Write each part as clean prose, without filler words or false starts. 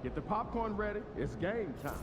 Get the popcorn ready. It's game time.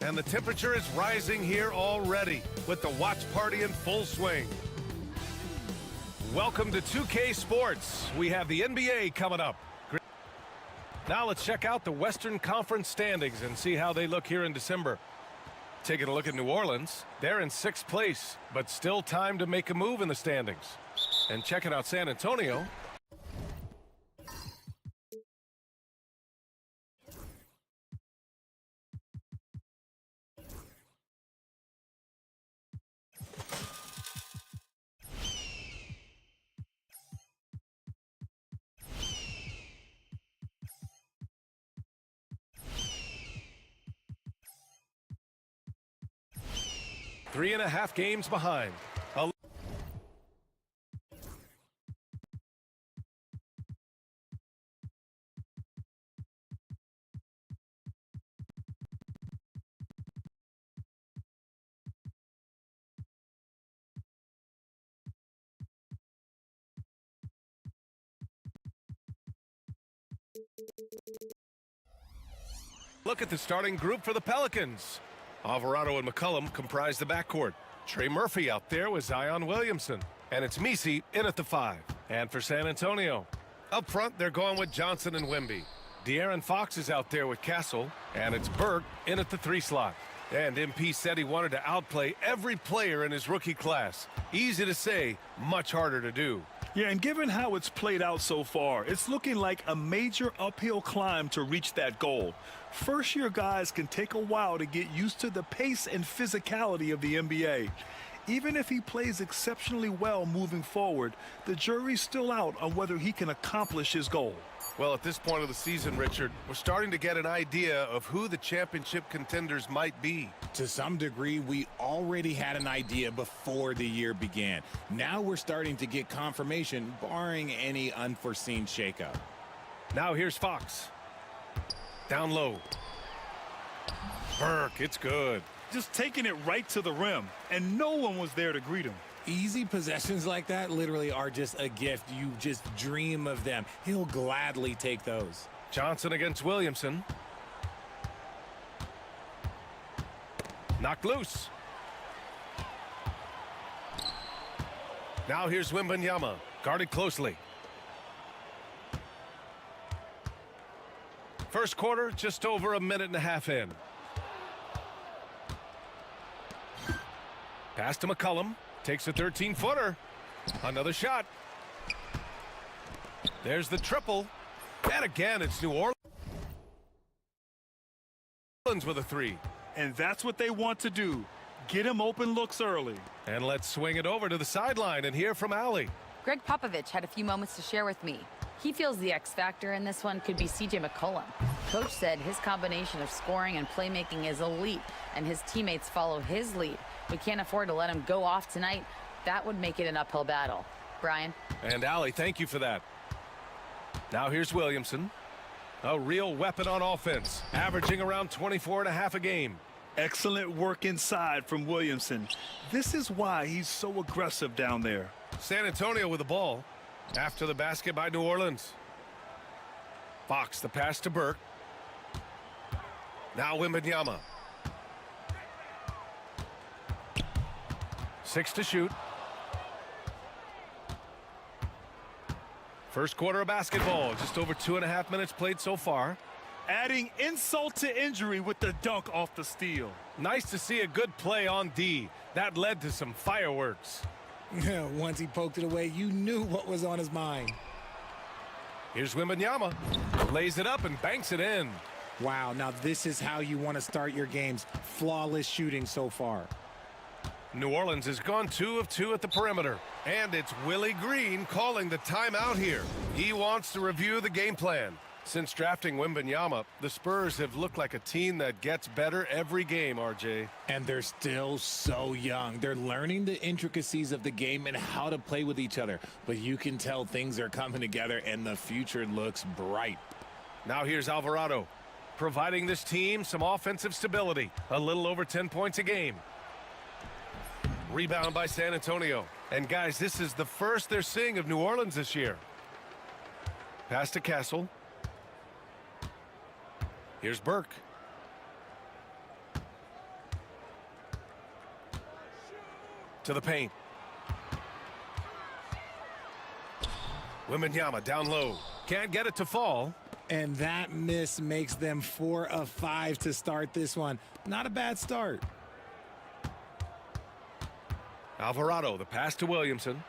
And the temperature is rising here already, with the watch party in full swing. Welcome to 2K Sports. We have the NBA coming up. Now let's check out the Western Conference standings and see how they look here in December. Taking a look at New Orleans, they're in 6th place, but still time to make a move in the standings. And checking out San Antonio. Three and a half games behind. Look at the starting group for the Pelicans. Alvarado and McCollum comprise the backcourt. Trey Murphy out there with Zion Williamson. And it's Messi in at the 5. And for San Antonio, up front, they're going with Johnson and Wemby. De'Aaron Fox is out there with Castle. And it's Burke in at the 3 slot. And MP said he wanted to outplay every player in his rookie class. Easy to say, much harder to do. Yeah, and given how it's played out so far, it's looking like a major uphill climb to reach that goal. First-year guys can take a while to get used to the pace and physicality of the NBA. Even if he plays exceptionally well moving forward, the jury's still out on whether he can accomplish his goal. Well, at this point of the season, Richard, we're starting to get an idea of who the championship contenders might be. To some degree, we already had an idea before the year began. Now we're starting to get confirmation, barring any unforeseen shakeup. Now here's Fox. Down low. Burke, it's good. Just taking it right to the rim, and no one was there to greet him. Easy possessions like that literally are just a gift. You just dream of them. He'll gladly take those. Johnson against Williamson. Knocked loose. Now here's Wembanyama, guarded closely. First quarter, just over a minute and a half in. Pass to McCollum. Takes a 13-footer. Another shot. There's the triple. And again, it's New Orleans with a 3. And that's what they want to do. Get him open looks early. And let's swing it over to the sideline and hear from Allie. Greg Popovich had a few moments to share with me. He feels the X factor in this one could be CJ McCollum. Coach said his combination of scoring and playmaking is elite, and his teammates follow his lead. We can't afford to let him go off tonight. That would make it an uphill battle. Brian? And Allie, thank you for that. Now here's Williamson. A real weapon on offense, averaging around 24.5 a game. Excellent work inside from Williamson. This is why he's so aggressive down there. San Antonio with the ball. After the basket by New Orleans. Fox, the pass to Burke. Now Wembanyama. 6 to shoot. First quarter of basketball. Just over 2.5 minutes played so far. Adding insult to injury with the dunk off the steal. Nice to see a good play on D. That led to some fireworks. Once he poked it away, you knew what was on his mind. Here's Wembanyama. Lays it up and banks it in. Wow, now this is how you want to start your games. Flawless shooting so far. New Orleans has gone 2 of 2 at the perimeter. And it's Willie Green calling the timeout here. He wants to review the game plan. Since drafting Wembanyama, the Spurs have looked like a team that gets better every game, RJ. And they're still so young. They're learning the intricacies of the game and how to play with each other. But you can tell things are coming together and the future looks bright. Now here's Alvarado, providing this team some offensive stability. A little over 10 points a game. Rebound by San Antonio. And guys, this is the first they're seeing of New Orleans this year. Pass to Castle. Here's Burke. To the paint. Wembanyama down low. Can't get it to fall. And that miss makes them 4 of 5 to start this one. Not a bad start. Alvarado, the pass to Williamson.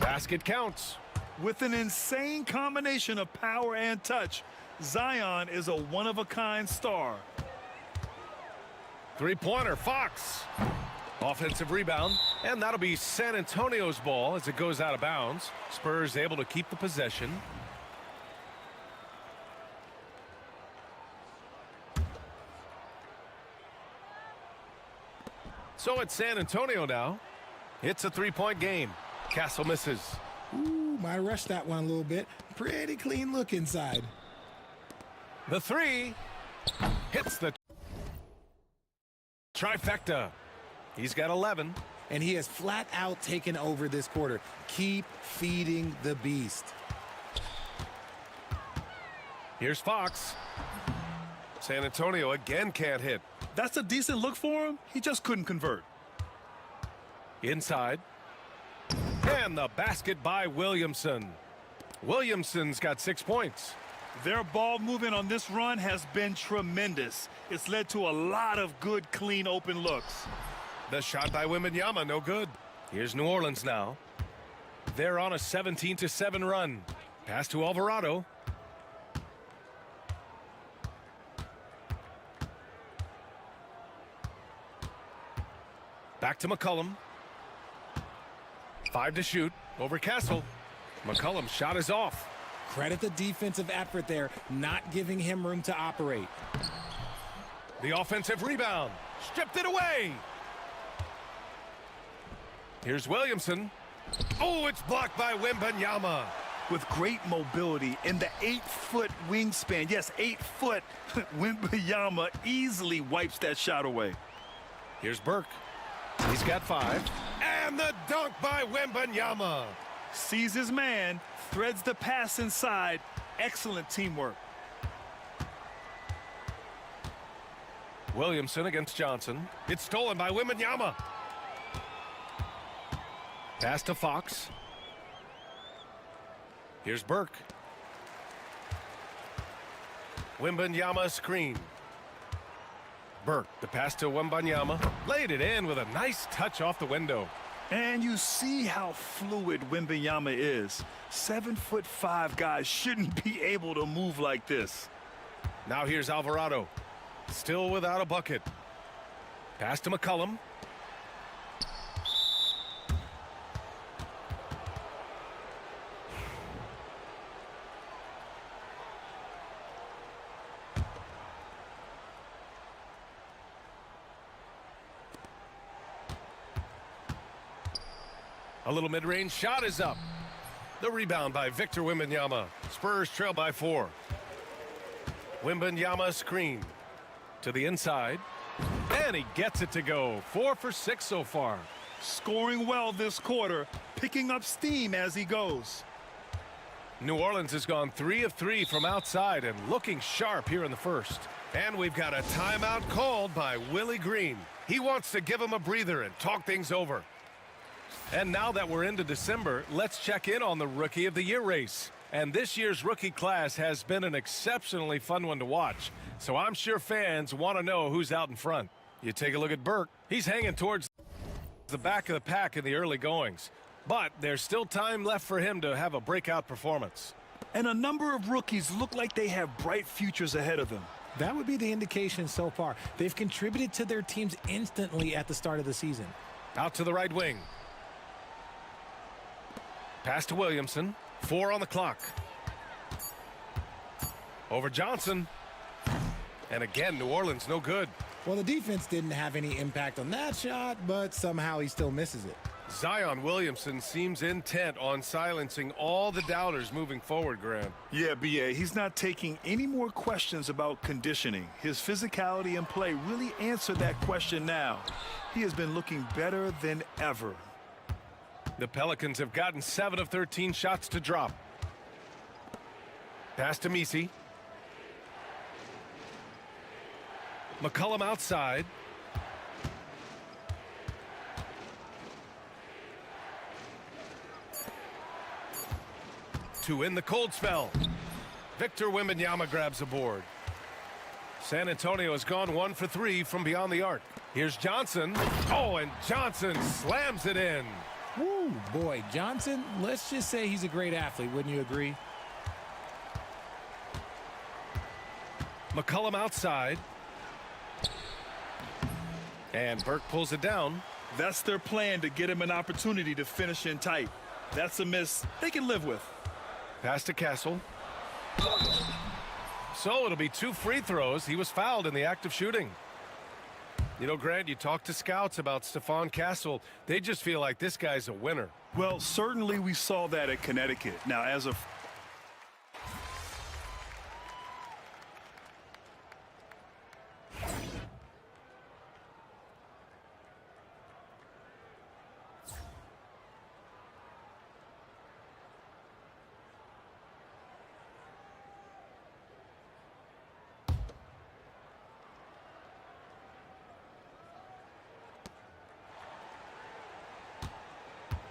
Basket counts. With an insane combination of power and touch, Zion is a one-of-a-kind star. Three-pointer, Fox. Offensive rebound, and that'll be San Antonio's ball as it goes out of bounds. Spurs able to keep the possession. So it's San Antonio now. It's a three-point game. Castle misses. Ooh, might rush that one a little bit. Pretty clean look inside. The three hits the trifecta. He's got 11. And he has flat out taken over this quarter. Keep feeding the beast. Here's Fox. San Antonio again can't hit. That's a decent look for him. He just couldn't convert. Inside. And the basket by Williamson. Williamson's got 6 points. Their ball movement on this run has been tremendous. It's led to a lot of good, clean, open looks. The shot by Wembanyama, no good. Here's New Orleans now. They're on a 17-7 run. Pass to Alvarado. Back to McCollum. 5 to shoot. Over Castle. McCollum's shot is off. Credit the defensive effort there, not giving him room to operate. The offensive rebound. Stripped it away. Here's Williamson. Oh, it's blocked by Wembanyama. With great mobility and the 8-foot wingspan, yes, 8 foot, Wembanyama easily wipes that shot away. Here's Burke. He's got 5. And the dunk by Wembanyama. Sees his man, threads the pass inside. Excellent teamwork. Williamson against Johnson. It's stolen by Wembanyama. Pass to Fox. Here's Burke. Wembanyama screen. Burke, the pass to Wembanyama. Laid it in with a nice touch off the window. And you see how fluid Wembanyama is. 7'5" guys shouldn't be able to move like this. Now here's Alvarado. Still without a bucket. Pass to McCollum. A little mid-range shot is up. The rebound by Victor Wembanyama. Spurs trail by 4. Wembanyama screen to the inside. And he gets it to go. 4 for 6 so far. Scoring well this quarter, picking up steam as he goes. New Orleans has gone 3 of 3 from outside and looking sharp here in the first. And we've got a timeout called by Willie Green. He wants to give him a breather and talk things over. And now that we're into December, let's check in on the Rookie of the Year race. And this year's rookie class has been an exceptionally fun one to watch. So I'm sure fans want to know who's out in front. You take a look at Burke. He's hanging towards the back of the pack in the early goings. But there's still time left for him to have a breakout performance. And a number of rookies look like they have bright futures ahead of them. That would be the indication so far. They've contributed to their teams instantly at the start of the season. Out to the right wing. Pass to Williamson. 4 on the clock. Over Johnson. And again, New Orleans no good. Well, the defense didn't have any impact on that shot, but somehow he still misses it. Zion Williamson seems intent on silencing all the doubters moving forward, Grant. Yeah, B.A., he's not taking any more questions about conditioning. His physicality and play really answer that question now. He has been looking better than ever. The Pelicans have gotten 7 of 13 shots to drop. Pass to Misi. McCollum outside. To win the cold spell. Victor Wembanyama grabs a board. San Antonio has gone 1 for 3 from beyond the arc. Here's Johnson. Oh, and Johnson slams it in. Woo, boy, Johnson, let's just say he's a great athlete, wouldn't you agree? McCollum outside. And Burke pulls it down. That's their plan, to get him an opportunity to finish in tight. That's a miss they can live with. Pass to Castle. So it'll be 2 free throws. He was fouled in the act of shooting. You know, Grant, you talk to scouts about Stephon Castle. They just feel like this guy's a winner. Well, certainly we saw that at Connecticut. Now, as a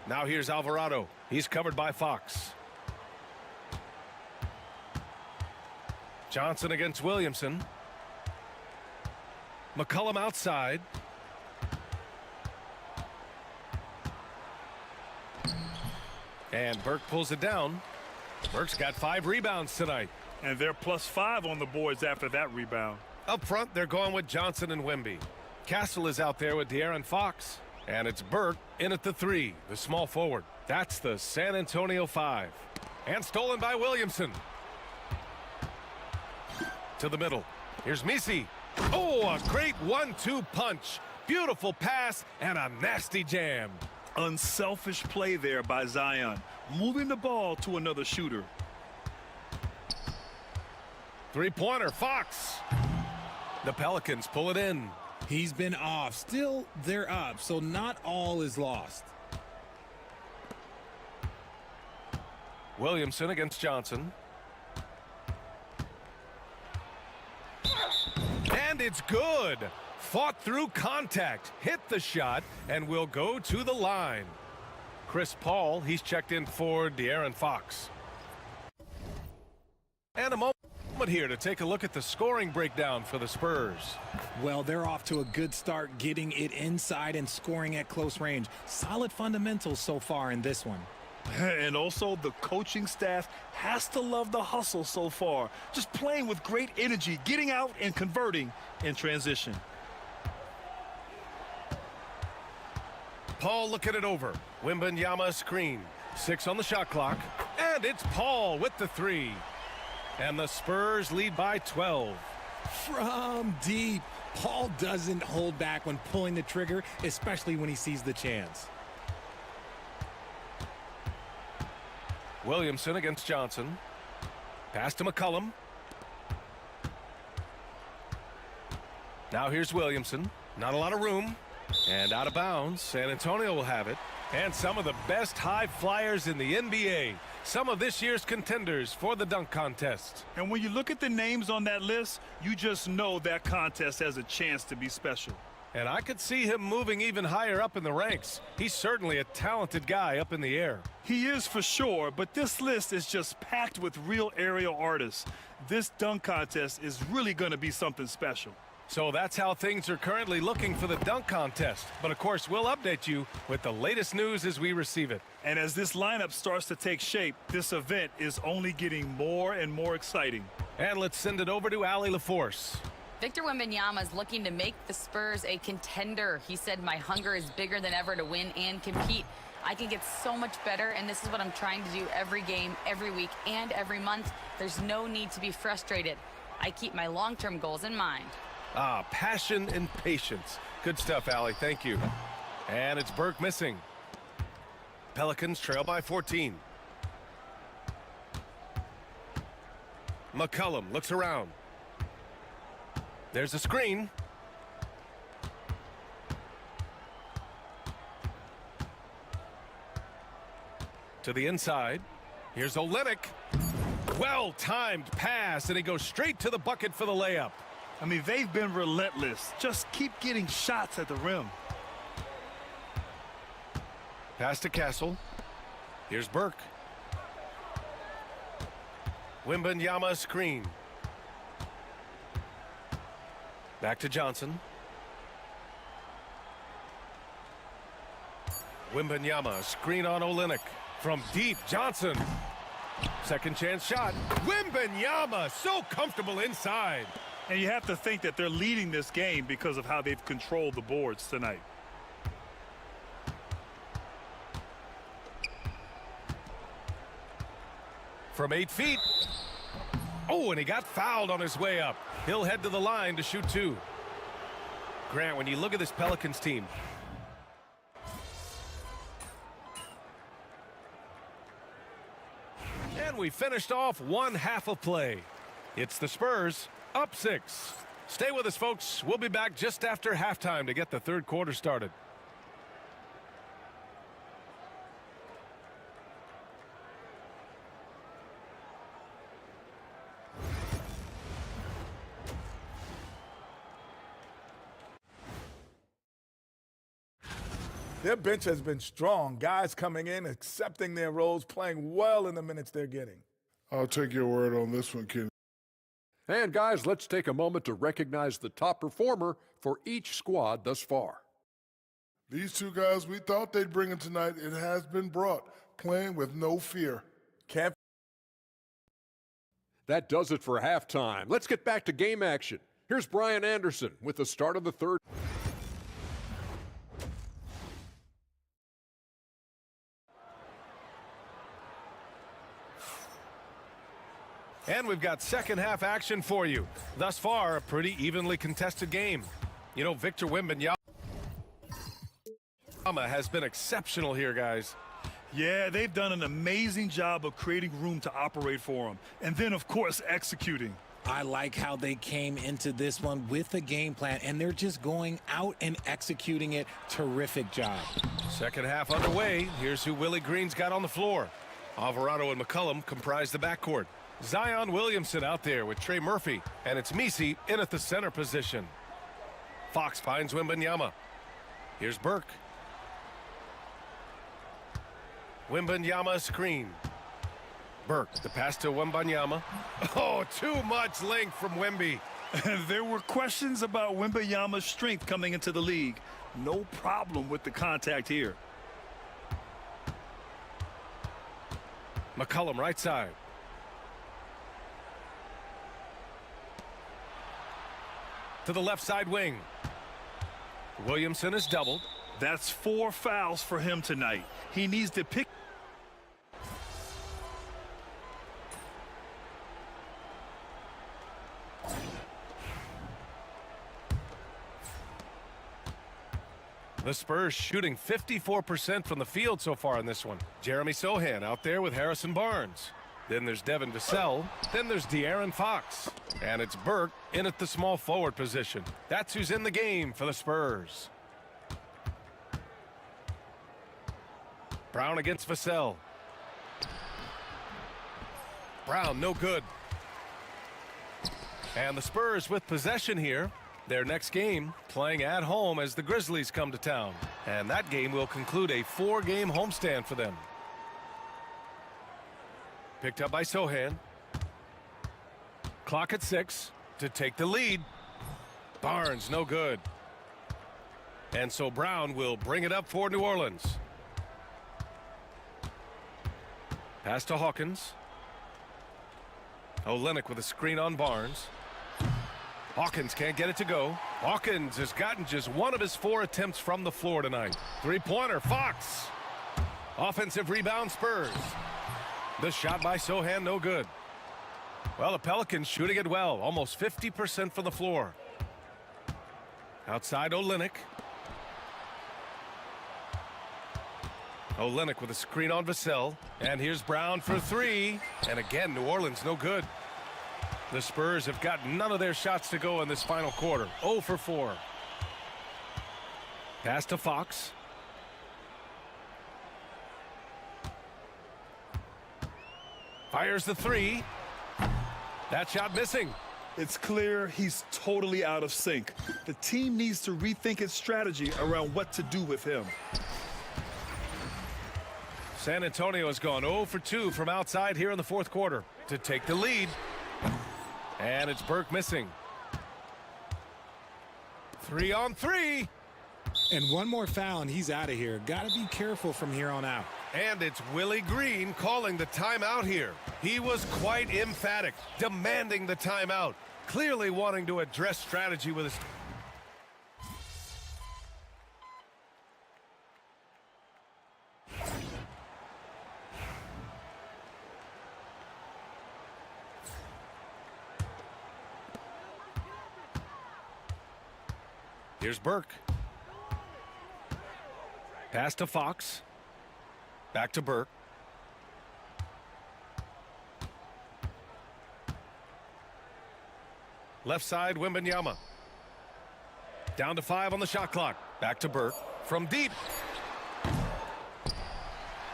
Now here's Alvarado. He's covered by Fox. Johnson against Williamson. McCollum outside. And Burke pulls it down. Burke's got 5 rebounds tonight. And they're +5 on the boards after that rebound. Up front, they're going with Johnson and Wemby. Castle is out there with De'Aaron Fox. And it's Burke in at the 3, the small forward. That's the San Antonio 5. And stolen by Williamson. To the middle. Here's Misi. Oh, a great 1-2 punch. Beautiful pass and a nasty jam. Unselfish play there by Zion, moving the ball to another shooter. 3-pointer, Fox. The Pelicans pull it in. He's been off. Still, they're up, so not all is lost. Williamson against Johnson. And it's good. Fought through contact, hit the shot, and will go to the line. Chris Paul, he's checked in for De'Aaron Fox. And a moment here to take a look at the scoring breakdown for the Spurs. Well, they're off to a good start, getting it inside and scoring at close range. Solid fundamentals so far in this one. And also, the coaching staff has to love the hustle so far. Just playing with great energy, getting out and converting in transition. Paul looking it over. Wembanyama screen. 6 on the shot clock. And it's Paul with the 3. And the Spurs lead by 12. From deep. Paul doesn't hold back when pulling the trigger, especially when he sees the chance. Williamson against Johnson. Pass to McCollum. Now here's Williamson. Not a lot of room. And out of bounds. San Antonio will have it. And some of the best high flyers in the NBA. Some of this year's contenders for the dunk contest. And when you look at the names on that list, you just know that contest has a chance to be special. And I could see him moving even higher up in the ranks. He's certainly a talented guy up in the air. He is for sure, but this list is just packed with real aerial artists. This dunk contest is really going to be something special. So that's how things are currently looking for the dunk contest. But of course, we'll update you with the latest news as we receive it. And as this lineup starts to take shape, this event is only getting more and more exciting. And let's send it over to Allie LaForce. Victor Wembanyama is looking to make the Spurs a contender. He said, "My hunger is bigger than ever to win and compete. I can get so much better, and this is what I'm trying to do every game, every week, and every month. There's no need to be frustrated. I keep my long-term goals in mind." Ah, passion and patience. Good stuff, Allie. Thank you. And it's Burke missing. Pelicans trail by 14. McCollum looks around. There's a screen. To the inside. Here's Olynyk. Well-timed pass, and he goes straight to the bucket for the layup. I mean, they've been relentless. Just keep getting shots at the rim. Pass to Castle. Here's Burke. Wembanyama screen. Back to Johnson. Wembanyama screen on Olynyk. From deep, Johnson. Second chance shot. Wembanyama so comfortable inside. And you have to think that they're leading this game because of how they've controlled the boards tonight. From 8 feet. Oh, and he got fouled on his way up. He'll head to the line to shoot 2. Grant, when you look at this Pelicans team, and we finished off one half of play. It's the Spurs up 6. Stay with us, folks. We'll be back just after halftime to get the third quarter started. Their bench has been strong. Guys coming in, accepting their roles, playing well in the minutes they're getting. I'll take your word on this one, Kenny. And guys, let's take a moment to recognize the top performer for each squad thus far. These two guys we thought they'd bring in tonight, it has been brought, playing with no fear. Can't. That does it for halftime. Let's get back to game action. Here's Brian Anderson with the start of the third. And we've got second half action for you. Thus far, a pretty evenly contested game. You know, Victor Wembanyama has been exceptional here, guys. Yeah, they've done an amazing job of creating room to operate for him. And then, of course, executing. I like how they came into this one with a game plan, and they're just going out and executing it. Terrific job. Second half underway. Here's who Willie Green's got on the floor. Alvarado and McCollum comprise the backcourt. Zion Williamson out there with Trey Murphy, and it's Misi in at the center position. Fox finds Wembanyama. Here's Burke. Wembanyama screen. Burke, the pass to Wembanyama. Oh, too much length from Wemby. There were questions about Wembanyama's strength coming into the league. No problem with the contact here. McCollum right side. To the left side wing. Williamson is doubled. That's 4 fouls for him tonight. He needs to pick. The Spurs shooting 54% from the field so far in this one. Jeremy Sohan out there with Harrison Barnes. Then there's Devin Vassell. Then there's De'Aaron Fox. And it's Burke in at the small forward position. That's who's in the game for the Spurs. Brown against Vassell. Brown, no good. And the Spurs with possession here. Their next game playing at home as the Grizzlies come to town. And that game will conclude a 4-game homestand for them. Picked up by Sohan. Clock at 6 to take the lead. Barnes, no good. And so Brown will bring it up for New Orleans. Pass to Hawkins. Olynyk with a screen on Barnes. Hawkins can't get it to go. Hawkins has gotten just one of his 4 attempts from the floor tonight. Three-pointer, Fox. Offensive rebound, Spurs. The shot by Sohan, no good. Well, the Pelicans shooting it well, almost 50% from the floor. Outside Olynyk. Olynyk with a screen on Vassell. And here's Brown for 3. And again, New Orleans, no good. The Spurs have got none of their shots to go in this final quarter. 0 for 4. Pass to Fox. Fires the 3. That shot missing. It's clear he's totally out of sync. The team needs to rethink its strategy around what to do with him. San Antonio has gone 0 for 2 from outside here in the fourth quarter to take the lead. And it's Burke missing. 3 on 3. And one more foul and he's out of here. Got to be careful from here on out. And it's Willie Green calling the timeout here. He was quite emphatic, demanding the timeout, clearly wanting to address strategy with his... Here's Burke. Pass to Fox. Back to Burke. Left side, Wembanyama. Down to 5 on the shot clock. Back to Burke. From deep.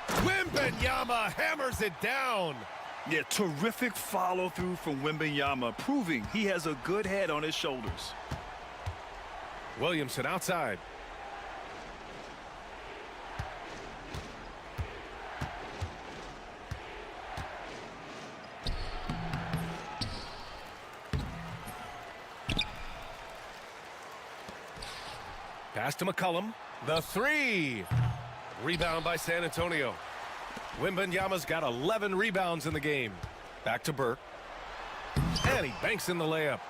Wembanyama hammers it down. Yeah, terrific follow-through from Wembanyama, proving he has a good head on his shoulders. Williamson outside. Pass to McCollum. The 3. Rebound by San Antonio. Wembanyama's got 11 rebounds in the game. Back to Burke. And he banks in the layup.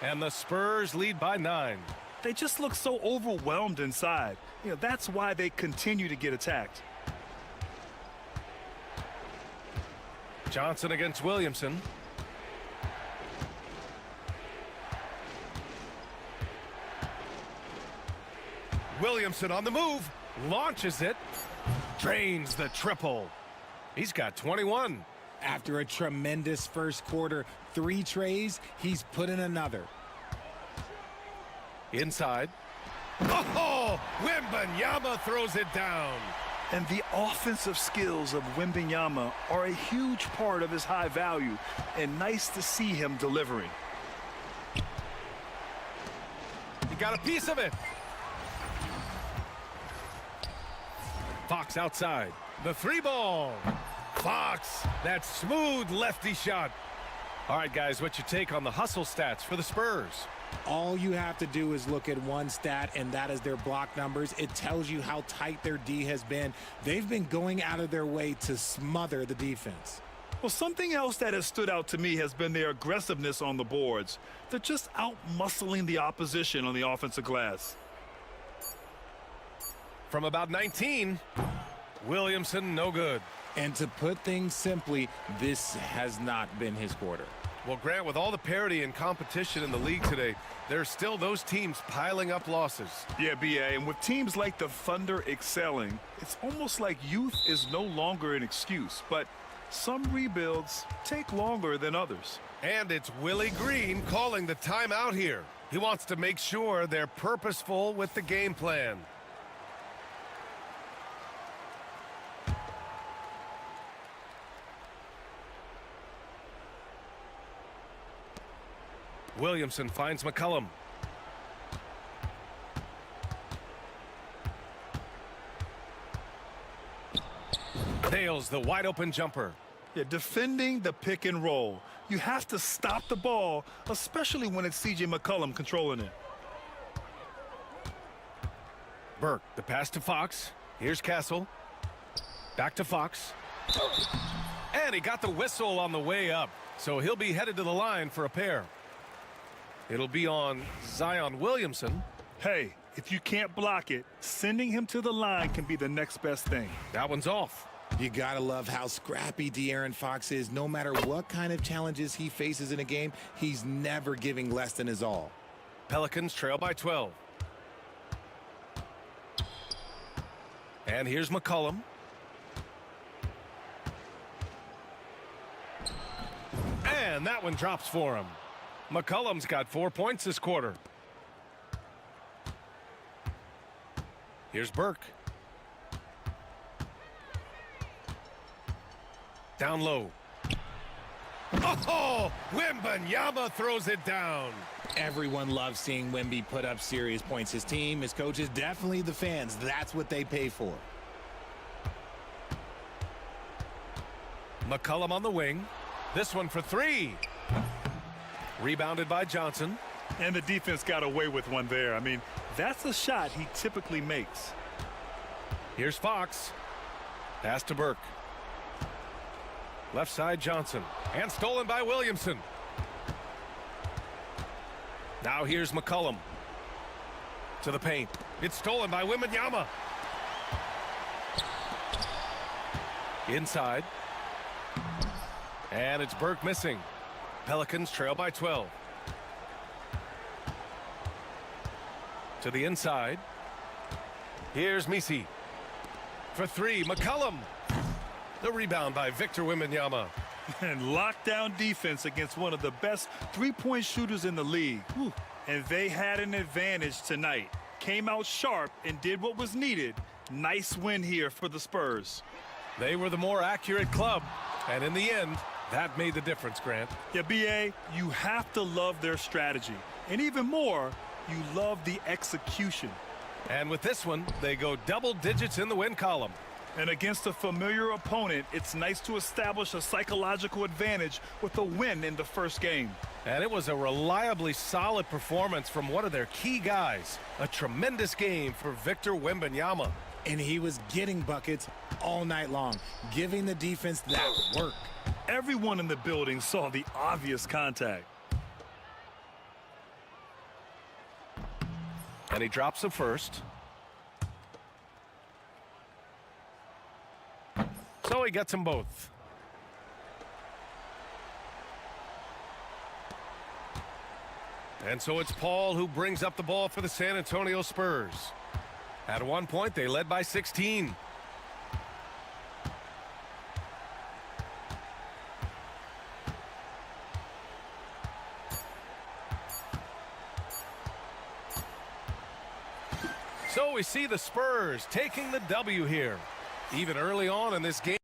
And the Spurs lead by 9. They just look so overwhelmed inside. You know, that's why they continue to get attacked. Johnson against Williamson. Williamson on the move. Launches it. Drains the triple. He's got 21. After a tremendous first quarter, 3 trays, he's put in another. Inside. Oh, Wembanyama throws it down. And the offensive skills of Wembanyama are a huge part of his high value, and nice to see him delivering. He got a piece of it. Fox outside. The 3 ball. Fox, that smooth lefty shot. All right, guys, what's your take on the hustle stats for the Spurs? All you have to do is look at one stat, and that is their block numbers. It tells you how tight their D has been. They've been going out of their way to smother the defense. Well, something else that has stood out to me has been their aggressiveness on the boards. They're just out-muscling the opposition on the offensive glass. From about 19, Williamson, no good. And to put things simply, this has not been his quarter. Well, Grant, with all the parity and competition in the league today, there's still those teams piling up losses. Yeah, BA, and with teams like the Thunder excelling, it's almost like youth is no longer an excuse, but some rebuilds take longer than others. And it's Willie Green calling the timeout here. He wants to make sure they're purposeful with the game plan. Williamson finds McCollum. Nails the wide open jumper. Yeah, defending the pick and roll. You have to stop the ball, especially when it's C.J. McCollum controlling it. Burke, the pass to Fox. Here's Castle. Back to Fox. And he got the whistle on the way up, so he'll be headed to the line for a pair. It'll be on Zion Williamson. Hey, if you can't block it, sending him to the line can be the next best thing. That one's off. You gotta love how scrappy De'Aaron Fox is. No matter what kind of challenges he faces in a game, he's never giving less than his all. Pelicans trail by 12. And here's McCollum. And that one drops for him. McCollum's got 4 points this quarter. Here's Burke. Down low. Oh, Wembanyama throws it down. Everyone loves seeing Wemby put up serious points. His team, his coaches, definitely the fans. That's what they pay for. McCollum on the wing. This one for three. Rebounded by Johnson. And the defense got away with one there. I mean, that's a shot he typically makes. Here's Fox. Pass to Burke. Left side Johnson. And stolen by Williamson. Now here's McCollum. To the paint. It's stolen by Wembanyama. Inside. And it's Burke missing. Pelicans trail by 12. To the inside. Here's Misi. For three, McCollum. The rebound by Victor Wembanyama. And lockdown defense against one of the best three-point shooters in the league. Whew. And they had an advantage tonight. Came out sharp and did what was needed. Nice win here for the Spurs. They were the more accurate club. And in the end, that made the difference, Grant. Yeah, B.A., you have to love their strategy. And even more, you love the execution. And with this one, they go double digits in the win column. And against a familiar opponent, it's nice to establish a psychological advantage with a win in the first game. And it was a reliably solid performance from one of their key guys. A tremendous game for Victor Wembanyama. And he was getting buckets all night long, giving the defense that work. Everyone in the building saw the obvious contact. And he drops the first. So he gets them both. And so it's Paul who brings up the ball for the San Antonio Spurs. At one point, they led by 16. So we see the Spurs taking the W here. Even early on in this game.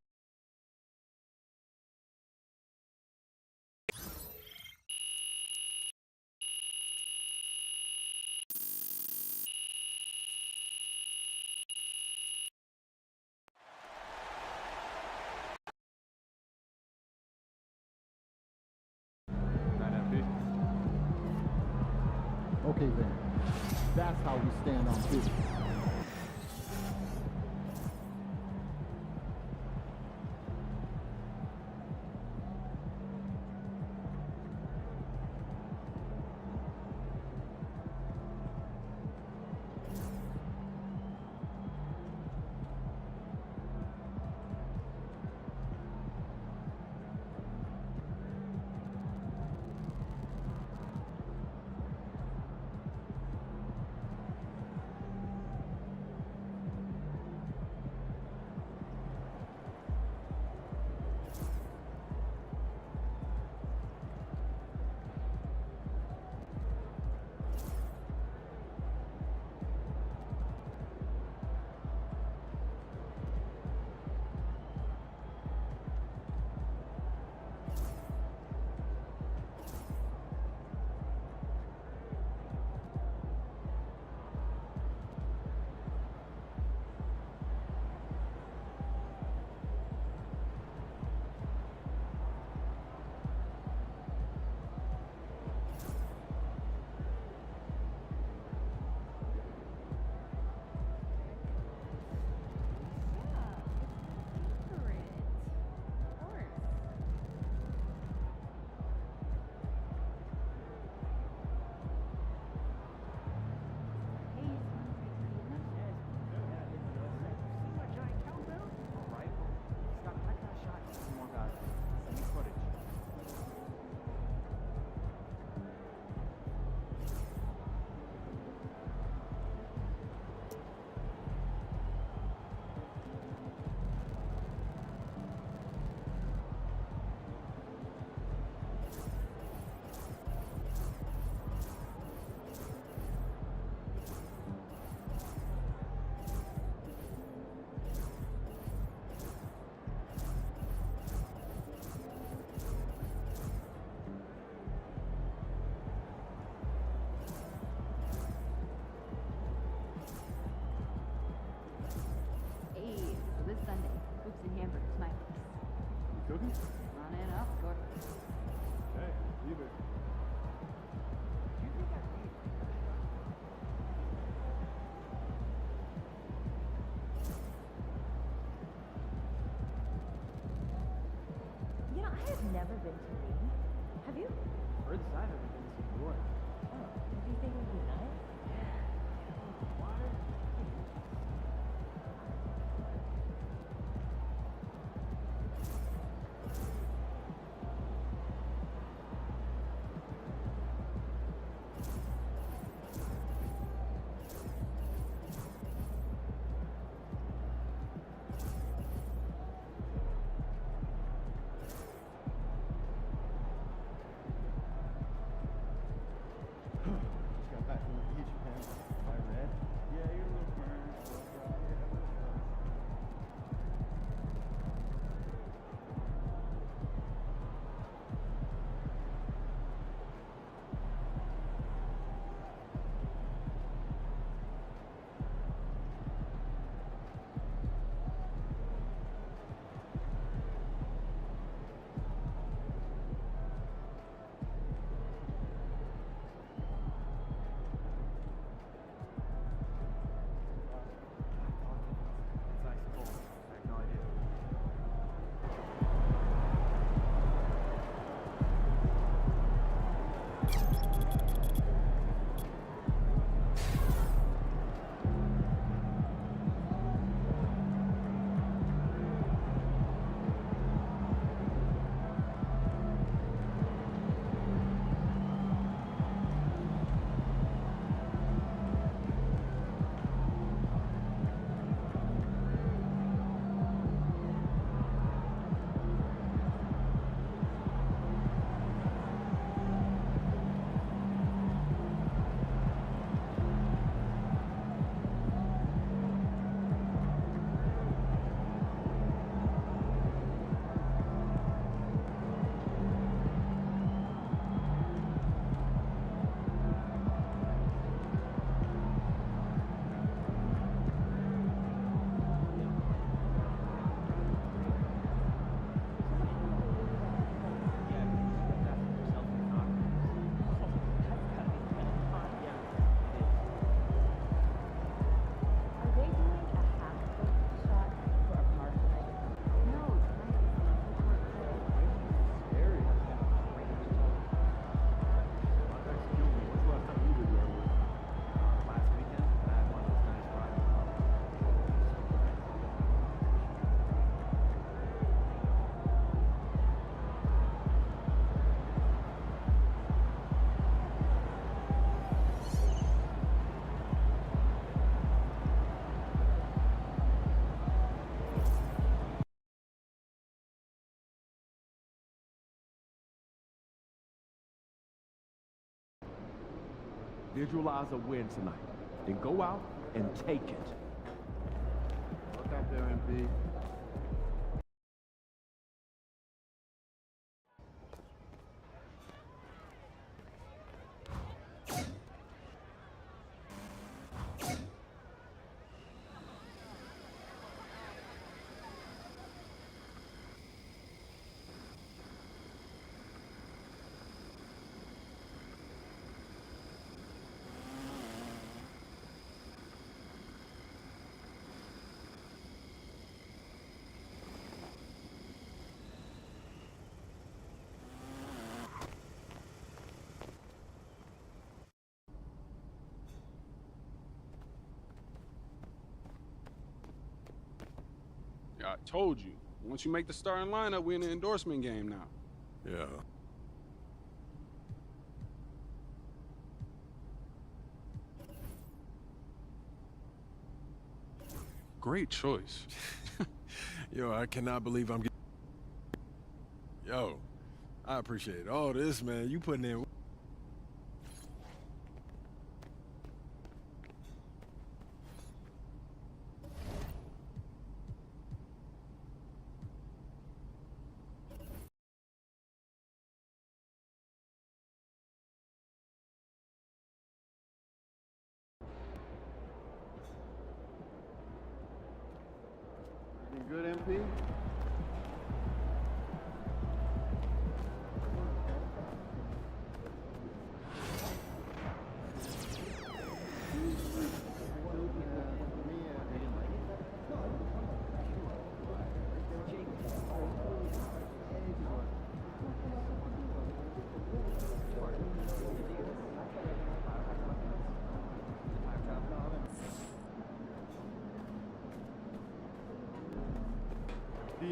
Okay then, that's how we stand on business. score. Hey, leave it. You know, I have never been to Maine. Have you? Furthest I've ever been is New York. Oh, do you think it would be nice? Water? Just got back from the beach, man. I read. Yeah, you're a little burned. It's ice cold. I have no idea. Are they doing a half court shot for a park night? No, Scary. Excuse me, when's the last time you did your work? Last weekend, I had one of those nice rides. Visualize a win tonight. Then go out and take it. Look out there, MP. I told you. Once you make the starting lineup, we're in the endorsement game now. Yeah. Great choice. Yo, I cannot believe I'm getting... Yo, I appreciate all this, man. You putting in... Everything good, MP?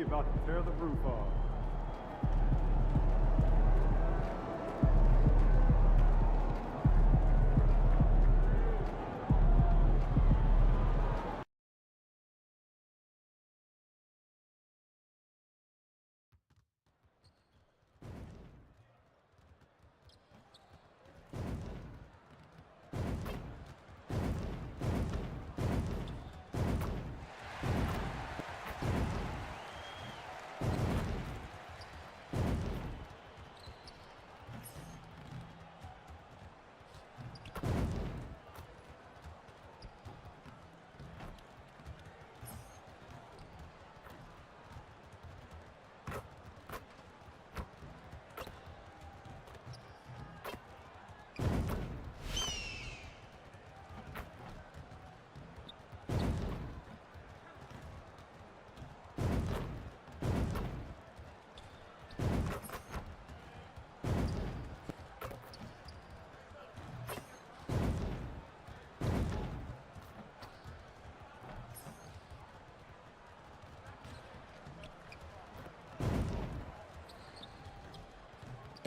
about to tear the roof off.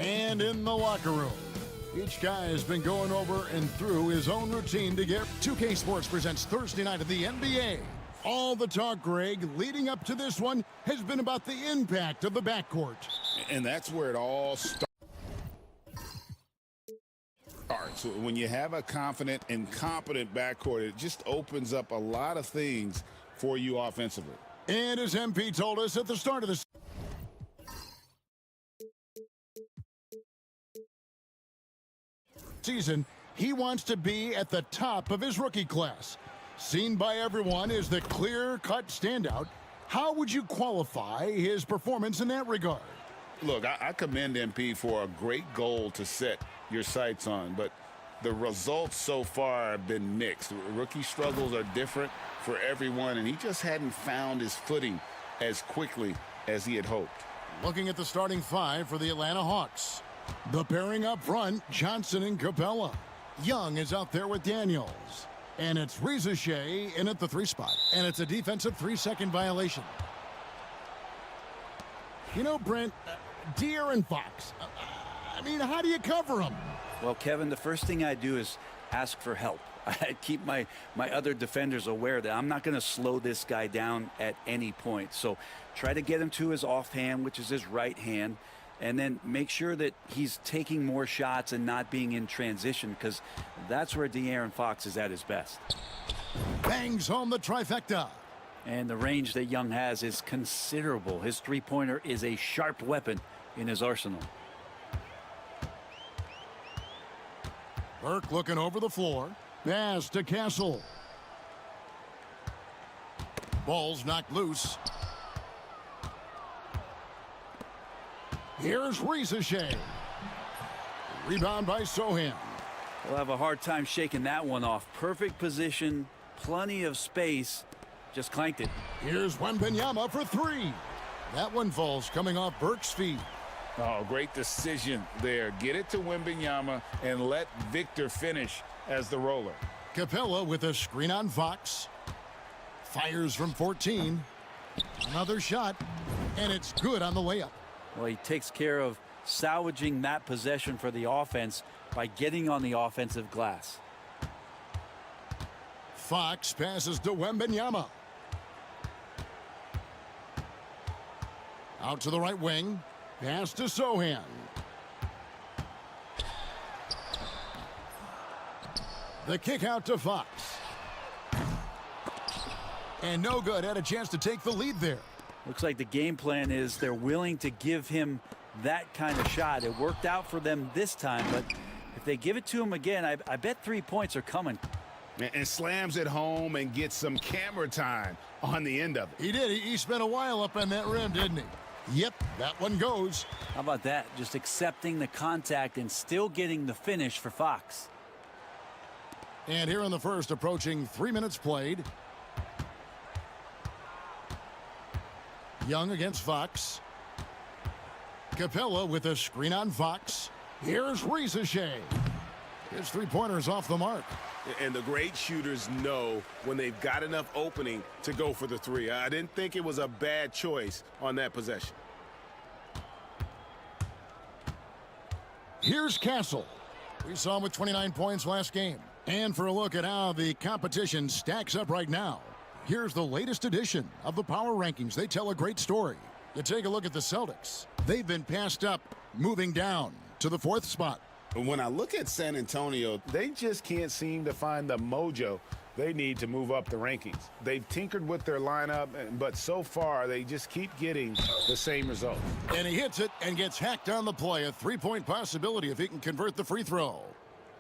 And in the locker room, each guy has been going over and through his own routine to get 2K Sports presents Thursday night of the NBA. All the talk, Greg, leading up to this one has been about the impact of the backcourt. And that's where it all starts. So when you have a confident and competent backcourt, it just opens up a lot of things for you offensively. And as MP told us at the start of the season, he wants to be at the top of his rookie class. Seen by everyone as the clear-cut standout, how would you qualify his performance in that regard? Look, I commend MP for a great goal to set your sights on, but the results so far have been mixed. Rookie struggles are different for everyone, and he just hadn't found his footing as quickly as he had hoped. Looking at the starting five for the Atlanta Hawks. The pairing up front, Johnson and Capella. Young is out there with Daniels. And it's Reza Shea in at the 3 spot. And it's a defensive 3-second violation. You know, Brent, De'Aaron Fox, I mean, how do you cover him? Well, Kevin, the first thing I do is ask for help. I keep my other defenders aware that I'm not going to slow this guy down at any point. So try to get him to his offhand, which is his right hand, and then make sure that he's taking more shots and not being in transition, because that's where De'Aaron Fox is at his best. Bangs home the trifecta. And the range that Young has is considerable. His three-pointer is a sharp weapon in his arsenal. Burke looking over the floor. Pass to Castle. Ball's knocked loose. Here's Reza Shea. Rebound by Sohan. We'll have a hard time shaking that one off. Perfect position, plenty of space. Just clanked it. Here's Wembanyama for 3. That one falls coming off Burke's feet. Oh, great decision there. Get it to Wembanyama and let Victor finish as the roller. Capella with a screen on Fox. Fires from 14. Another shot, and it's good on the layup. Well, he takes care of salvaging that possession for the offense by getting on the offensive glass. Fox passes to Wembanyama. Out to the right wing. Pass to Sohan. The kick out to Fox. And no good. Had a chance to take the lead there. Looks like the game plan is they're willing to give him that kind of shot. It worked out for them this time, but if they give it to him again, I bet 3 points are coming. And slams it home and gets some camera time on the end of it. He did. He spent a while up on that rim, didn't he? Yep, that one goes. How about that? Just accepting the contact and still getting the finish for Fox. And here in the first, approaching 3 minutes played. Young against Fox. Capella with a screen on Fox. Here's Reza Shea. His three-pointer's off the mark. And the great shooters know when they've got enough opening to go for the three. I didn't think it was a bad choice on that possession. Here's Castle. We saw him with 29 points last game. And for a look at how the competition stacks up right now, here's the latest edition of the Power Rankings. They tell a great story. You take a look at the Celtics. They've been passed up, moving down to the 4th spot. When I look at San Antonio, they just can't seem to find the mojo they need to move up the rankings. They've tinkered with their lineup, but so far they just keep getting the same result. And he hits it and gets hacked on the play. A three-point possibility if he can convert the free throw.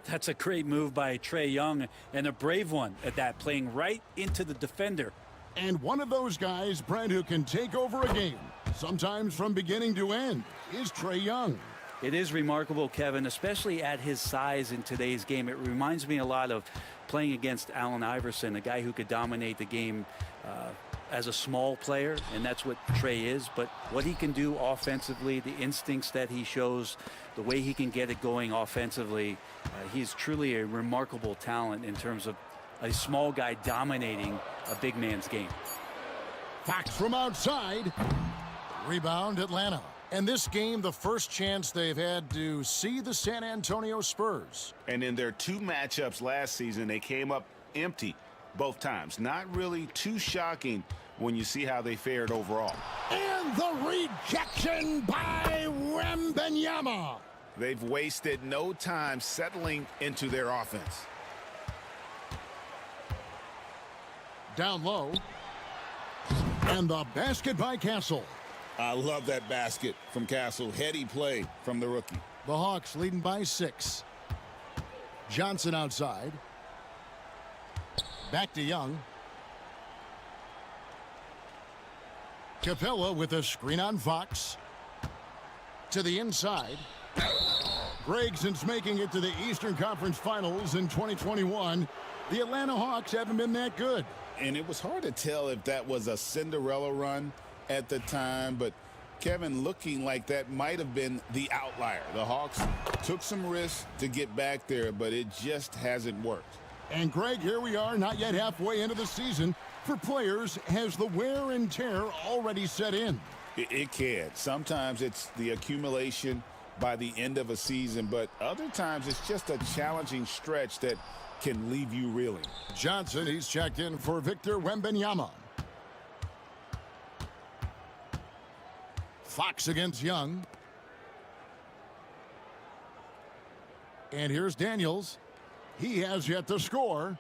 That's a great move by Trae Young, and a brave one at that, playing right into the defender. And one of those guys, Brent, who can take over a game, sometimes from beginning to end, is Trae Young. It is remarkable, Kevin, especially at his size in today's game. It reminds me a lot of playing against Allen Iverson, a guy who could dominate the game as a small player, and that's what Trae is. But what he can do offensively, the instincts that he shows, the way he can get it going offensively, he's truly a remarkable talent in terms of a small guy dominating a big man's game. Fox from outside. Rebound, Atlanta. And this game, the first chance they've had to see the San Antonio Spurs. And in their 2 matchups last season, they came up empty both times. Not really too shocking when you see how they fared overall. And the rejection by Wembanyama. They've wasted no time settling into their offense. Down low. And the basket by Castle. I love that basket from Castle. Heady play from the rookie. The Hawks leading by 6. Johnson outside. Back to Young. Capella with a screen on Fox. To the inside. Gregson's making it to the Eastern Conference Finals in 2021. The Atlanta Hawks haven't been that good. And it was hard to tell if that was a Cinderella run at the time, but Kevin, looking like that might have been the outlier. The Hawks took some risks to get back there, but it just hasn't worked. And Greg, here we are, not yet halfway into the season. For players, has the wear and tear already set in? It can. Sometimes it's the accumulation by the end of a season, but other times it's just a challenging stretch that can leave you reeling. Johnson, he's checked in for Victor Wembanyama. Fox against Young. And here's Daniels. He has yet to score.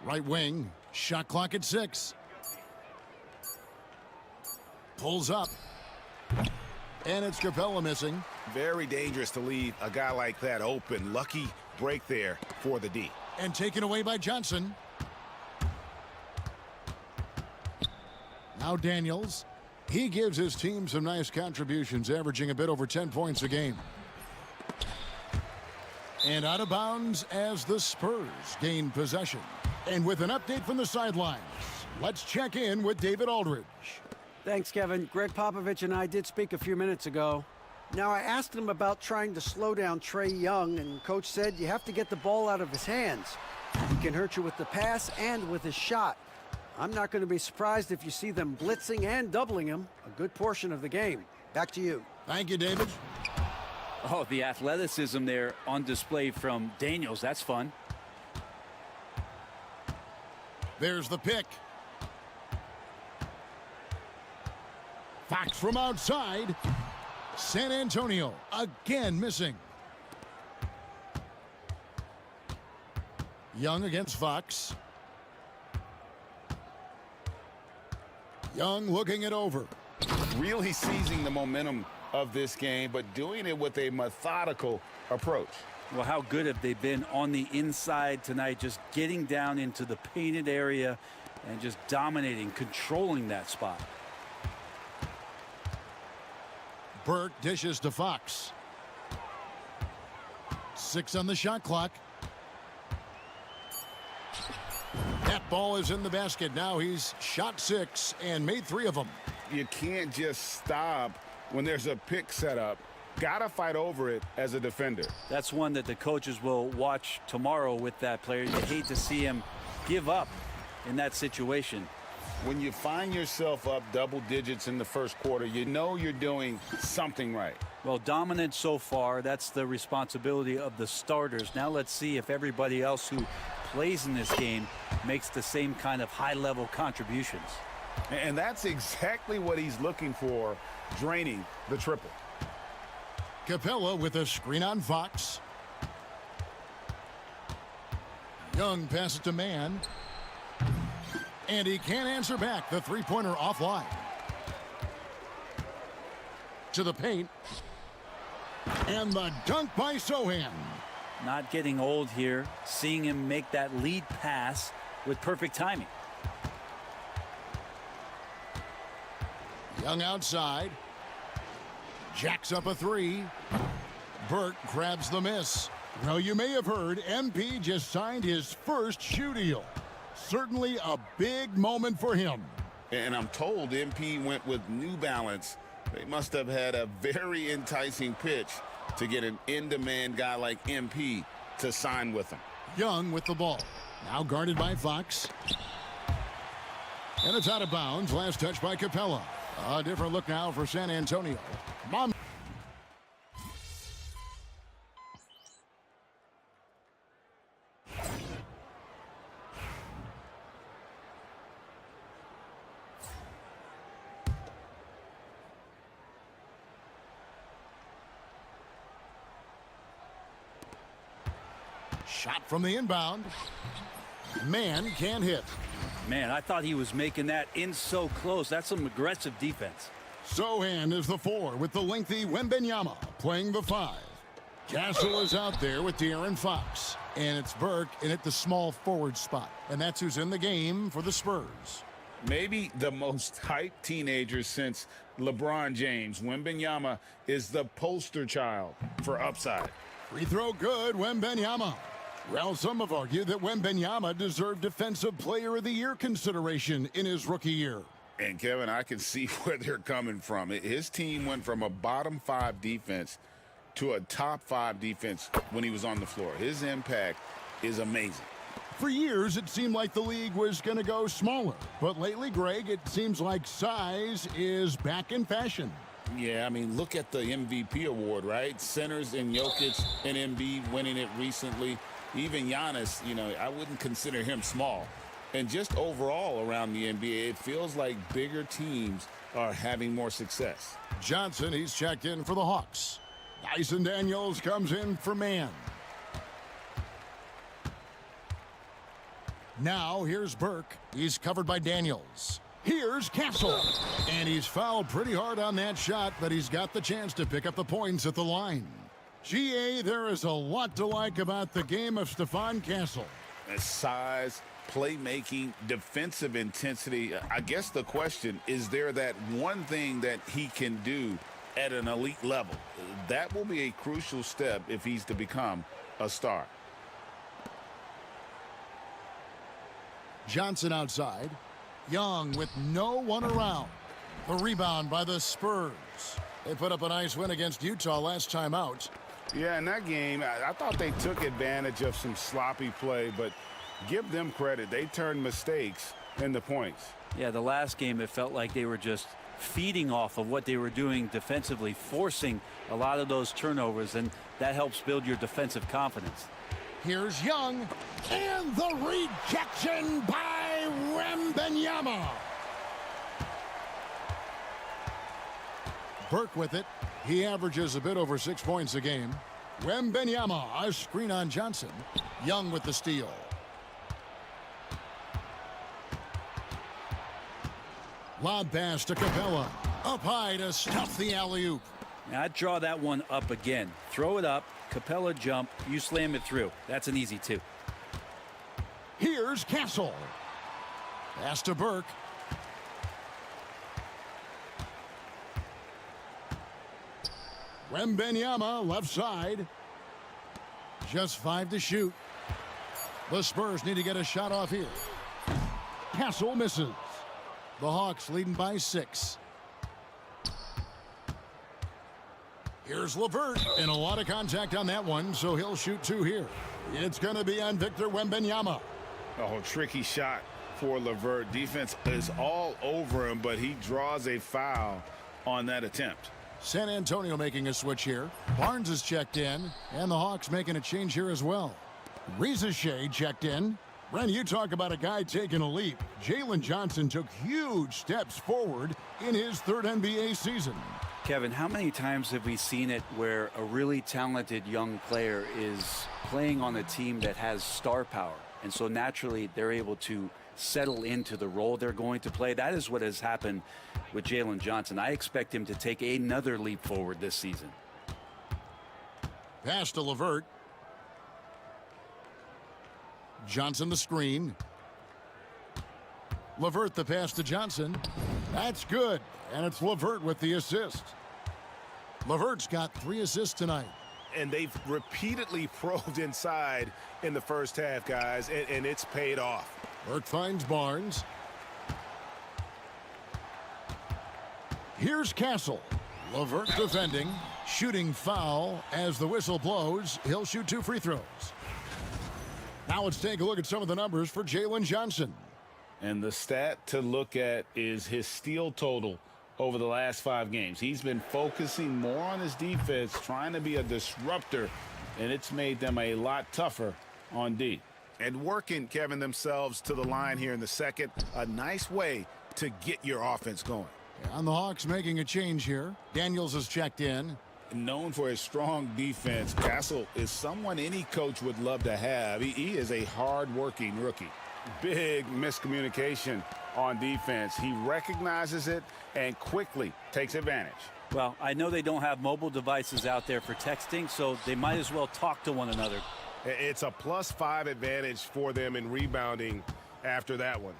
Right wing, shot clock at 6. Pulls up. And it's Capella missing. Very dangerous to leave a guy like that open. Lucky break there for the D. And taken away by Johnson. Now Daniels. He gives his team some nice contributions, averaging a bit over 10 points a game. And out of bounds as the Spurs gain possession. And with an update from the sidelines, let's check in with David Aldridge. Thanks, Kevin. Greg Popovich and I did speak a few minutes ago. Now, I asked him about trying to slow down Trae Young, and Coach said you have to get the ball out of his hands. He can hurt you with the pass and with his shot. I'm not going to be surprised if you see them blitzing and doubling him a good portion of the game. Back to you. Thank you, David. Oh, the athleticism there on display from Daniels. That's fun. There's the pick. Fox from outside. San Antonio again missing. Young against Fox. Young looking it over. Really seizing the momentum of this game, but doing it with a methodical approach. Well, how good have they been on the inside tonight, just getting down into the painted area and just dominating, controlling that spot. Burke dishes to Fox. 6 on the shot clock. That ball is in the basket. Now he's shot 6 and made 3 of them. You can't just stop when there's a pick set up. got to fight over it as a defender. That's one that the coaches will watch tomorrow with that player. You hate to see him give up in that situation. When you find yourself up double digits in the first quarter, you know you're doing something right. Well, dominant so far. That's the responsibility of the starters. Now let's see if everybody else who plays in this game makes the same kind of high-level contributions. And that's exactly what he's looking for, draining the triple. Capella with a screen on Fox. Young passes to Mann. And he can't answer back. The three-pointer offline. To the paint. And the dunk by Sohan. Not getting old here. Seeing him make that lead pass with perfect timing. Young outside. Jacks up a three. Burke grabs the miss. Well, you may have heard MP just signed his first shoe deal. Certainly a big moment for him. And I'm told MP went with New Balance. They must have had a very enticing pitch to get an in-demand guy like MP to sign with them. Young with the ball. Now guarded by Fox. And it's out of bounds. Last touch by Capella. A different look now for San Antonio. Shot from the inbound. Man can't hit. Man, I thought he was making that in so close. That's some aggressive defense. Sohan is the 4 with the lengthy Wembenyama playing the 5. Castle is out there with De'Aaron Fox. And it's Burke in at the small forward spot. And that's who's in the game for the Spurs. Maybe the most hyped teenager since LeBron James. Wembenyama is the poster child for upside. Free throw good, Wembenyama. Well, some have argued that Wembenyama deserved Defensive Player of the Year consideration in his rookie year. And, Kevin, I can see where they're coming from. His team went from a bottom 5 defense to a top 5 defense when he was on the floor. His impact is amazing. For years, it seemed like the league was going to go smaller. But lately, Greg, it seems like size is back in fashion. Yeah, I mean, look at the MVP award, right? Centers and Jokic and Embiid winning it recently. Even Giannis, you know, I wouldn't consider him small. And just overall around the NBA, it feels like bigger teams are having more success. Johnson, he's checked in for the Hawks. Dyson Daniels comes in for Mann. Now here's Burke. He's covered by Daniels. Here's Castle. And he's fouled pretty hard on that shot, but he's got the chance to pick up the points at the line. GA, there is a lot to like about the game of Stephon Castle. His size, playmaking, defensive intensity. I guess the question, is there that one thing that he can do at an elite level? That will be a crucial step if he's to become a star. Johnson outside. Young with no one around. The rebound by the Spurs. They put up a nice win against Utah last time out. Yeah, in that game, I thought they took advantage of some sloppy play, but give them credit. They turned mistakes into points. Yeah, the last game, it felt like they were just feeding off of what they were doing defensively, forcing a lot of those turnovers, and that helps build your defensive confidence. Here's Young, and the rejection by Wembenyama. Burke with it. He averages a bit over 6 points a game. Wembenyama, a screen on Johnson. Young with the steal. Lob pass to Capella. Up high to stuff the alley-oop. Now, I'd draw that one up again. Throw it up, Capella jump, you slam it through. That's an easy 2. Here's Castle. Pass to Burke. Wembenyama left side. Just 5 to shoot. The Spurs need to get a shot off here. Castle misses. The Hawks leading by 6. Here's LeVert, and a lot of contact on that one, so he'll shoot 2 here. It's going to be on Victor Wembanyama. Oh, tricky shot for LeVert. Defense is all over him, but he draws a foul on that attempt. San Antonio making a switch here. Barnes is checked in, and the Hawks making a change here as well. Rizachet checked in. Ren, you talk about a guy taking a leap. Jalen Johnson took huge steps forward in his 3rd NBA season. Kevin, how many times have we seen it where a really talented young player is playing on a team that has star power? And so naturally they're able to settle into the role they're going to play. That is what has happened with Jalen Johnson. I expect him to take another leap forward this season. Pass to LeVert. Johnson the screen. LeVert the pass to Johnson. That's good. And it's LeVert with the assist. LeVert's got 3 assists tonight. And they've repeatedly probed inside in the first half, guys, and it's paid off. Burke finds Barnes. Here's Castle. LeVert defending. Shooting foul as the whistle blows. He'll shoot 2 free throws. Now let's take a look at some of the numbers for Jalen Johnson. And the stat to look at is his steal total over the last 5 games. He's been focusing more on his defense, trying to be a disruptor, and it's made them a lot tougher on D. And working, Kevin, themselves to the line here in the second. A nice way to get your offense going. And the Hawks making a change here. Daniels is checked in. Known for his strong defense, Castle is someone any coach would love to have. He is a hard-working rookie. Big miscommunication on defense. He recognizes it and quickly takes advantage. Well, I know they don't have mobile devices out there for texting, so they might as well talk to one another. It's a +5 advantage for them in rebounding after that one.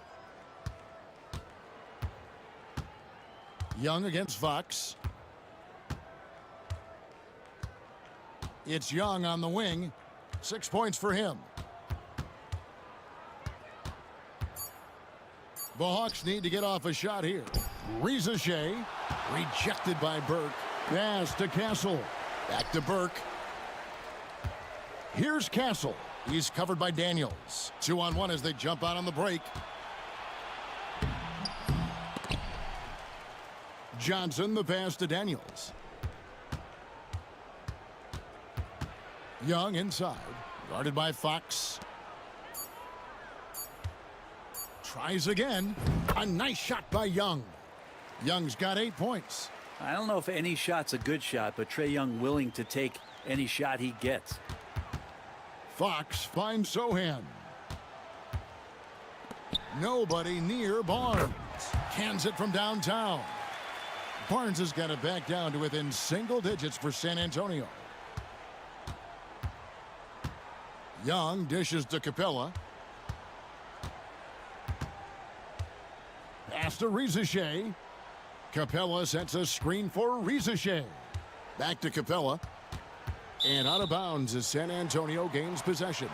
Young against Fox. It's Young on the wing. 6 points for him. The Hawks need to get off a shot here. Rizachet rejected by Burke. Pass to Castle. Back to Burke. Here's Castle. He's covered by Daniels. 2-on-1 as they jump out on the break. Johnson the pass to Daniels. Young inside. Guarded by Fox. Tries again. A nice shot by Young. Young's got 8 points. I don't know if any shot's a good shot, but Trae Young willing to take any shot he gets. Fox finds Sohan. Nobody near Barnes. Cans it from downtown. Barnes has got it back down to within single digits for San Antonio. Young dishes to Capella. Pass to Rizachet. Capella sets a screen for Rizachet. Back to Capella. And out of bounds as San Antonio gains possession.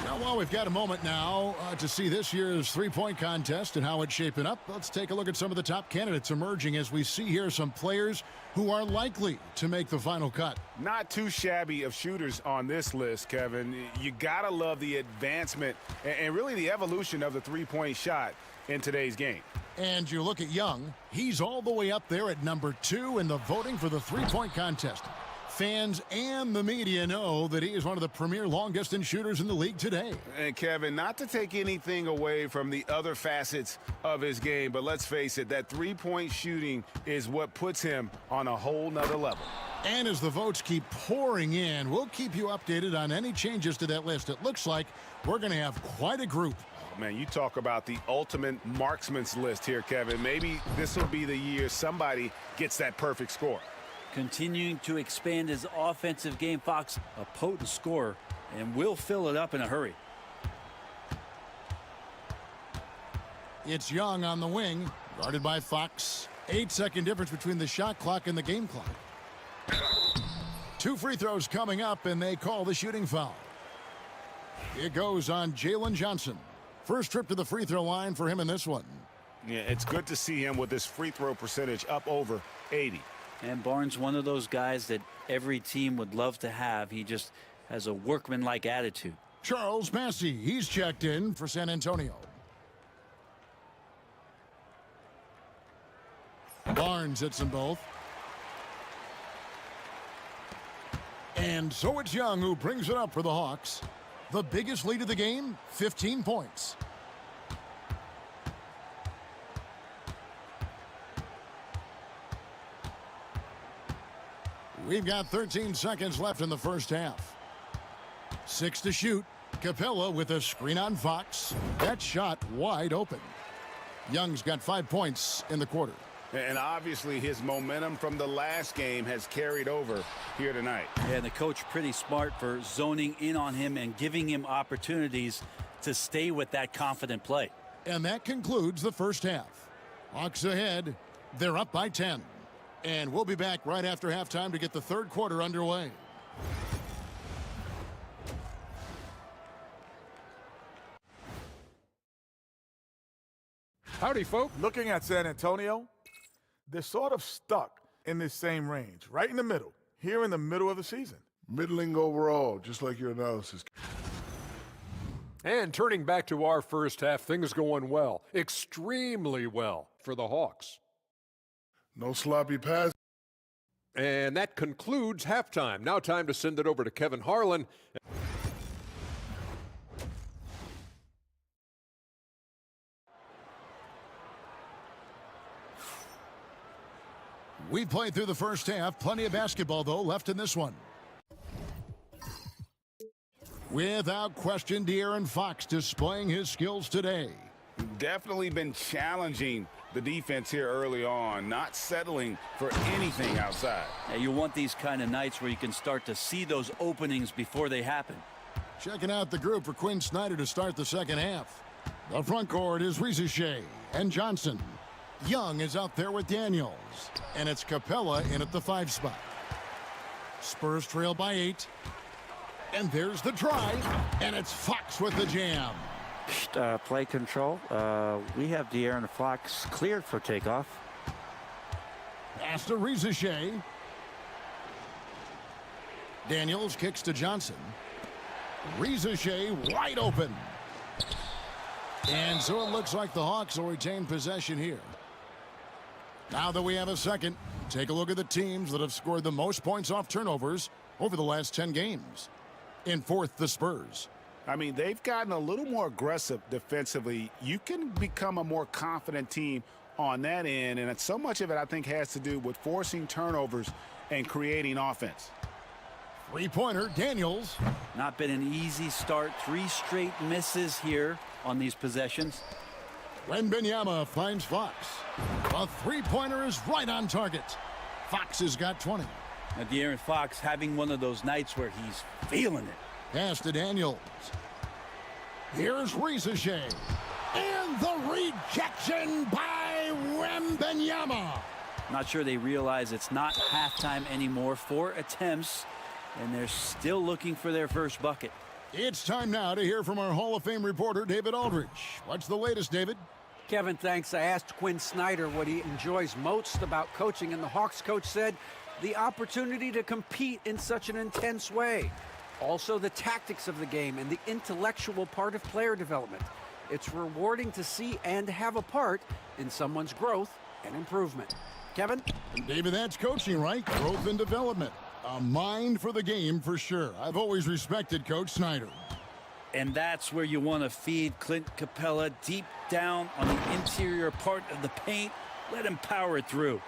Now, while we've got a moment now to see this year's three-point contest and how it's shaping up, let's take a look at some of the top candidates emerging as we see here some players who are likely to make the final cut. Not too shabby of shooters on this list, Kevin. You gotta love the advancement and really the evolution of the three-point shot in today's game. And you look at Young, he's all the way up there at number 2 in the voting for the three-point contest. Fans and the media know that he is one of the premier long-distance shooters in the league today. And Kevin, not to take anything away from the other facets of his game, but let's face it, that three-point shooting is what puts him on a whole nother level. And as the votes keep pouring in, we'll keep you updated on any changes to that list. It looks like we're going to have quite a group. Oh, man, you talk about the ultimate marksman's list here, Kevin. Maybe this will be the year somebody gets that perfect score. Continuing to expand his offensive game, Fox, a potent scorer, and will fill it up in a hurry. It's Young on the wing, guarded by Fox. 8-second difference between the shot clock and the game clock. 2 free throws coming up, and they call the shooting foul. It goes on Jalen Johnson. First trip to the free throw line for him in this one. Yeah, it's good to see him with his free throw percentage up over 80. And Barnes, one of those guys that every team would love to have. He just has a workmanlike attitude. Charles Massey, he's checked in for San Antonio. Barnes hits them both. And so it's Young who brings it up for the Hawks. The biggest lead of the game, 15 points. We've got 13 seconds left in the first half. 6 to shoot. Capella with a screen on Fox. That shot wide open. Young's got 5 points in the quarter. And obviously his momentum from the last game has carried over here tonight. Yeah, and the coach pretty smart for zoning in on him and giving him opportunities to stay with that confident play. And that concludes the first half. Hawks ahead. They're up by 10. And we'll be back right after halftime to get the third quarter underway. Howdy, folk. Looking at San Antonio, they're sort of stuck in this same range, right in the middle, here in the middle of the season. Middling overall, just like your analysis. And turning back to our first half, things going well, extremely well for the Hawks. No sloppy pass. And that concludes halftime. Now time to send it over to Kevin Harlan. We played through the first half. Plenty of basketball, though, left in this one. Without question, De'Aaron Fox displaying his skills today. Definitely been challenging the defense here early on, not settling for anything outside. Yeah, you want these kind of nights where you can start to see those openings before they happen. Checking out the group for Quinn Snyder to start the second half. The front court is Rizachet and Johnson. Young is out there with Daniels. And it's Capella in at the 5 spot. Spurs trail by 8. And there's the drive. And it's Fox with the jam. Play control. We have De'Aaron Fox cleared for takeoff. Pass to Rizachet. Daniels kicks to Johnson. Rizachet wide open. And so it looks like the Hawks will retain possession here. Now that we have a second, take a look at the teams that have scored the most points off turnovers over the last 10 games. In fourth, the Spurs. I mean, they've gotten a little more aggressive defensively. You can become a more confident team on that end, and so much of it, I think, has to do with forcing turnovers and creating offense. Three-pointer, Daniels. Not been an easy start. 3 straight misses here on these possessions. Wembanyama finds Fox. A three-pointer is right on target. Fox has got 20. Now, De'Aaron Fox having one of those nights where he's feeling it. Pass to Daniels. Here's Rizachet. And the rejection by Wembanyama. Not sure they realize it's not halftime anymore. 4 attempts, and they're still looking for their first bucket. It's time now to hear from our Hall of Fame reporter, David Aldridge. What's the latest, David? Kevin, thanks. I asked Quinn Snyder what he enjoys most about coaching, and the Hawks coach said the opportunity to compete in such an intense way. Also, the tactics of the game and the intellectual part of player development. It's rewarding to see and have a part in someone's growth and improvement. Kevin? David, that's coaching, right? Growth and development. A mind for the game for sure. I've always respected Coach Snyder. And that's where you want to feed Clint Capella deep down on the interior part of the paint. Let him power it through.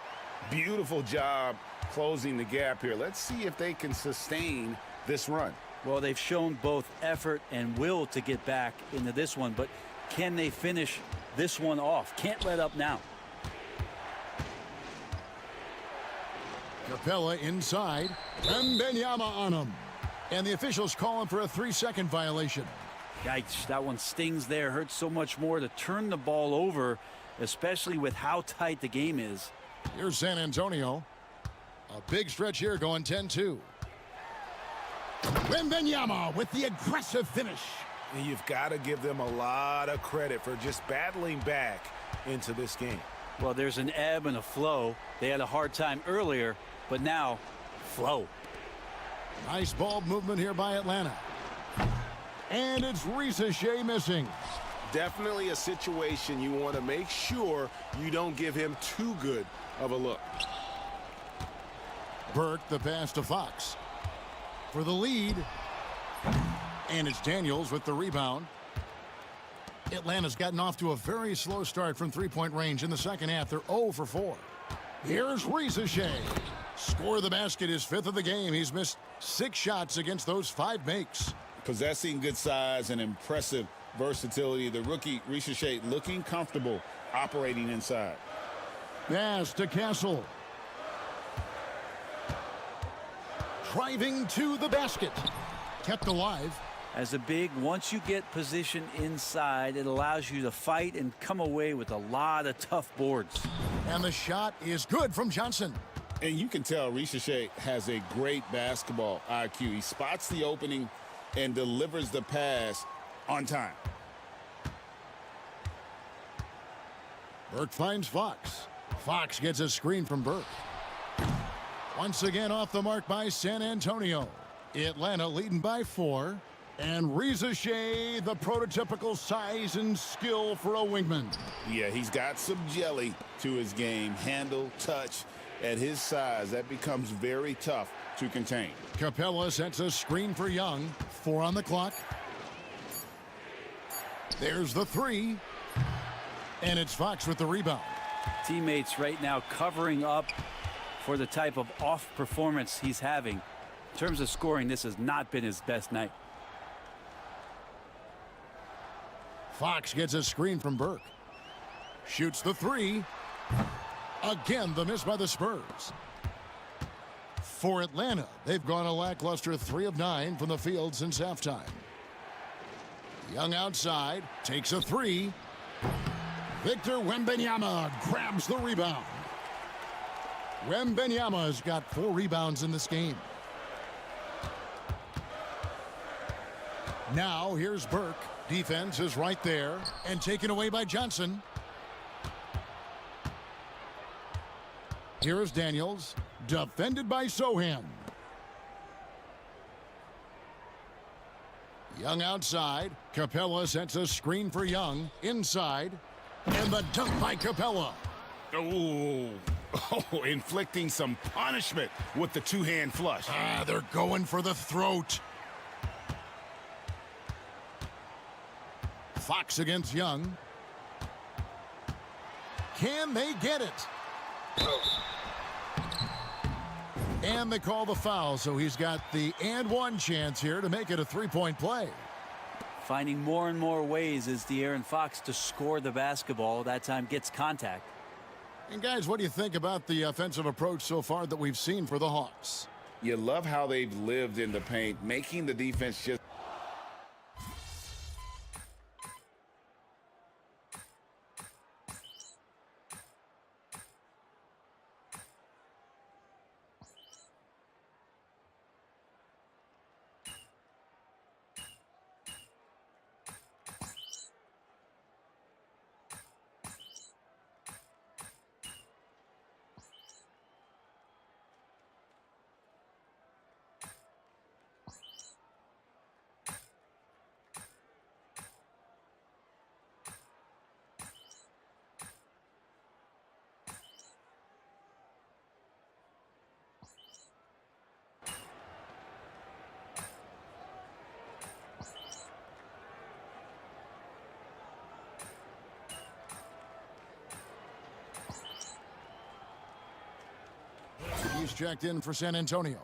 Beautiful job closing the gap here. Let's see if they can sustain this run. Well, they've shown both effort and will to get back into this one, but can they finish this one off? Can't let up now. Capella inside. Wembanyama on him. And the officials call him for a 3-second violation. Yikes, that one stings there. Hurts so much more to turn the ball over, especially with how tight the game is. Here's San Antonio. A big stretch here going 10-2. Wembanyama with the aggressive finish. And you've got to give them a lot of credit for just battling back into this game. Well, there's an ebb and a flow. They had a hard time earlier, but now, flow. Nice ball movement here by Atlanta. And it's Ricochet missing. Definitely a situation you want to make sure you don't give him too good of a look. Burke, the pass to Fox for the lead. And it's Daniels with the rebound. Atlanta's gotten off to a very slow start from three-point range in the second half. They're 0 for 4. Here's Ricochet. Score the basket, his 5th of the game. He's missed 6 shots against those 5 makes. Possessing good size and impressive versatility, the rookie Ricochet looking comfortable operating inside. Pass to Castle. Driving to the basket. Kept alive. As a big, once you get position inside, it allows you to fight and come away with a lot of tough boards. And the shot is good from Johnson. And you can tell Ricochet has a great basketball IQ. He spots the opening and delivers the pass on time. Burke finds Fox. Fox gets a screen from Burke. Once again off the mark by San Antonio. Atlanta leading by 4. And Ricochet, the prototypical size and skill for a wingman. Yeah, he's got some jelly to his game. Handle, touch. At his size, that becomes very tough to contain. Capella sets a screen for Young. 4 on the clock. There's the 3. And it's Fox with the rebound. Teammates right now covering up for the type of off performance he's having. In terms of scoring, this has not been his best night. Fox gets a screen from Burke. Shoots the 3. Again, the miss by the Spurs. For Atlanta, they've gone a lackluster 3 of 9 from the field since halftime. Young outside, takes a 3. Victor Wembanyama grabs the rebound. Wembanyama's got 4 rebounds in this game. Now here's Burke. Defense is right there and taken away by Johnson. Here is Daniels, defended by Sohan. Young outside. Capella sets a screen for Young. Inside. And the dunk by Capella. Oh, inflicting some punishment with the two-hand flush. They're going for the throat. Fox against Young. Can they get it? And they call the foul, so he's got the and one chance here to make it a 3-point play. Finding more and more ways is De'Aaron Fox to score the basketball. That time gets contact. And guys, what do you think about the offensive approach so far that we've seen for the Hawks? You love how they've lived in the paint, making the defense just... He's checked in for San Antonio.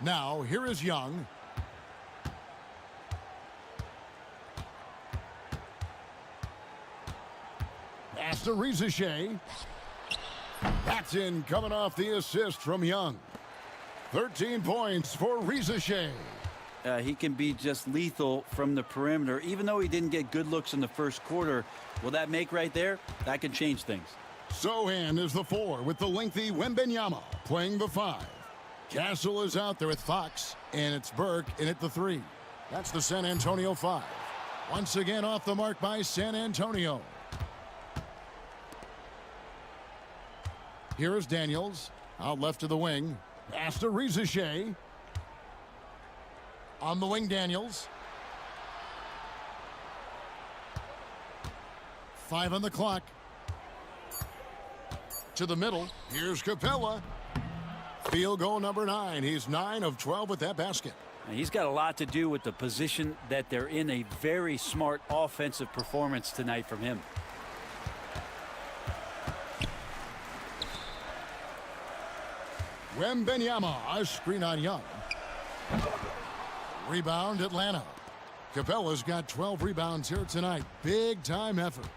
Now, here is Young. Pass to Ricochet. That's in, coming off the assist from Young. 13 points for Ricochet. He can be just lethal from the perimeter. Even though he didn't get good looks in the first quarter, well, that make right there, that can change things. Sohan is the 4 with the lengthy Wembenyama playing the 5. Castle is out there with Fox, and it's Burke in at the 3. That's the San Antonio 5. Once again off the mark by San Antonio. Here is Daniels, out left to the wing. Pass to Rizachet. On the wing, Daniels. 5 on the clock. To the middle. Here's Capella. Field goal number 9. He's 9 of 12 with that basket. And he's got a lot to do with the position that they're in. A very smart offensive performance tonight from him. Wembenyama, a screen on Young. Rebound, Atlanta. Capella's got 12 rebounds here tonight. Big time effort.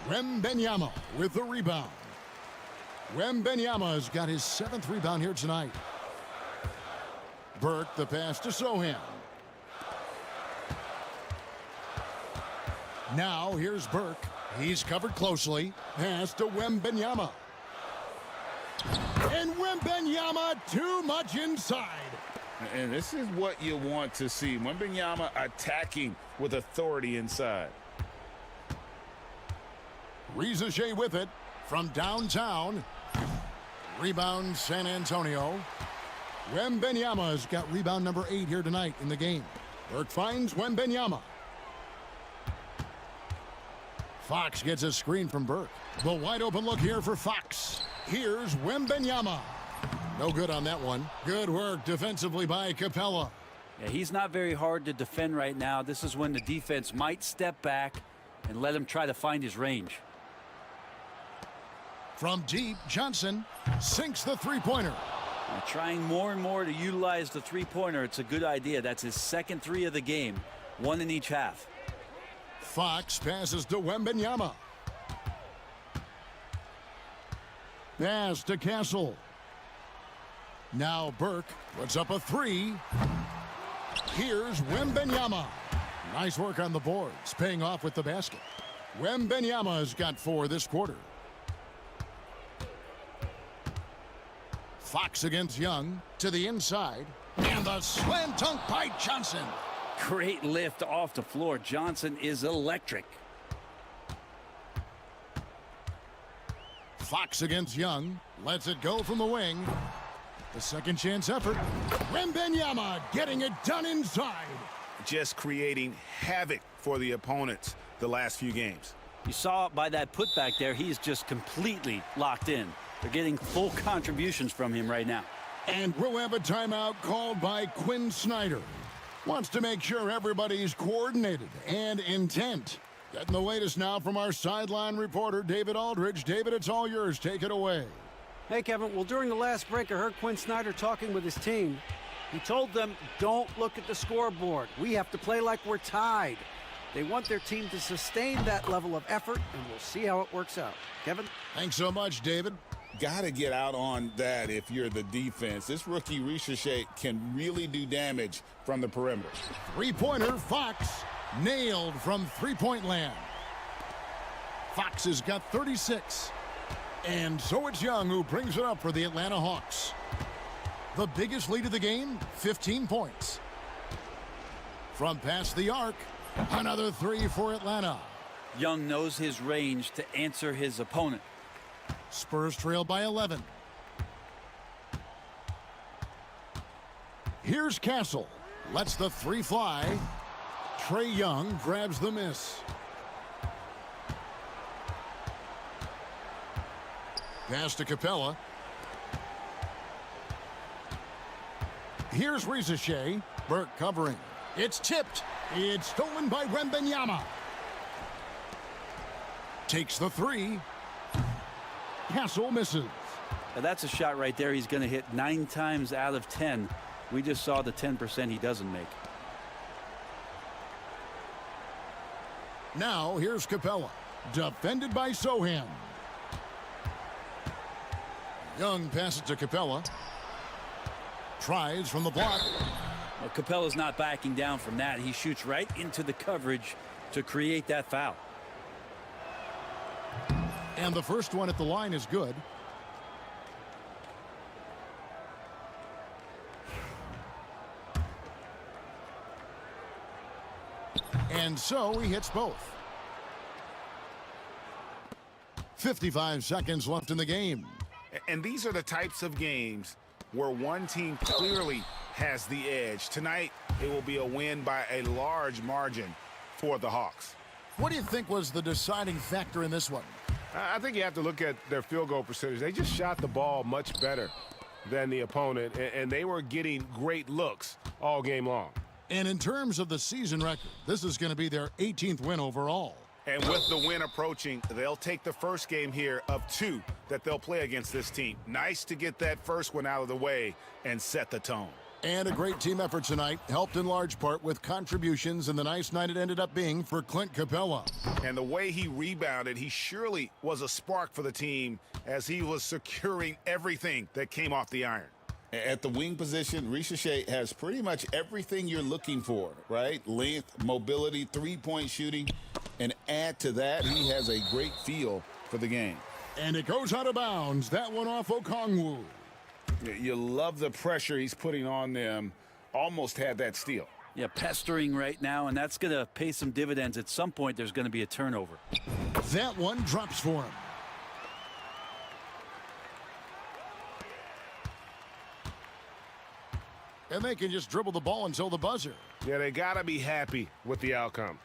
Wembenyama with the rebound. Wembenyama's got his 7th rebound here tonight. Burke, the pass to Sohan. Now here's Burke. He's covered closely. Pass to Wembenyama. And Wembenyama too much inside. And this is what you want to see. Wembenyama attacking with authority inside. Rizachet with it from downtown. Rebound San Antonio. Wembenyama's got rebound number 8 here tonight in the game. Burke finds Wembenyama. Fox gets a screen from Burke. The wide open look here for Fox. Here's Wembenyama. No good on that one. Good work defensively by Capella. Yeah, he's not very hard to defend right now. This is when the defense might step back and let him try to find his range. From deep, Johnson sinks the three-pointer. Trying more and more to utilize the three-pointer. It's a good idea. That's his 2nd 3 of the game. 1 in each half. Fox passes to Wembenyama. Pass to Castle. Now Burke puts up a 3. Here's Wembenyama. Nice work on the boards, paying off with the basket. Wembenyama's got 4 this quarter. Fox against Young to the inside. And the slam dunk by Johnson. Great lift off the floor. Johnson is electric. Fox against Young. Lets it go from the wing. The second chance effort. Wembenyama getting it done inside. Just creating havoc for the opponents the last few games. You saw it by that putback there. He's just completely locked in. They're getting full contributions from him right now. And we'll have a timeout called by Quinn Snyder. Wants to make sure everybody's coordinated and intent. Getting the latest now from our sideline reporter, David Aldridge. David, it's all yours. Take it away. Hey, Kevin. Well, during the last break, I heard Quinn Snyder talking with his team. He told them, don't look at the scoreboard. We have to play like we're tied. They want their team to sustain that level of effort, and we'll see how it works out. Kevin? Thanks so much, David. Got to get out on that if you're the defense. This rookie Rizachet can really do damage from the perimeter. Three-pointer, Fox. Nailed from three-point land. Fox has got 36. And so it's Young who brings it up for the Atlanta Hawks. The biggest lead of the game, 15 points. From past the arc, another 3 for Atlanta. Young knows his range to answer his opponent. Spurs trail by 11. Here's Castle. Lets the 3 fly. Trae Young grabs the miss. Pass to Capella. Here's Rizachet. Burke covering. It's tipped. It's stolen by Wembenyama. Takes the 3. Castle misses. Now that's a shot right there. He's going to hit 9 times out of 10. We just saw the 10% he doesn't make. Now here's Capella. Defended by Sohan. Young passes to Capella. Tries from the block. Well, Capella's not backing down from that. He shoots right into the coverage to create that foul. And the first one at the line is good. And so he hits both. 55 seconds left in the game. And these are the types of games where one team clearly has the edge. Tonight, it will be a win by a large margin for the Hawks. What do you think was the deciding factor in this one? I think you have to look at their field goal percentage. They just shot the ball much better than the opponent, and they were getting great looks all game long. And in terms of the season record, this is going to be their 18th win overall. And with the win approaching, they'll take the first game here of 2 that they'll play against this team. Nice to get that first one out of the way and set the tone. And a great team effort tonight, helped in large part with contributions, and the nice night it ended up being for Clint Capella. And the way he rebounded, he surely was a spark for the team as he was securing everything that came off the iron. At the wing position, Ricochet has pretty much everything you're looking for, right? Length, mobility, three-point shooting, and add to that, he has a great feel for the game. And it goes out of bounds. That one off Okongwu. You love the pressure he's putting on them. Almost had that steal. Yeah, pestering right now, and that's going to pay some dividends. At some point, there's going to be a turnover. That one drops for him. And they can just dribble the ball until the buzzer. Yeah, they got to be happy with the outcome.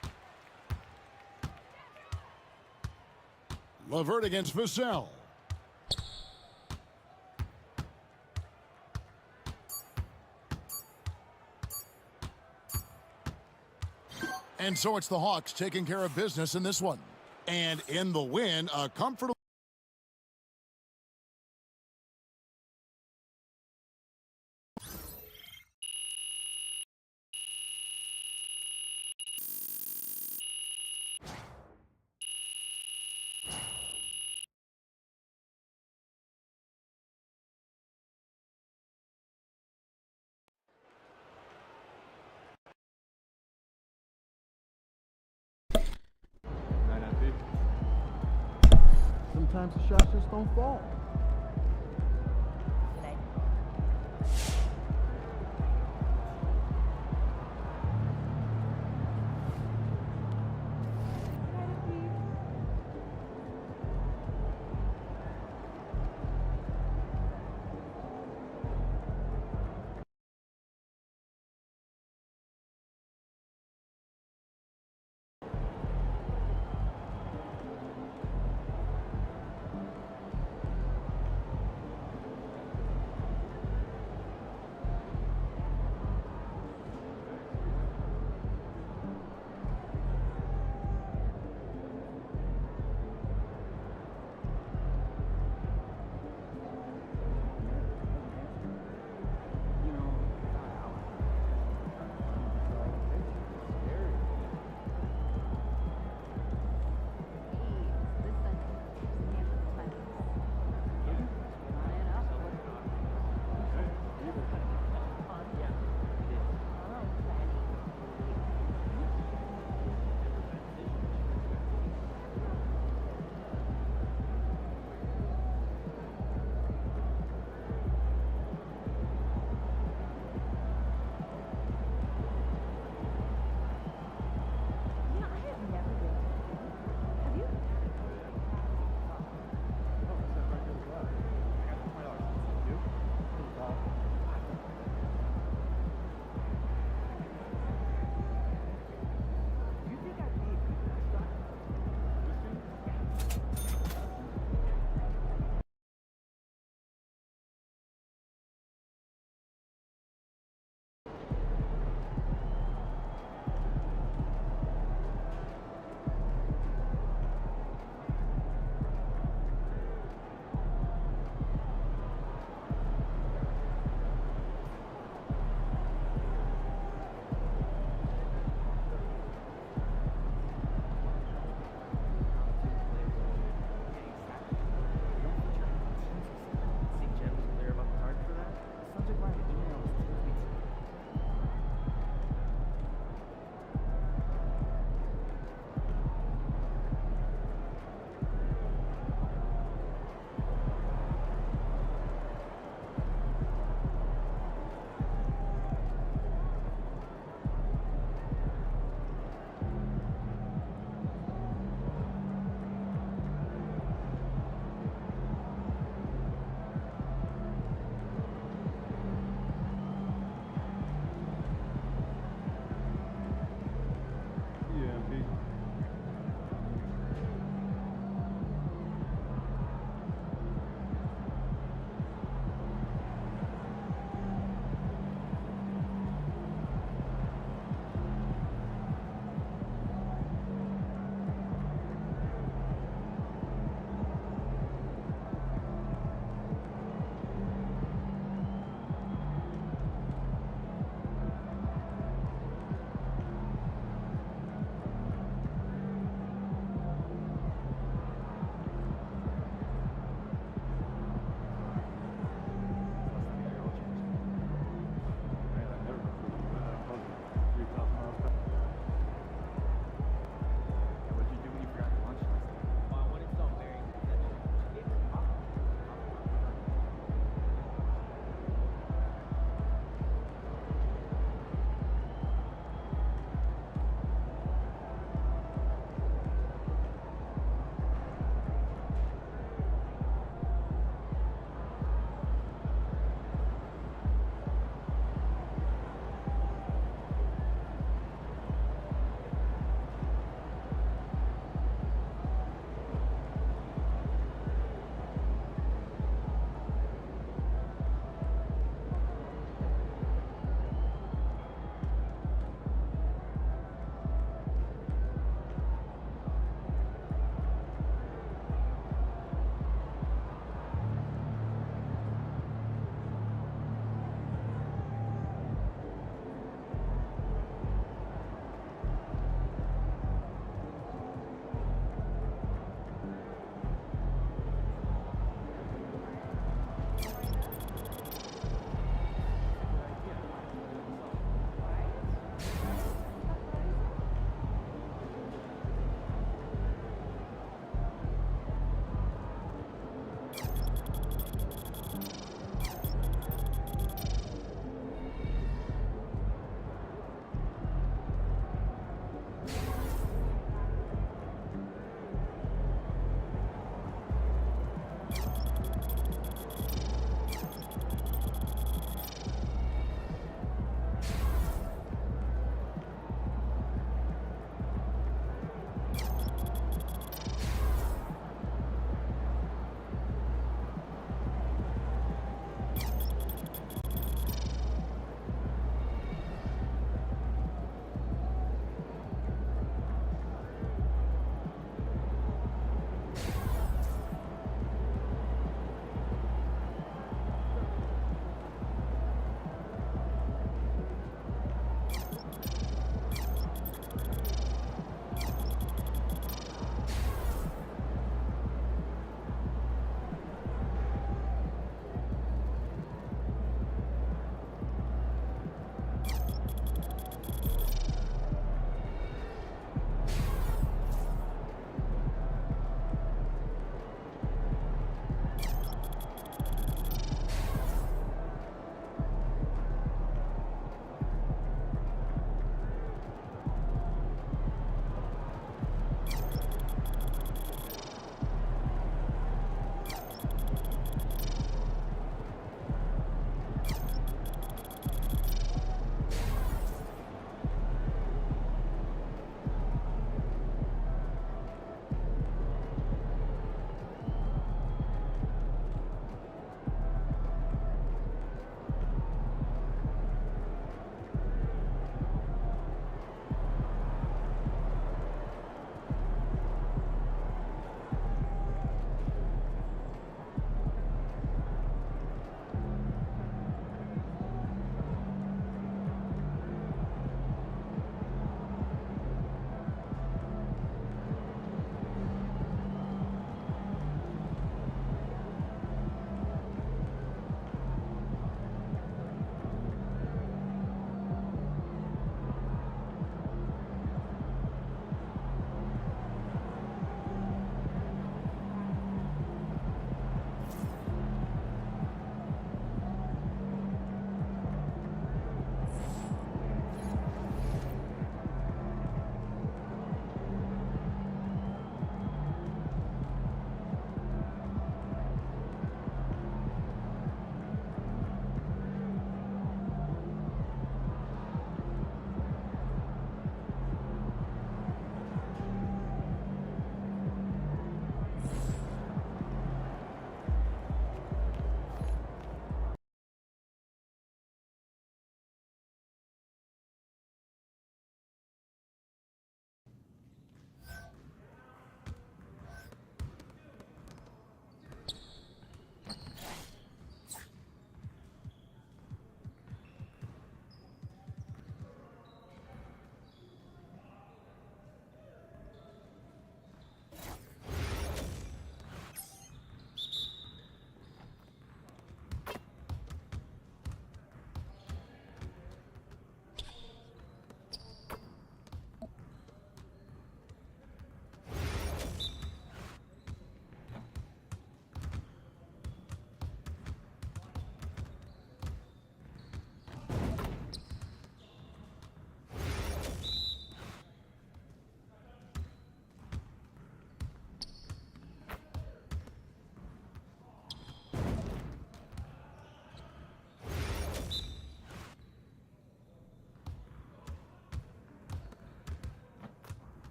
LeVert against Vassell. And so it's the Hawks taking care of business in this one. And in the win, a comfortable. Sometimes the shots just don't fall.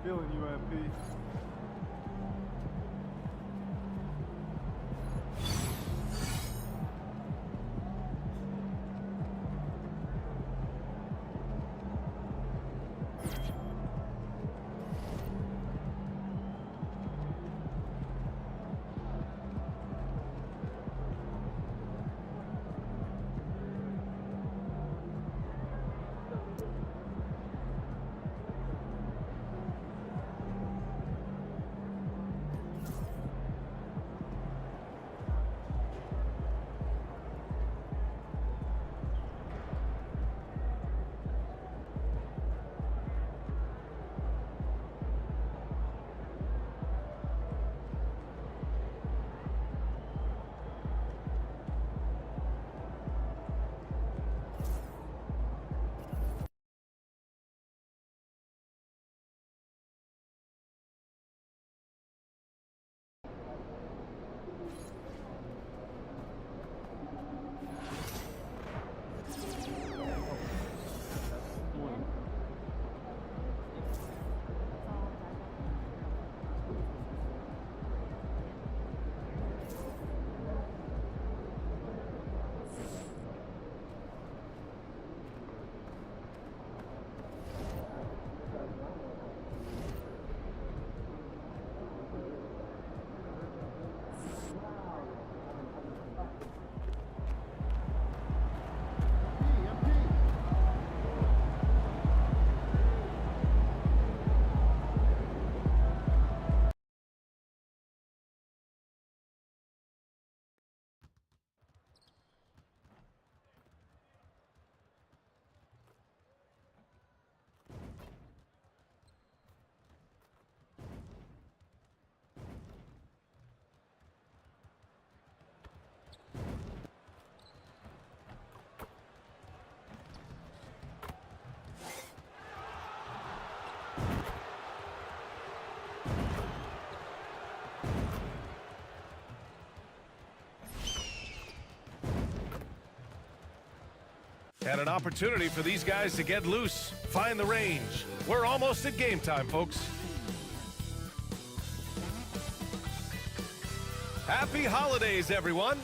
Feeling you, MP. And an opportunity for these guys to get loose, find the range. We're almost at game time, folks. Happy holidays, everyone.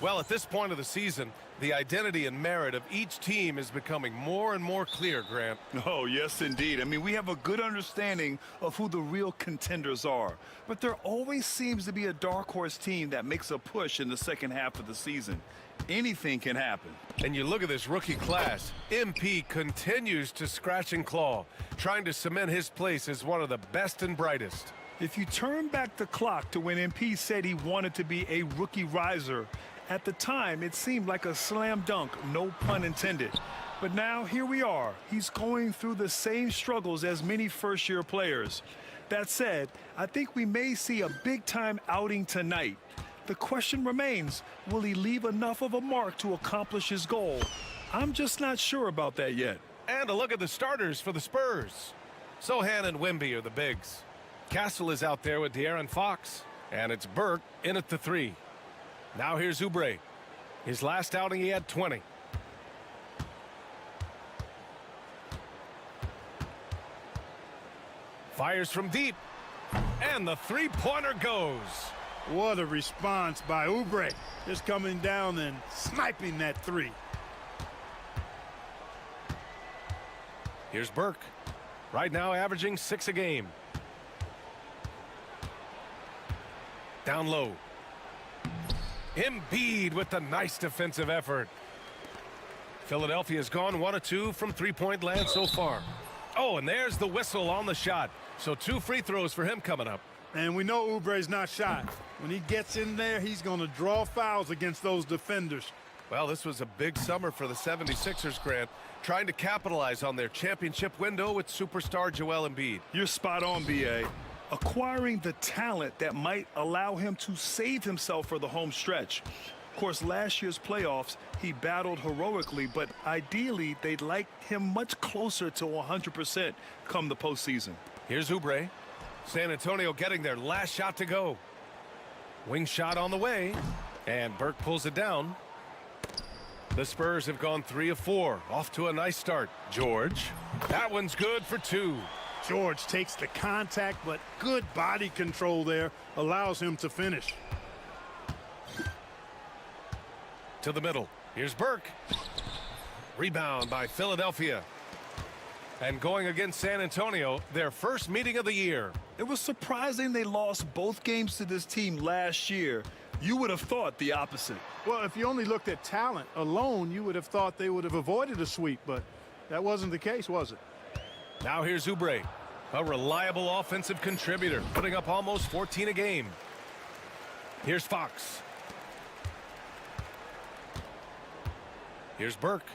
Well, at this point of the season, the identity and merit of each team is becoming more and more clear, Grant. Oh, yes, indeed. I mean, we have a good understanding of who the real contenders are. But there always seems to be a dark horse team that makes a push in the second half of the season. Anything can happen. And you look at this rookie class. MP continues to scratch and claw, trying to cement his place as one of the best and brightest. If you turn back the clock to when MP said he wanted to be a rookie riser, at the time it seemed like a slam dunk, no pun intended. But now here we are. He's going through the same struggles as many first-year players. That said, I think we may see a big-time outing tonight. The question remains, will he leave enough of a mark to accomplish his goal? I'm just not sure about that yet. And a look at the starters for the Spurs. Sohan and Wemby are the bigs. Castle is out there with De'Aaron Fox. And it's Burke in at the 3. Now here's Oubre. His last outing, he had 20. Fires from deep. And the three-pointer goes. What a response by Oubre. Just coming down and sniping that 3. Here's Burke. Right now averaging 6 a game. Down low. Embiid with the nice defensive effort. Philadelphia's gone 1 of 2 from three-point land so far. Oh, and there's the whistle on the shot. So 2 free throws for him coming up. And we know Oubre's not shy. When he gets in there, he's going to draw fouls against those defenders. Well, this was a big summer for the 76ers, Grant, trying to capitalize on their championship window with superstar Joel Embiid. You're spot on, B.A. Acquiring the talent that might allow him to save himself for the home stretch. Of course, last year's playoffs, he battled heroically, but ideally, they'd like him much closer to 100% come the postseason. Here's Oubre. San Antonio getting their last shot to go. Wing shot on the way, and Burke pulls it down. The Spurs have gone 3 of 4, off to a nice start. George, that one's good for 2. George takes the contact, but good body control there allows him to finish. To the middle. Here's Burke. Rebound by Philadelphia. And going against San Antonio, their first meeting of the year. It was surprising they lost both games to this team last year. You would have thought the opposite. Well, if you only looked at talent alone, you would have thought they would have avoided a sweep, but that wasn't the case, was it? Now here's Oubre, a reliable offensive contributor, putting up almost 14 a game. Here's Fox. Here's Burke.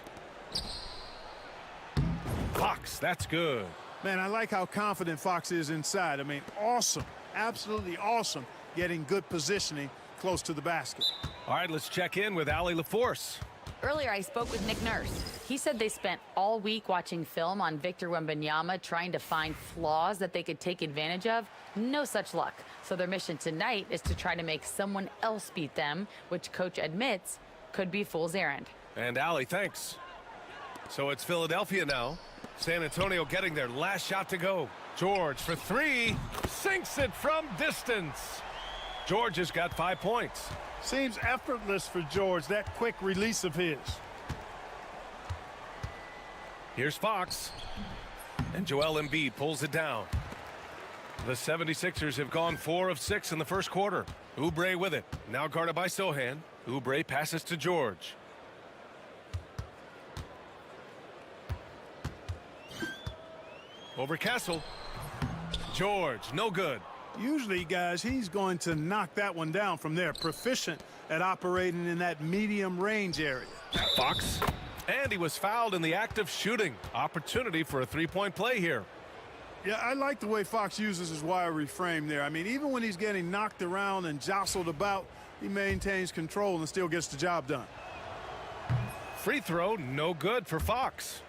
Fox, that's good. Man, I like how confident Fox is inside. I mean, awesome, absolutely awesome, getting good positioning close to the basket. All right, let's check in with Allie LaForce. Earlier, I spoke with Nick Nurse. He said they spent all week watching film on Victor Wembanyama, trying to find flaws that they could take advantage of. No such luck. So their mission tonight is to try to make someone else beat them, which coach admits could be fool's errand. And Allie, thanks. So it's Philadelphia now. San Antonio getting their last shot to go. George for three. Sinks it from distance. George has got 5 points. Seems effortless for George, that quick release of his. Here's Fox. And Joel Embiid pulls it down. The 76ers have gone 4 of 6 in the first quarter. Oubre with it. Now guarded by Sohan. Oubre passes to George. Over Castle. George, no good. Usually, guys, he's going to knock that one down from there. Proficient at operating in that medium range area. Fox. And he was fouled in the act of shooting. Opportunity for a three-point play here. Yeah, I like the way Fox uses his wiry frame there. I mean, even when he's getting knocked around and jostled about, he maintains control and still gets the job done. Free throw, no good for Fox.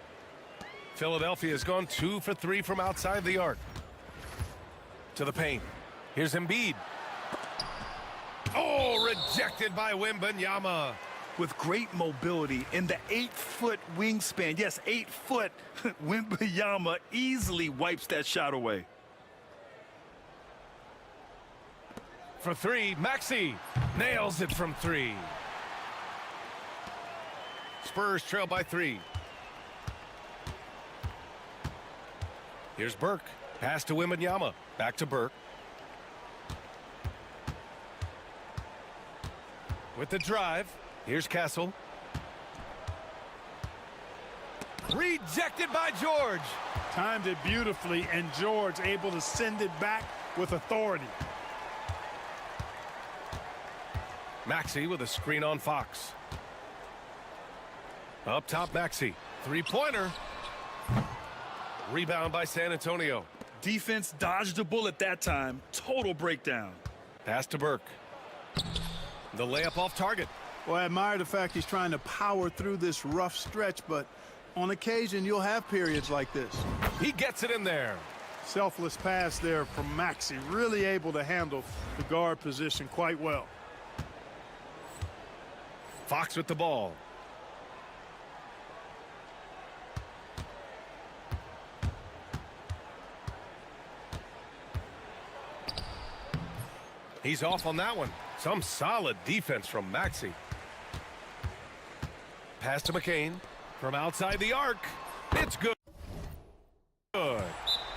Philadelphia has gone 2 for 3 from outside the arc. To the paint. Here's Embiid. Oh, rejected by Wembanyama. With great mobility and the 8-foot wingspan, yes, 8 foot, Wembanyama easily wipes that shot away. For three, Maxey nails it from 3. Spurs trail by 3. Here's Burke. Pass to Wembanyama. Back to Burke. With the drive. Here's Castle. Rejected by George. Timed it beautifully, and George able to send it back with authority. Maxey with a screen on Fox. Up top, Maxey. Three-pointer. Rebound by San Antonio. Defense dodged a bullet that time. Total breakdown. Pass to Burke. The layup off target. Well, I admire the fact he's trying to power through this rough stretch, but on occasion you'll have periods like this. He gets it in there. Selfless pass there from Maxey. Really able to handle the guard position quite well. Fox with the ball. He's off on that one. Some solid defense from Maxey. Pass to McCain from outside the arc. It's good. Good.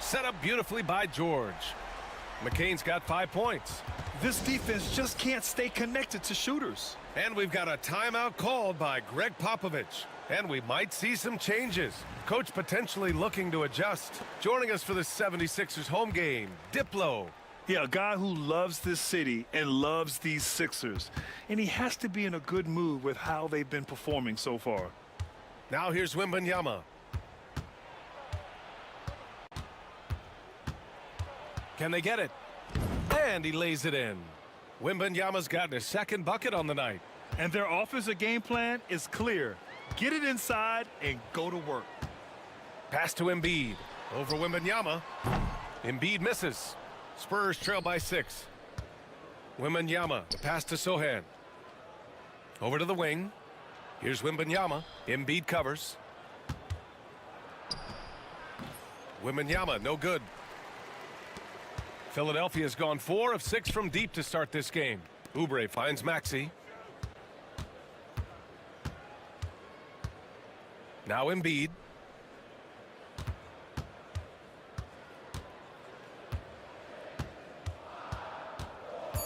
Set up beautifully by George. McCain's got 5 points. This defense just can't stay connected to shooters. And we've got a timeout called by Greg Popovich. And we might see some changes. Coach potentially looking to adjust. Joining us for the 76ers home game, Diplo. Yeah, a guy who loves this city and loves these Sixers. And he has to be in a good mood with how they've been performing so far. Now here's Wembanyama. Can they get it? And he lays it in. Wembanyama's gotten his second bucket on the night. And their offensive game plan is clear. Get it inside and go to work. Pass to Embiid. Over Wembanyama. Embiid misses. Spurs trail by 6. Wembanyama, the pass to Sohan. Over to the wing. Here's Wembanyama. Embiid covers. Wembanyama, no good. Philadelphia's gone 4 of 6 from deep to start this game. Oubre finds Maxey. Now Embiid.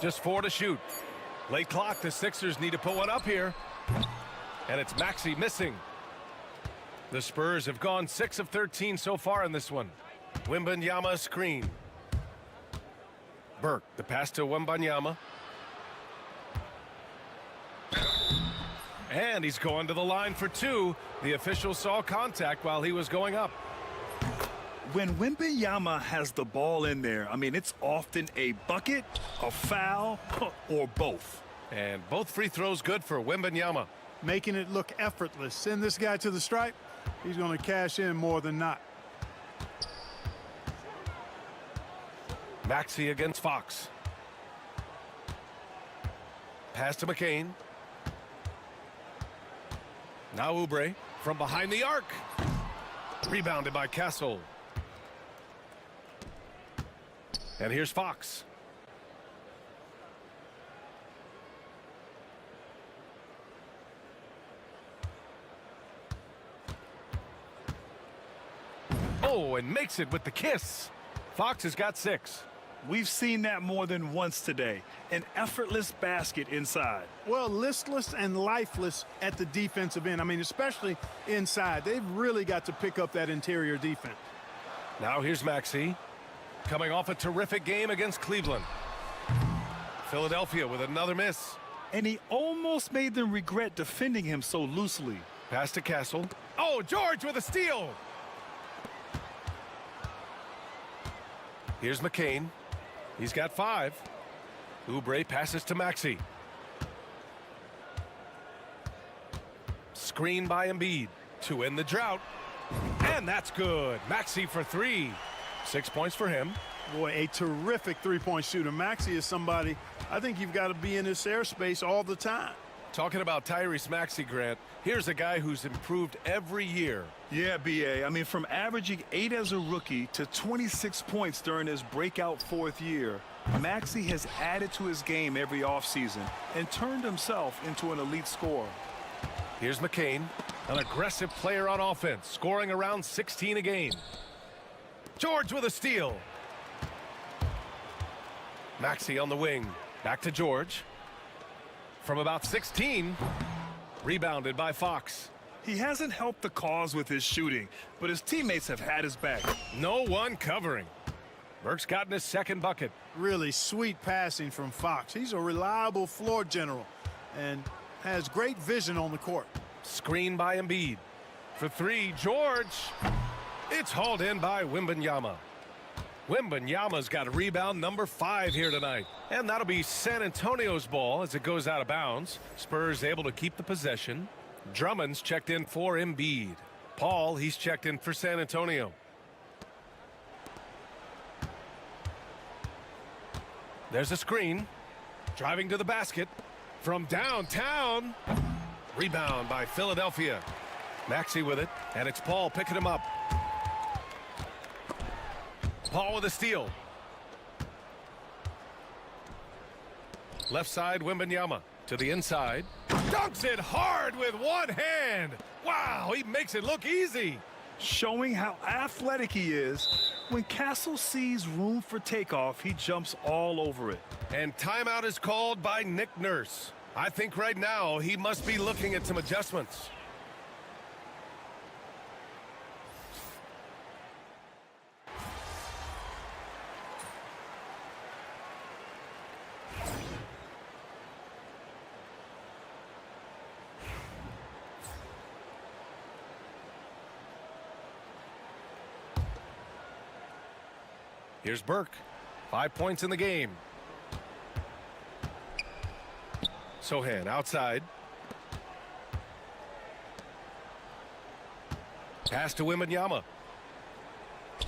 Just 4 to shoot. Late clock, the Sixers need to put one up here. And it's Maxey missing. The Spurs have gone 6 of 13 so far in this one. Wembanyama screen. Burke, the pass to Wembanyama. And he's going to the line for 2. The official saw contact while he was going up. When Wembanyama has the ball in there, I mean, it's often a bucket, a foul, or both. And both free throws good for Wembanyama. Making it look effortless. Send this guy to the stripe. He's going to cash in more than not. Maxey against Fox. Pass to McCain. Now Oubre from behind the arc. Rebounded by Castle. And here's Fox. Oh, and makes it with the kiss. Fox has got 6. We've seen that more than once today. An effortless basket inside. Well, listless and lifeless at the defensive end. I mean, especially inside. They've really got to pick up that interior defense. Now here's Maxey. Coming off a terrific game against Cleveland. Philadelphia with another miss. And he almost made them regret defending him so loosely. Pass to Castle. Oh, George with a steal. Here's McCain. He's got 5. Oubre passes to Maxey. Screen by Embiid to end the drought. And that's good. Maxey for 3. 6 points for him. Boy, a terrific three-point shooter. Maxey is somebody I think you've got to be in this airspace all the time. Talking about Tyrese Maxey, Grant, here's a guy who's improved every year. Yeah, B.A. I mean, from averaging 8 as a rookie to 26 points during his breakout 4th year, Maxey has added to his game every offseason and turned himself into an elite scorer. Here's McCain, an aggressive player on offense, scoring around 16 a game. George with a steal. Maxey on the wing. Back to George. From about 16, rebounded by Fox. He hasn't helped the cause with his shooting, but his teammates have had his back. No one covering. Burke's gotten his 2nd bucket. Really sweet passing from Fox. He's a reliable floor general and has great vision on the court. Screen by Embiid. For 3, George. It's hauled in by Wembanyama. Wembanyama's got a rebound number 5 here tonight. And that'll be San Antonio's ball as it goes out of bounds. Spurs able to keep the possession. Drummond's checked in for Embiid. Paul, he's checked in for San Antonio. There's a screen. Driving to the basket. From downtown. Rebound by Philadelphia. Maxey with it. And it's Paul picking him up. Paul with a steal. Left side, Wembanyama to the inside. Dunks it hard with one hand. Wow, he makes it look easy. Showing how athletic he is. When Castle sees room for takeoff, he jumps all over it. And timeout is called by Nick Nurse. I think right now he must be looking at some adjustments. Here's Burke. 5 points in the game. Sohan outside. Pass to Wembanyama.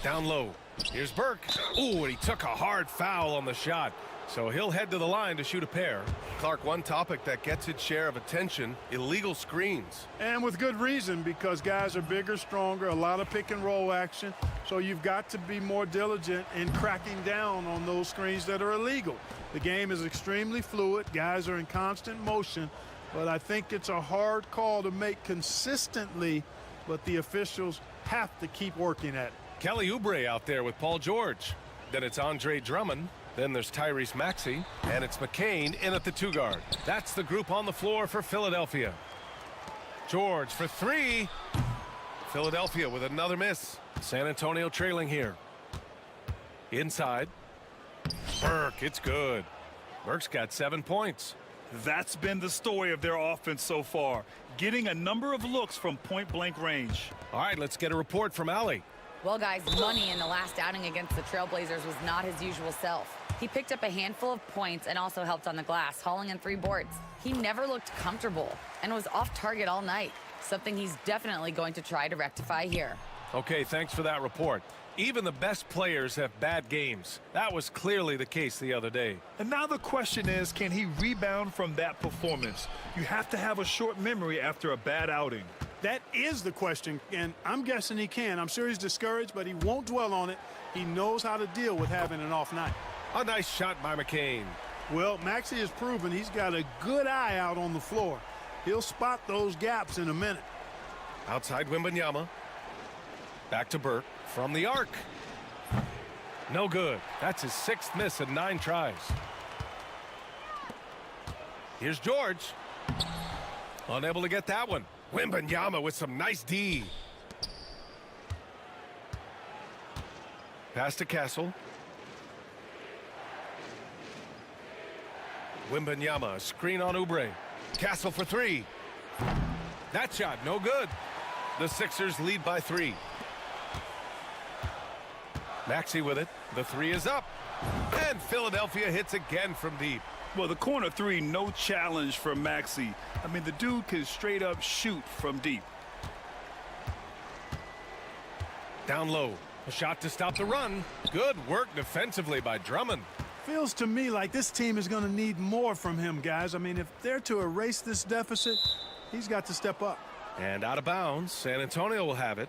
Down low. Here's Burke. Ooh, and he took a hard foul on the shot. So he'll head to the line to shoot a pair. Clark, one topic that gets its share of attention, illegal screens. And with good reason, because guys are bigger, stronger, a lot of pick and roll action. So you've got to be more diligent in cracking down on those screens that are illegal. The game is extremely fluid. Guys are in constant motion. But I think it's a hard call to make consistently, but the officials have to keep working at it. Kelly Oubre out there with Paul George. Then it's Andre Drummond. Then there's Tyrese Maxey. And it's McCain in at the 2-guard. That's the group on the floor for Philadelphia. George for 3. Philadelphia with another miss. San Antonio trailing here. Inside. Burke, it's good. Burke's got 7 points. That's been the story of their offense so far, getting a number of looks from point-blank range. All right, let's get a report from Allie. Well, guys, Money in the last outing against the Trailblazers was not his usual self. He picked up a handful of points and also helped on the glass, hauling in 3 boards. He never looked comfortable and was off target all night, something he's definitely going to try to rectify here. Okay, thanks for that report. Even the best players have bad games. That was clearly the case the other day. And now the question is, can he rebound from that performance? You have to have a short memory after a bad outing. That is the question, and I'm guessing he can. I'm sure he's discouraged, but he won't dwell on it. He knows how to deal with having an off night. A nice shot by McCain. Well, Maxey has proven he's got a good eye out on the floor. He'll spot those gaps in a minute. Outside Wembanyama. Back to Burke from the arc. No good. That's his 6th miss in 9 tries. Here's George. Unable to get that one. Wembanyama with some nice D. Pass to Castle. Wembanyama, a screen on Oubre. Castle for 3. That shot, no good. The Sixers lead by 3. Maxey with it. The 3 is up. And Philadelphia hits again from deep. Well, the corner 3, no challenge for Maxey. I mean, the dude can straight up shoot from deep. Down low. A shot to stop the run. Good work defensively by Drummond. Feels to me like this team is going to need more from him, guys. I mean, if they're to erase this deficit, he's got to step up. And out of bounds. San Antonio will have it.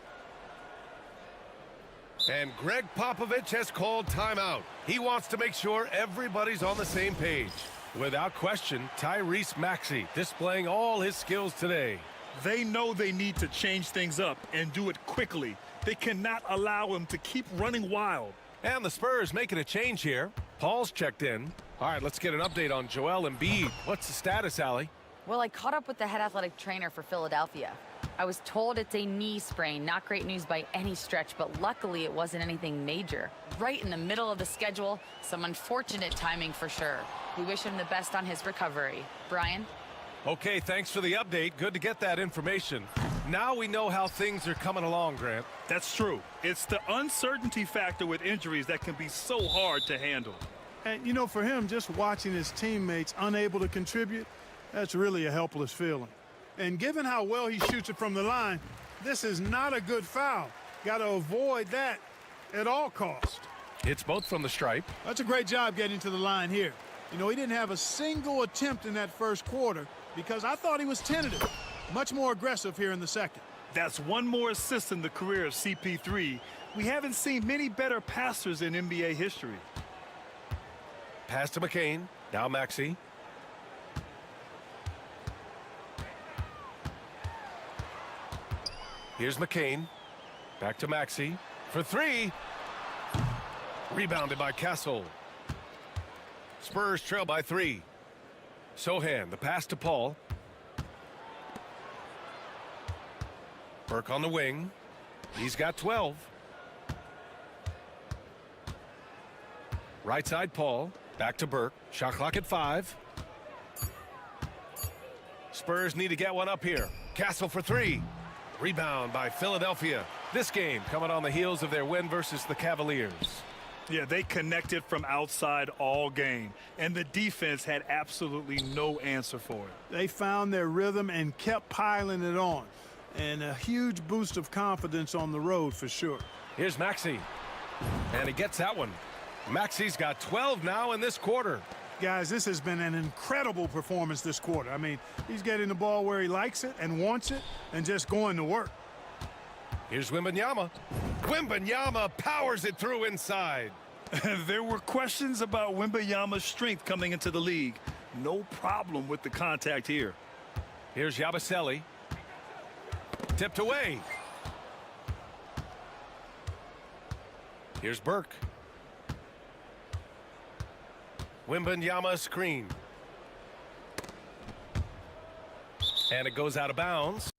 And Greg Popovich has called timeout. He wants to make sure everybody's on the same page. Without question, Tyrese Maxey displaying all his skills today. They know they need to change things up and do it quickly. They cannot allow him to keep running wild. And the Spurs making a change here. Paul's checked in. All right, let's get an update on Joel Embiid. What's the status, Allie? Well, I caught up with the head athletic trainer for Philadelphia. I was told it's a knee sprain, not great news by any stretch, but luckily it wasn't anything major. Right in the middle of the schedule, some unfortunate timing for sure. We wish him the best on his recovery. Brian? Okay, thanks for the update. Good to get that information. Now we know how things are coming along, Grant. That's true. It's the uncertainty factor with injuries that can be so hard to handle. And, you know, for him, just watching his teammates unable to contribute, that's really a helpless feeling. And given how well he shoots it from the line, this is not a good foul. Got to avoid that at all costs. It's both from the stripe. That's a great job getting to the line here. You know, he didn't have a single attempt in that first quarter because I thought he was tentative. Much more aggressive here in the second. That's one more assist in the career of CP3. We haven't seen many better passers in NBA history. Pass to McCain. Now Maxey. Here's McCain. Back to Maxey. For 3. Rebounded by Castle. Spurs trail by 3. Sohan, the pass to Paul. Burke on the wing. He's got 12. Right side Paul. Back to Burke. Shot clock at 5. Spurs need to get one up here. Castle for 3. Rebound by Philadelphia. This game coming on the heels of their win versus the Cavaliers. Yeah, they connected from outside all game, and the defense had absolutely no answer for it. They found their rhythm and kept piling it on. And a huge boost of confidence on the road for sure. Here's Maxey. And he gets that one. Maxi's got 12 now in this quarter. Guys, this has been an incredible performance this quarter. I mean, he's getting the ball where he likes it and wants it and just going to work. Here's Wembanyama. Wembanyama powers it through inside. There were questions about Wembanyama's strength coming into the league. No problem with the contact here. Here's Yabusele. Tipped away. Here's Burke. Wembanyama screen. And it goes out of bounds.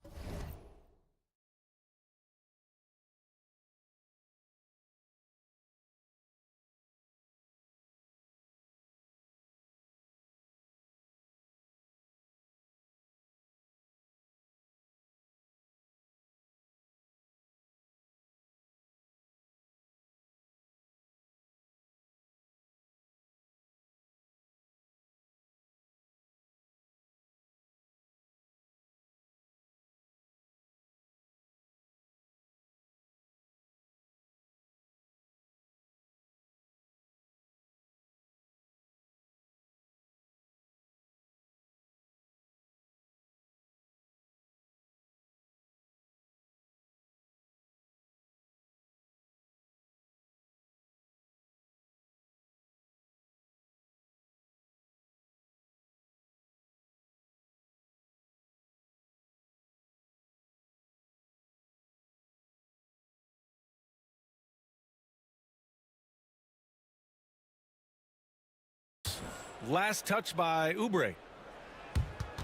Last touch by Oubre.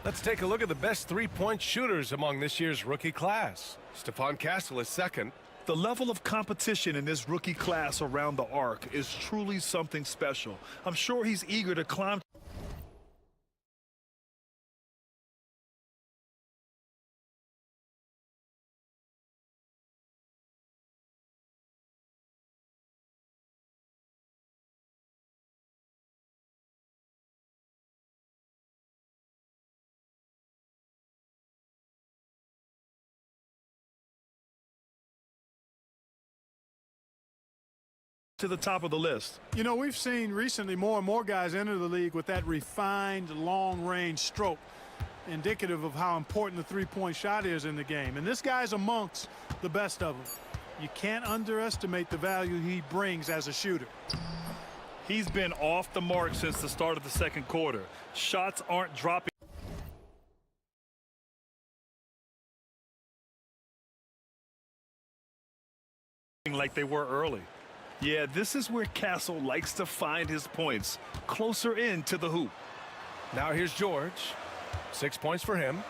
Let's take a look at the best three-point shooters among this year's rookie class. Stephon Castle is second. The level of competition in this rookie class around the arc is truly something special. I'm sure he's eager to climb. To the top of the list. You know, we've seen recently more and more guys enter the league with that refined long-range stroke, indicative of how important the three-point shot is in the game. And this guy's amongst the best of them. You can't underestimate the value he brings as a shooter. He's been off the mark since the start of the second quarter. Shots aren't dropping like they were early. Yeah, this is where Castle likes to find his points, closer in to the hoop. Now here's George. 6 points for him.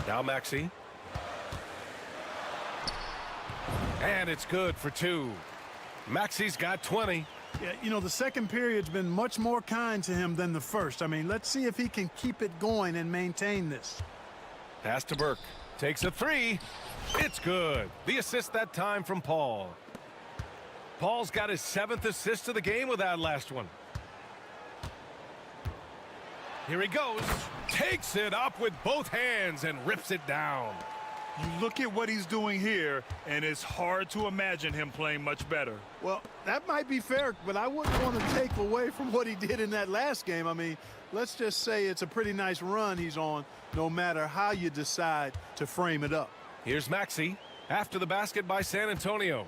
Now Maxey. And it's good for 2. Maxey's got 20. Yeah, you know, the second period's been much more kind to him than the first. I mean, let's see if he can keep it going and maintain this. Pass to Burke. Takes a 3. It's good. The assist that time from Paul. Paul's got his 7th assist of the game with that last one. Here he goes. Takes it up with both hands and rips it down. You look at what he's doing here, and it's hard to imagine him playing much better. Well, that might be fair, but I wouldn't want to take away from what he did in that last game. I mean, let's just say it's a pretty nice run he's on, no matter how you decide to frame it up. Here's Maxey after the basket by San Antonio.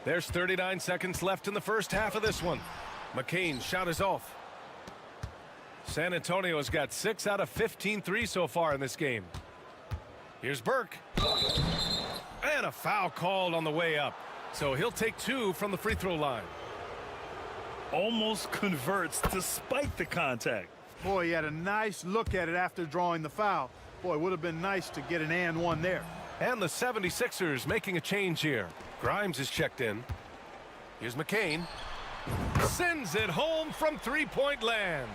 There's 39 seconds left in the first half of this one. McCain's shot is off. San Antonio's got 6 out of 15 threes so far in this game. Here's Burke. And a foul called on the way up. So he'll take 2 from the free throw line. Almost converts despite the contact. Boy, he had a nice look at it after drawing the foul. Boy, it would have been nice to get an and one there. And the 76ers making a change here. Grimes is checked in. Here's McCain. Sends it home from three-point land.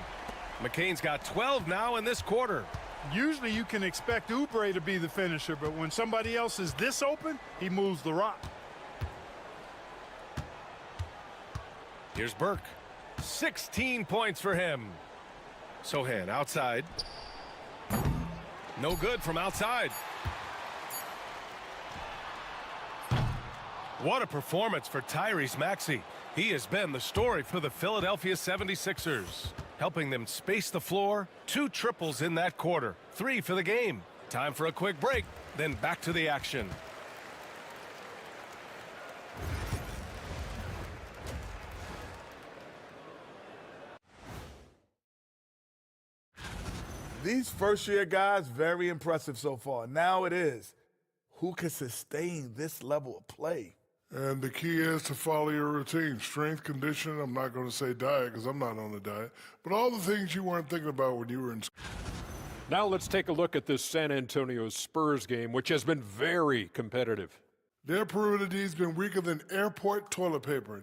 McCain's got 12 now in this quarter. Usually you can expect Oubre to be the finisher, but when somebody else is this open, he moves the rock. Here's Burke. 16 points for him. Sohan outside. No good from outside. What a performance for Tyrese Maxey. He has been the story for the Philadelphia 76ers, helping them space the floor. 2 triples in that quarter, 3 for the game. Time for a quick break, then back to the action. These first-year guys, very impressive so far. Now it is, who can sustain this level of play? And the key is to follow your routine. Strength, conditioning, I'm not going to say diet because I'm not on a diet, but all the things you weren't thinking about when you were in school. Now let's take a look at this San Antonio Spurs game, which has been very competitive. Their perimeter D's been weaker than airport toilet paper.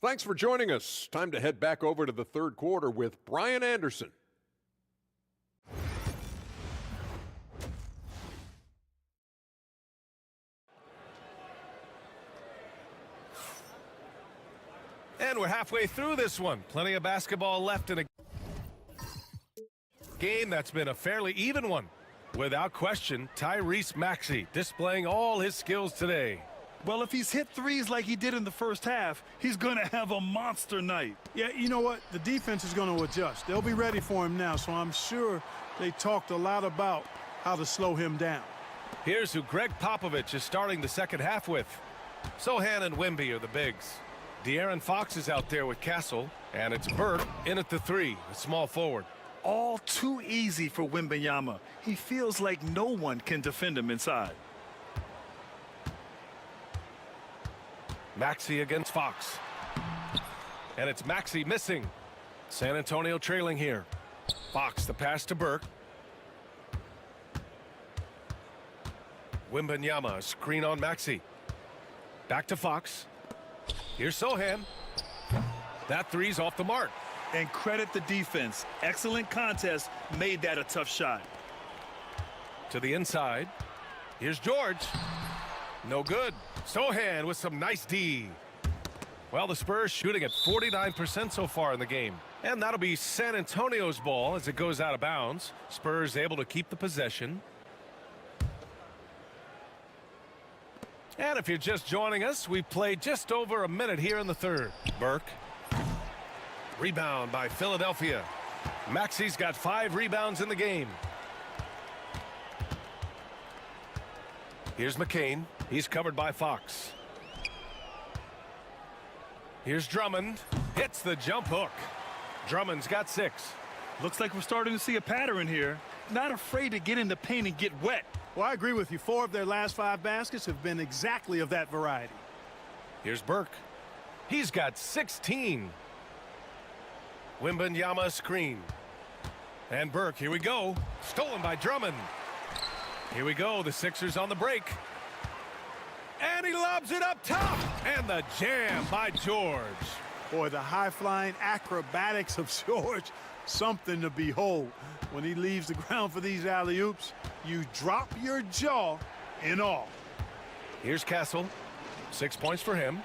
Thanks for joining us. Time to head back over to the third quarter with Brian Anderson. And we're halfway through this one. Plenty of basketball left in a game that's been a fairly even one. Without question, Tyrese Maxey displaying all his skills today. Well, if he's hit threes like he did in the first half, he's going to have a monster night. Yeah, you know what? The defense is going to adjust. They'll be ready for him now, so I'm sure they talked a lot about how to slow him down. Here's who Greg Popovich is starting the second half with. Sohan and Wemby are the bigs. De'Aaron Fox is out there with Castle, and it's Burke in at the 3, a small forward. All too easy for Wembanyama. He feels like no one can defend him inside. Maxey against Fox. And it's Maxey missing. San Antonio trailing here. Fox, the pass to Burke. Wembanyama, screen on Maxey. Back to Fox. Here's Sohan. That 3's off the mark. And credit the defense. Excellent contest. Made that a tough shot. To the inside. Here's George. No good. Sohan with some nice D. Well, the Spurs shooting at 49% so far in the game. And that'll be San Antonio's ball as it goes out of bounds. Spurs able to keep the possession. And if you're just joining us, we've played just over a minute here in the third. Burke. Rebound by Philadelphia. Maxey's got 5 rebounds in the game. Here's McCain. He's covered by Fox. Here's Drummond. Hits the jump hook. Drummond's got 6. Looks like we're starting to see a pattern here. Not afraid to get in the paint and get wet. Well, I agree with you. 4 of their last 5 baskets have been exactly of that variety. Here's Burke. He's got 16. Wembanyama screen. And Burke, here we go. Stolen by Drummond. Here we go, the Sixers on the break. And he lobs it up top. And the jam by George. Boy, the high-flying acrobatics of George, something to behold. When he leaves the ground for these alley-oops, you drop your jaw in awe. Here's Castle. 6 points for him.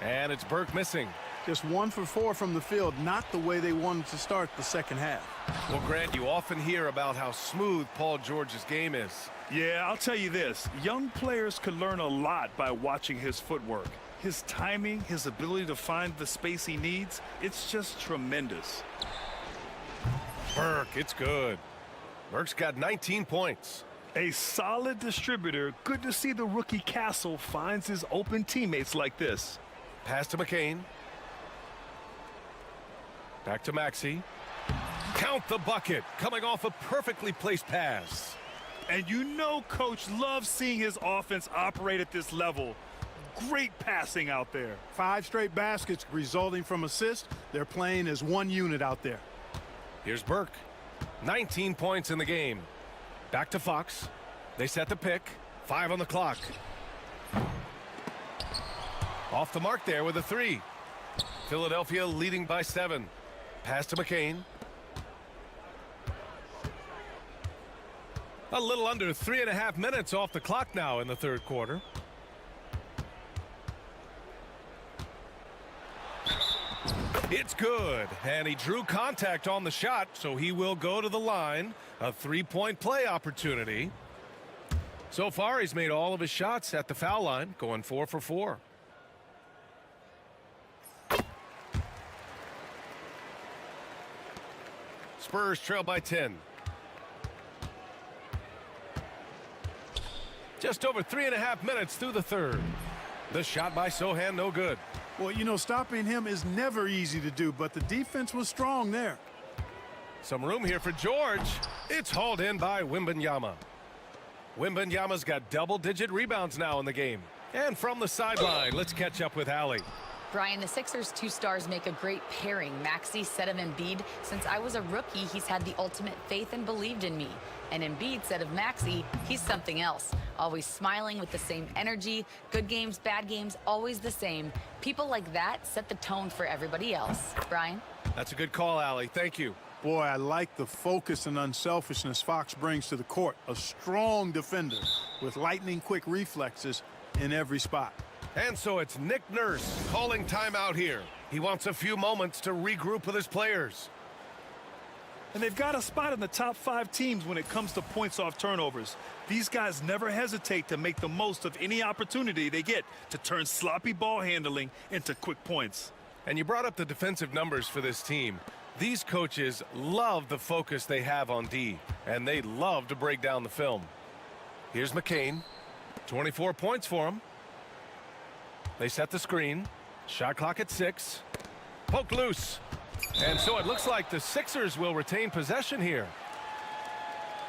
And it's Burke missing. Just 1 for 4 from the field, not the way they wanted to start the second half. Well, Grant, you often hear about how smooth Paul George's game is. Yeah, I'll tell you this. Young players could learn a lot by watching his footwork. His timing, his ability to find the space he needs, it's just tremendous. Burke, it's good. Burke's got 19 points. A solid distributor. Good to see the rookie Castle finds his open teammates like this. Pass to McCain. Back to Maxey. Count the bucket. Coming off a perfectly placed pass. And you know Coach loves seeing his offense operate at this level. Great passing out there. 5 straight baskets resulting from assists. They're playing as one unit out there. Here's Burke. 19 points in the game. Back to Fox. They set the pick. 5 on the clock. Off the mark there with a 3. Philadelphia leading by 7. Pass to McCain. A little under 3.5 minutes off the clock now in the third quarter. It's good, and he drew contact on the shot, so he will go to the line. A 3-point play opportunity. So far, he's made all of his shots at the foul line, going 4 for 4. Spurs trail by 10. Just over 3.5 minutes through the third. The shot by Sohan, no good. Well, you know, stopping him is never easy to do, but the defense was strong there. Some room here for George. It's hauled in by Wembanyama. Wembanyama's got double-digit rebounds now in the game. And from the sideline, let's catch up with Allie. Brian, the Sixers' two stars make a great pairing. Maxey said of Embiid, "Since I was a rookie, he's had the ultimate faith and believed in me." And Embiid said of Maxey, "He's something else. Always smiling with the same energy. Good games, bad games, always the same. People like that set the tone for everybody else." Brian? That's a good call, Allie. Thank you. Boy, I like the focus and unselfishness Fox brings to the court. A strong defender with lightning-quick reflexes in every spot. And so it's Nick Nurse calling timeout here. He wants a few moments to regroup with his players. And they've got a spot in the top 5 teams when it comes to points off turnovers. These guys never hesitate to make the most of any opportunity they get to turn sloppy ball handling into quick points. And you brought up the defensive numbers for this team. These coaches love the focus they have on D, and they love to break down the film. Here's McCain. 24 points for him. They set the screen. Shot clock at 6. Poked loose. And so it looks like the Sixers will retain possession here.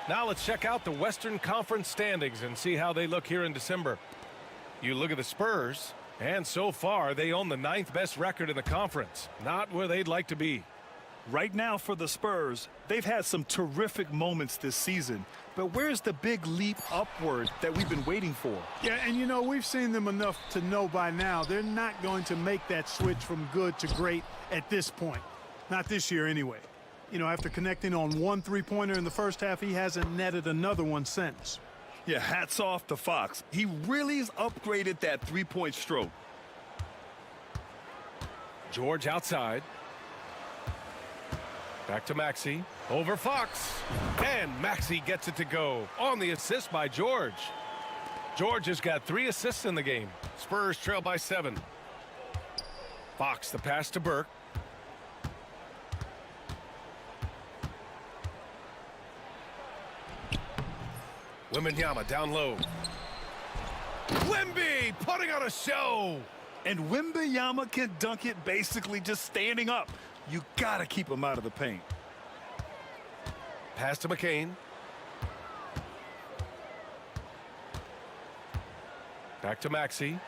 Now let's check out the Western Conference standings and see how they look here in December. You look at the Spurs, and so far they own the 9th best record in the conference. Not where they'd like to be. Right now for the Spurs, they've had some terrific moments this season. But where's the big leap upward that we've been waiting for? Yeah, and you know, we've seen them enough to know by now they're not going to make that switch from good to great at this point. Not this year anyway. You know, after connecting on one three-pointer in the first half, he hasn't netted another one since. Yeah, hats off to Fox. He really has upgraded that three-point stroke. George outside. Back to Maxey. Over Fox. And Maxey gets it to go on the assist by George. George has got 3 assists in the game. Spurs trail by 7. Fox, the pass to Burke. Wembanyama down low. Wemby putting on a show. And Wembanyama can dunk it basically just standing up. You gotta keep him out of the paint. Pass to McCain. Back to Maxey.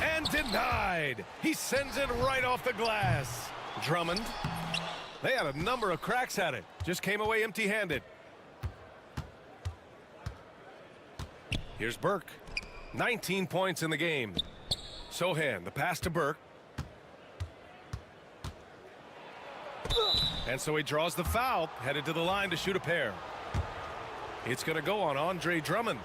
And denied. He sends it right off the glass. Drummond. They had a number of cracks at it. Just came away empty-handed. Here's Burke. 19 points in the game. Sohan, the pass to Burke. And so he draws the foul, headed to the line to shoot a pair. It's going to go on Andre Drummond.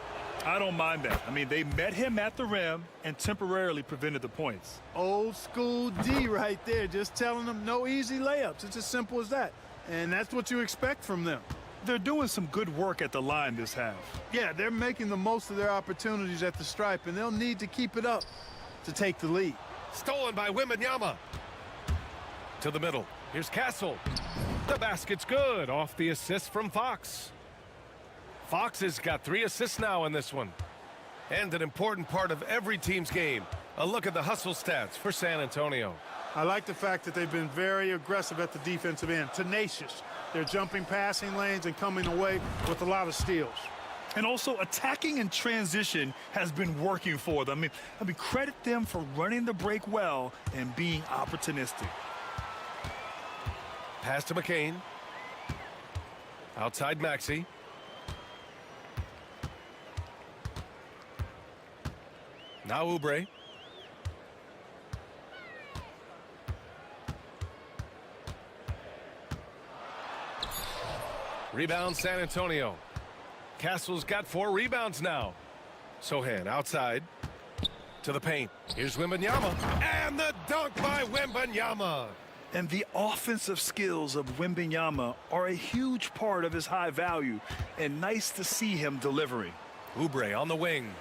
I don't mind that. I mean, they met him at the rim and temporarily prevented the points. Old school D right there, just telling them no easy layups. It's as simple as that. And that's what you expect from them. They're doing some good work at the line this half. Yeah, they're making the most of their opportunities at the stripe, and they'll need to keep it up to take the lead. Stolen by Wembanyama. To the middle. Here's Castle. The basket's good off the assist from Fox. Fox has got 3 assists now in this one. And an important part of every team's game. A look at the hustle stats for San Antonio. I like the fact that they've been very aggressive at the defensive end, tenacious. They're jumping passing lanes and coming away with a lot of steals. And also attacking in transition has been working for them. I mean, credit them for running the break well and being opportunistic. Pass to McCain. Outside Maxey. Now Oubre. Rebound San Antonio. Castle's got 4 rebounds now. Sohan outside to the paint. Here's Wembanyama. And the dunk by Wembanyama. And the offensive skills of Wembanyama are a huge part of his high value, and nice to see him delivering. Oubre on the wing.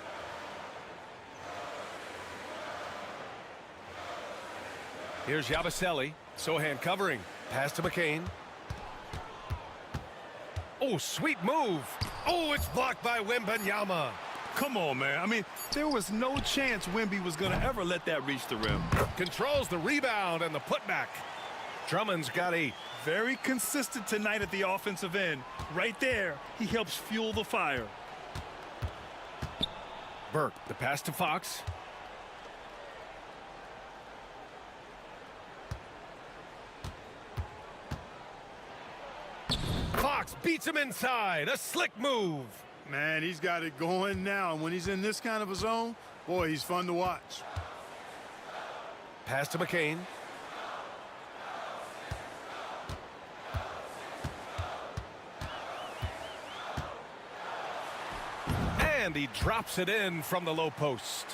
Here's Yabusele. Sohan covering. Pass to McCain. Oh, sweet move. Oh, it's blocked by Wembanyama. Come on, man. I mean, there was no chance Wemby was going to ever let that reach the rim. Controls the rebound and the putback. Drummond's got a very consistent tonight at the offensive end. Right there, he helps fuel the fire. Burke, the pass to Fox. Fox beats him inside. A slick move. Man, he's got it going now. And when he's in this kind of a zone, boy, he's fun to watch. Pass to McCain. And he drops it in from the low post.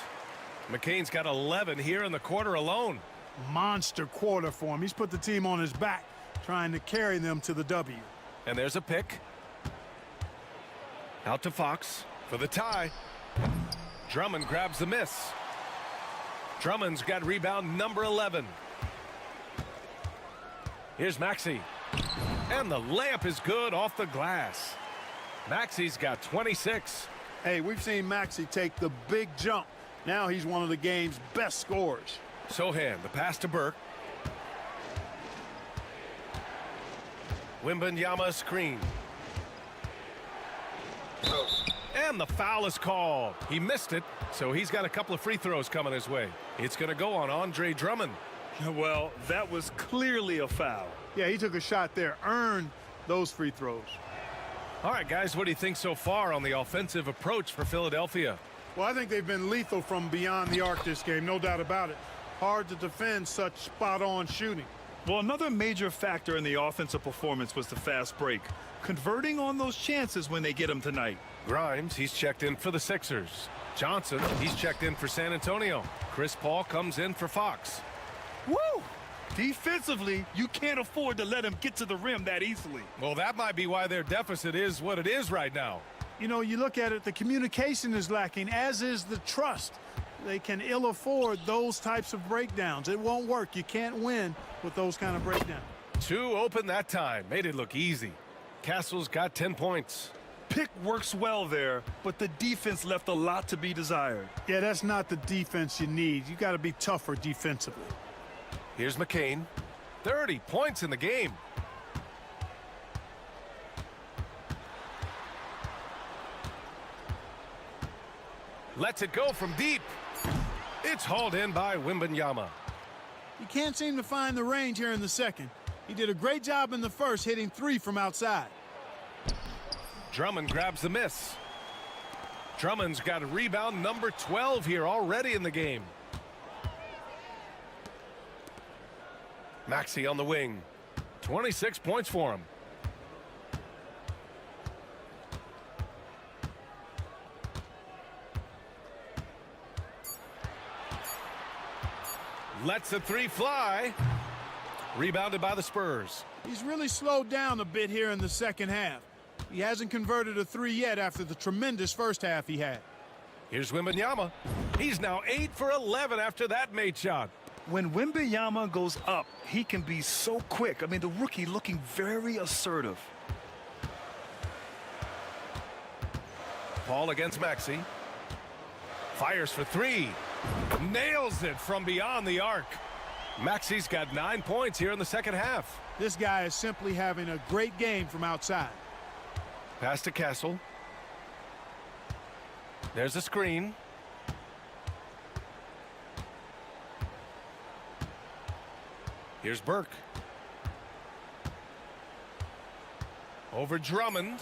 McCain's got 11 here in the quarter alone. Monster quarter for him. He's put the team on his back, trying to carry them to the W. And there's a pick. Out to Fox for the tie. Drummond grabs the miss. Drummond's got rebound number 11. Here's Maxey. And the layup is good off the glass. Maxey's got 26. Hey, we've seen Maxey take the big jump. Now he's one of the game's best scorers. Sohan, the pass to Burke. Wembanyama screen. And the foul is called. He missed it, so he's got a couple of free throws coming his way. It's going to go on Andre Drummond. Well, that was clearly a foul. Yeah, he took a shot there, earned those free throws. All right, guys, what do you think so far on the offensive approach for Philadelphia? Well, I think they've been lethal from beyond the arc this game, no doubt about it. Hard to defend such spot-on shooting. Well, another major factor in the offensive performance was the fast break. Converting on those chances when they get them tonight. Grimes, he's checked in for the Sixers. Johnson, he's checked in for San Antonio. Chris Paul comes in for Fox. Woo! Defensively, you can't afford to let him get to the rim that easily. Well, that might be why their deficit is what it is right now. You know, you look at it, the communication is lacking, as is the trust. They can ill afford those types of breakdowns. It won't work. You can't win with those kind of breakdowns. 2 open that time. Made it look easy. Castle's got 10 points. Pick works well there, but the defense left a lot to be desired. Yeah, that's not the defense you need. You got to be tougher defensively. Here's McCain. 30 points in the game. Lets it go from deep. It's hauled in by Wembanyama. You can't seem to find the range here in the second. He did a great job in the first, hitting 3 from outside. Drummond grabs the miss. Drummond's got a rebound number 12 here already in the game. Maxey on the wing. 26 points for him. Lets the 3 fly. Rebounded by the Spurs. He's really slowed down a bit here in the second half. He hasn't converted a 3 yet after the tremendous first half he had. Here's Wembanyama. He's now 8 for 11 after that made shot. When Wembanyama goes up, he can be so quick. I mean, the rookie looking very assertive. Paul against Maxey. Fires for 3. Nails it from beyond the arc. Maxey's got 9 points here in the second half. This guy is simply having a great game from outside. Pass to Castle. There's a screen. Here's Burke. Over Drummond.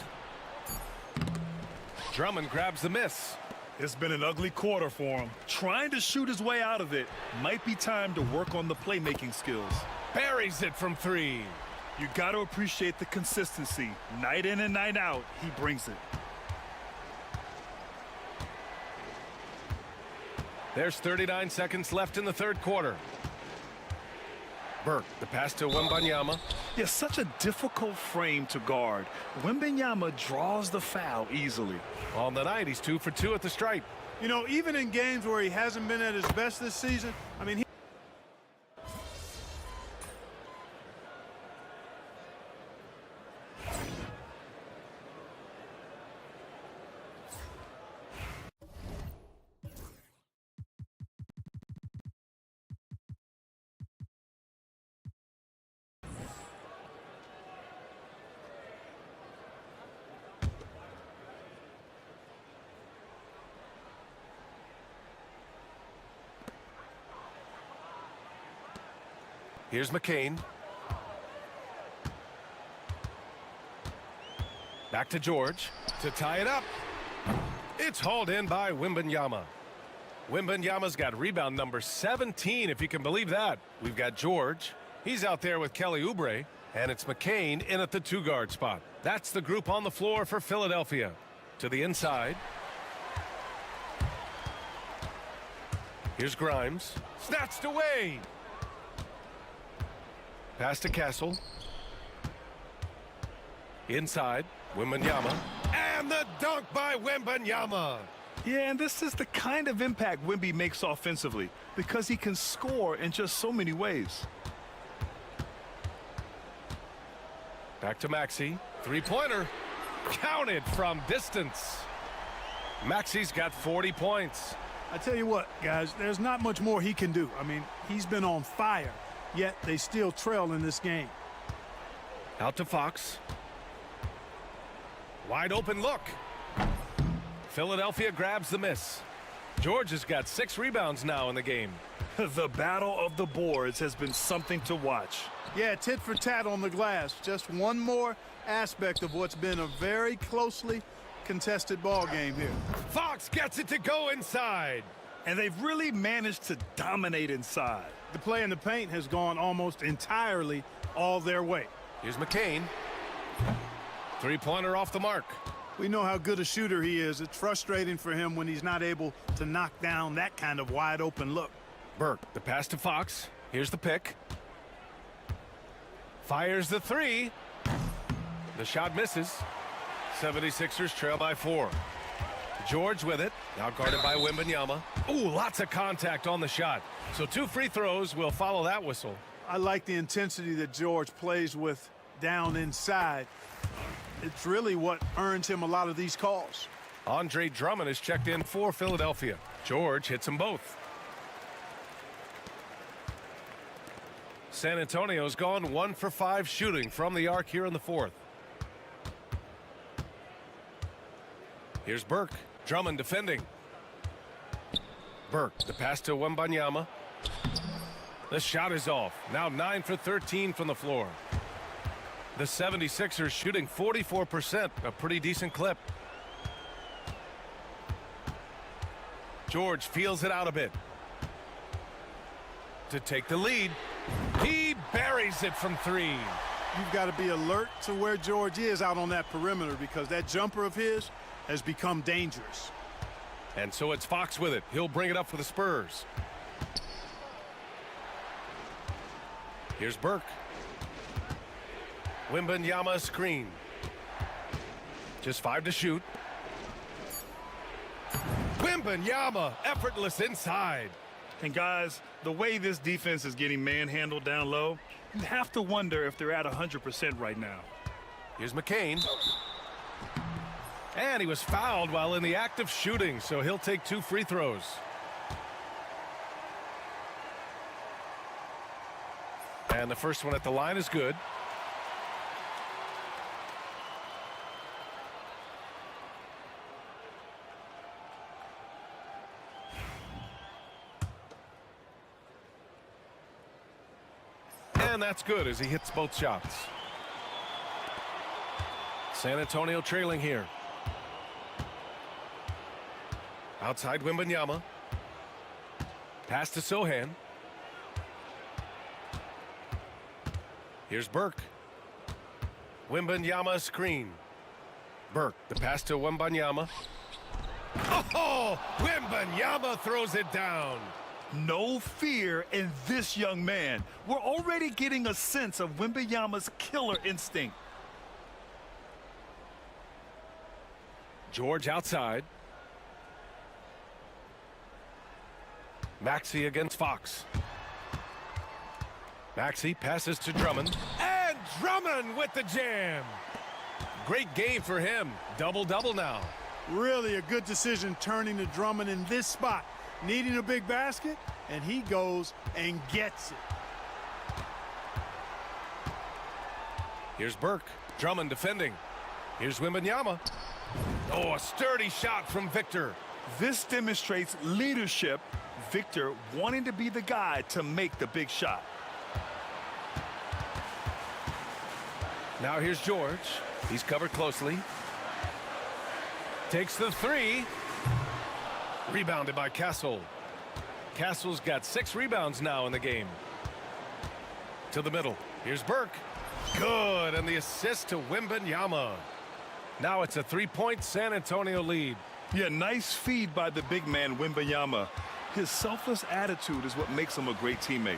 Drummond grabs the miss. It's been an ugly quarter for him. Trying to shoot his way out of it. Might be time to work on the playmaking skills. Buries it from 3. You got to appreciate the consistency. Night in and night out, he brings it. There's 39 seconds left in the third quarter. Burke, the pass to Wembanyama. Yeah, such a difficult frame to guard. Wembanyama draws the foul easily. On the night, he's 2 for 2 at the stripe. You know, even in games where he hasn't been at his best this season, I mean, Here's McCain. Back to George to tie it up. It's hauled in by Wembanyama. Wembanyama's got rebound number 17, if you can believe that. We've got George. He's out there with Kelly Oubre. And it's McCain in at the 2-guard spot. That's the group on the floor for Philadelphia. To the inside. Here's Grimes. Snatched away. Pass to Castle. Inside, Wembanyama. And the dunk by Wembanyama. Yeah, and this is the kind of impact Wemby makes offensively because he can score in just so many ways. Back to Maxey. Three-pointer. Counted from distance. Maxey's got 40 points. I tell you what, guys, there's not much more he can do. I mean, he's been on fire, yet they still trail in this game. Out to Fox. Wide open look. Philadelphia grabs the miss. George has got 6 rebounds now in the game. The battle of the boards has been something to watch. Yeah, tit for tat on the glass. Just one more aspect of what's been a very closely contested ball game here. Fox gets it to go inside. And they've really managed to dominate inside. The play in the paint has gone almost entirely all their way. Here's McCain. Three-pointer off the mark. We know how good a shooter he is. It's frustrating for him when he's not able to knock down that kind of wide open look. Burke, the pass to Fox. Here's the pick. Fires the 3. The shot misses. 76ers trail by 4. George with it. Now guarded by Wembanyama. Ooh, lots of contact on the shot. So 2 free throws will follow that whistle. I like the intensity that George plays with down inside. It's really what earns him a lot of these calls. Andre Drummond is checked in for Philadelphia. George hits them both. San Antonio's gone 1 for 5 shooting from the arc here in the 4th. Here's Burke. Drummond defending. Burke, the pass to Wembanyama. The shot is off. Now 9 for 13 from the floor. The 76ers shooting 44%, a pretty decent clip. George feels it out a bit. To take the lead. He buries it from 3. You've got to be alert to where George is out on that perimeter because that jumper of his has become dangerous. And so it's Fox with it. He'll bring it up for the Spurs. Here's Burke. Wembanyama screen. Just 5 to shoot. Wembanyama effortless inside. And guys, the way this defense is getting manhandled down low, you have to wonder if they're at 100% right now. Here's McCain. And he was fouled while in the act of shooting, so he'll take 2 free throws. And the first one at the line is good. And that's good as he hits both shots. San Antonio trailing here. Outside Wembanyama. Pass to Sohan. Here's Burke. Wembanyama screen. Burke, the pass to Wembanyama. Oh, Wembanyama throws it down. No fear in this young man. We're already getting a sense of Wembanyama's killer instinct. George outside. Maxey against Fox. Maxey passes to Drummond. And Drummond with the jam. Great game for him. Double-double now. Really a good decision turning to Drummond in this spot. Needing a big basket, and he goes and gets it. Here's Burke. Drummond defending. Here's Wembanyama. Oh, a sturdy shot from Victor. This demonstrates leadership. Victor wanting to be the guy to make the big shot. Now here's George. He's covered closely. Takes the three. Rebounded by Castle. Castle's got 6 rebounds now in the game. To the middle. Here's Burke. Good, and the assist to Wembanyama. Now it's a 3-point San Antonio lead. Yeah, nice feed by the big man, Wembanyama. His selfless attitude is what makes him a great teammate.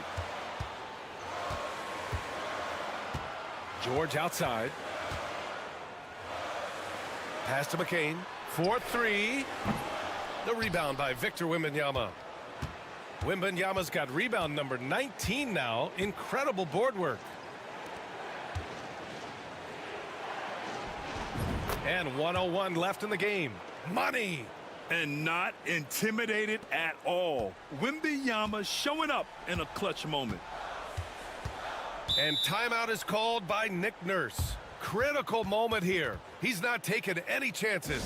George outside. Pass to McCain. 4-3. The rebound by Victor Wembanyama. Wembanyama's got rebound number 19 now. Incredible board work. And 101 left in the game. Money. And not intimidated at all. Wembanyama showing up in a clutch moment. And timeout is called by Nick Nurse. Critical moment here. He's not taking any chances.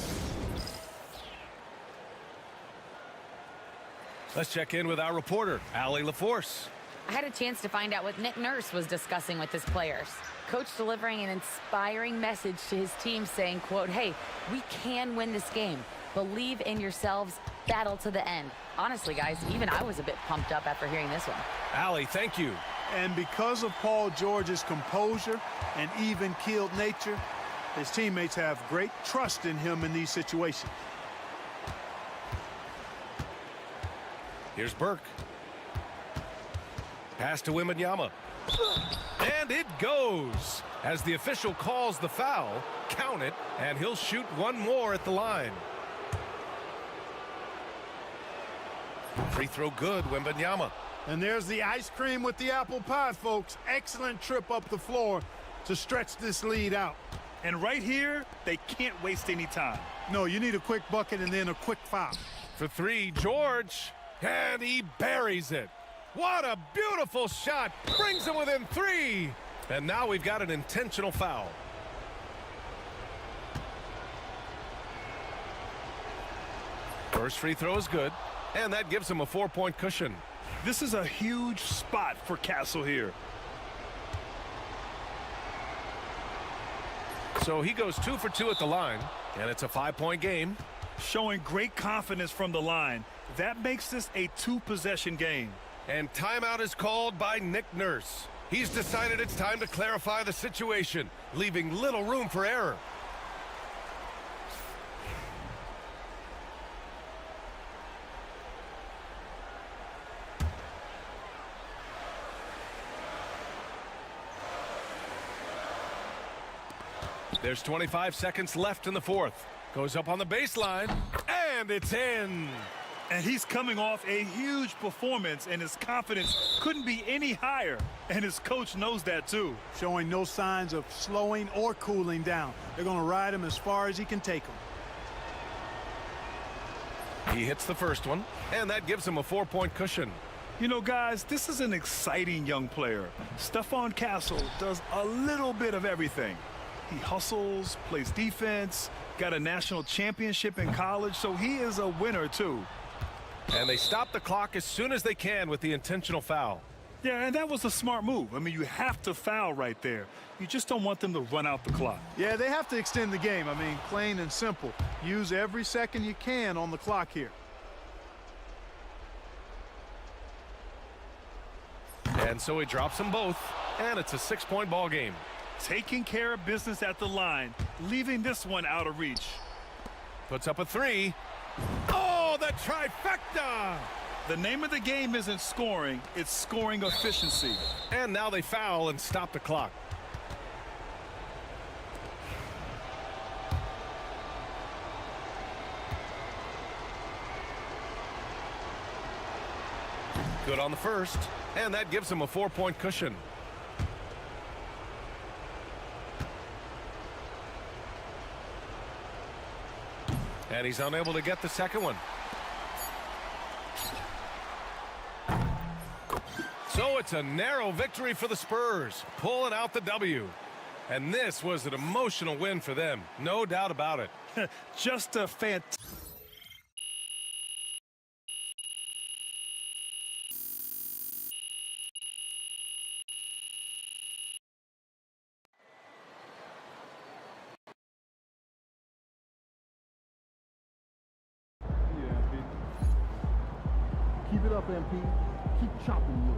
Let's check in with our reporter, Allie LaForce. I had a chance to find out what Nick Nurse was discussing with his players. Coach delivering an inspiring message to his team saying, quote, hey, we can win this game. Believe in yourselves. Battle to the end. Honestly, guys, even I was a bit pumped up after hearing this one. Allie, thank you. And because of Paul George's composure and even-keeled nature, his teammates have great trust in him in these situations. Here's Burke. Pass to Wembanyama. And it goes. As the official calls the foul, count it, and he'll shoot one more at the line. Free throw good, Wembanyama. And there's the ice cream with the apple pie, folks. Excellent trip up the floor to stretch this lead out. And right here, they can't waste any time. No, you need a quick bucket and then a quick foul. For 3, George. And he buries it. What a beautiful shot. Brings him within 3. And now we've got an intentional foul. First free throw is good. And that gives him a 4-point cushion. This is a huge spot for Castle here. So he goes 2 for 2 at the line. And it's a 5-point game. Showing great confidence from the line. That makes this a 2-possession game. And timeout is called by Nick Nurse. He's decided it's time to clarify the situation, leaving little room for error. There's 25 seconds left in the fourth. Goes up on the baseline, and it's in. And he's coming off a huge performance, and his confidence couldn't be any higher. And his coach knows that, too. Showing no signs of slowing or cooling down. They're going to ride him as far as he can take him. He hits the first one, and that gives him a 4-point cushion. You know, guys, this is an exciting young player. Stephon Castle does a little bit of everything. He hustles, plays defense, got a national championship in college, so he is a winner, too. And they stop the clock as soon as they can with the intentional foul. Yeah, and that was a smart move. I mean, you have to foul right there. You just don't want them to run out the clock. Yeah, they have to extend the game. I mean, plain and simple. Use every second you can on the clock here. And so he drops them both, and it's a 6-point ball game. Taking care of business at the line, leaving this one out of reach. Puts up a 3. Oh, the trifecta! The name of the game isn't scoring, it's scoring efficiency. And now they foul and stop the clock. Good on the first, and that gives him a 4-point cushion. And he's unable to get the second one. So it's a narrow victory for the Spurs, pulling out the W. And this was an emotional win for them, no doubt about it. Just a fantastic. Keep it up, MP. Keep chopping wood.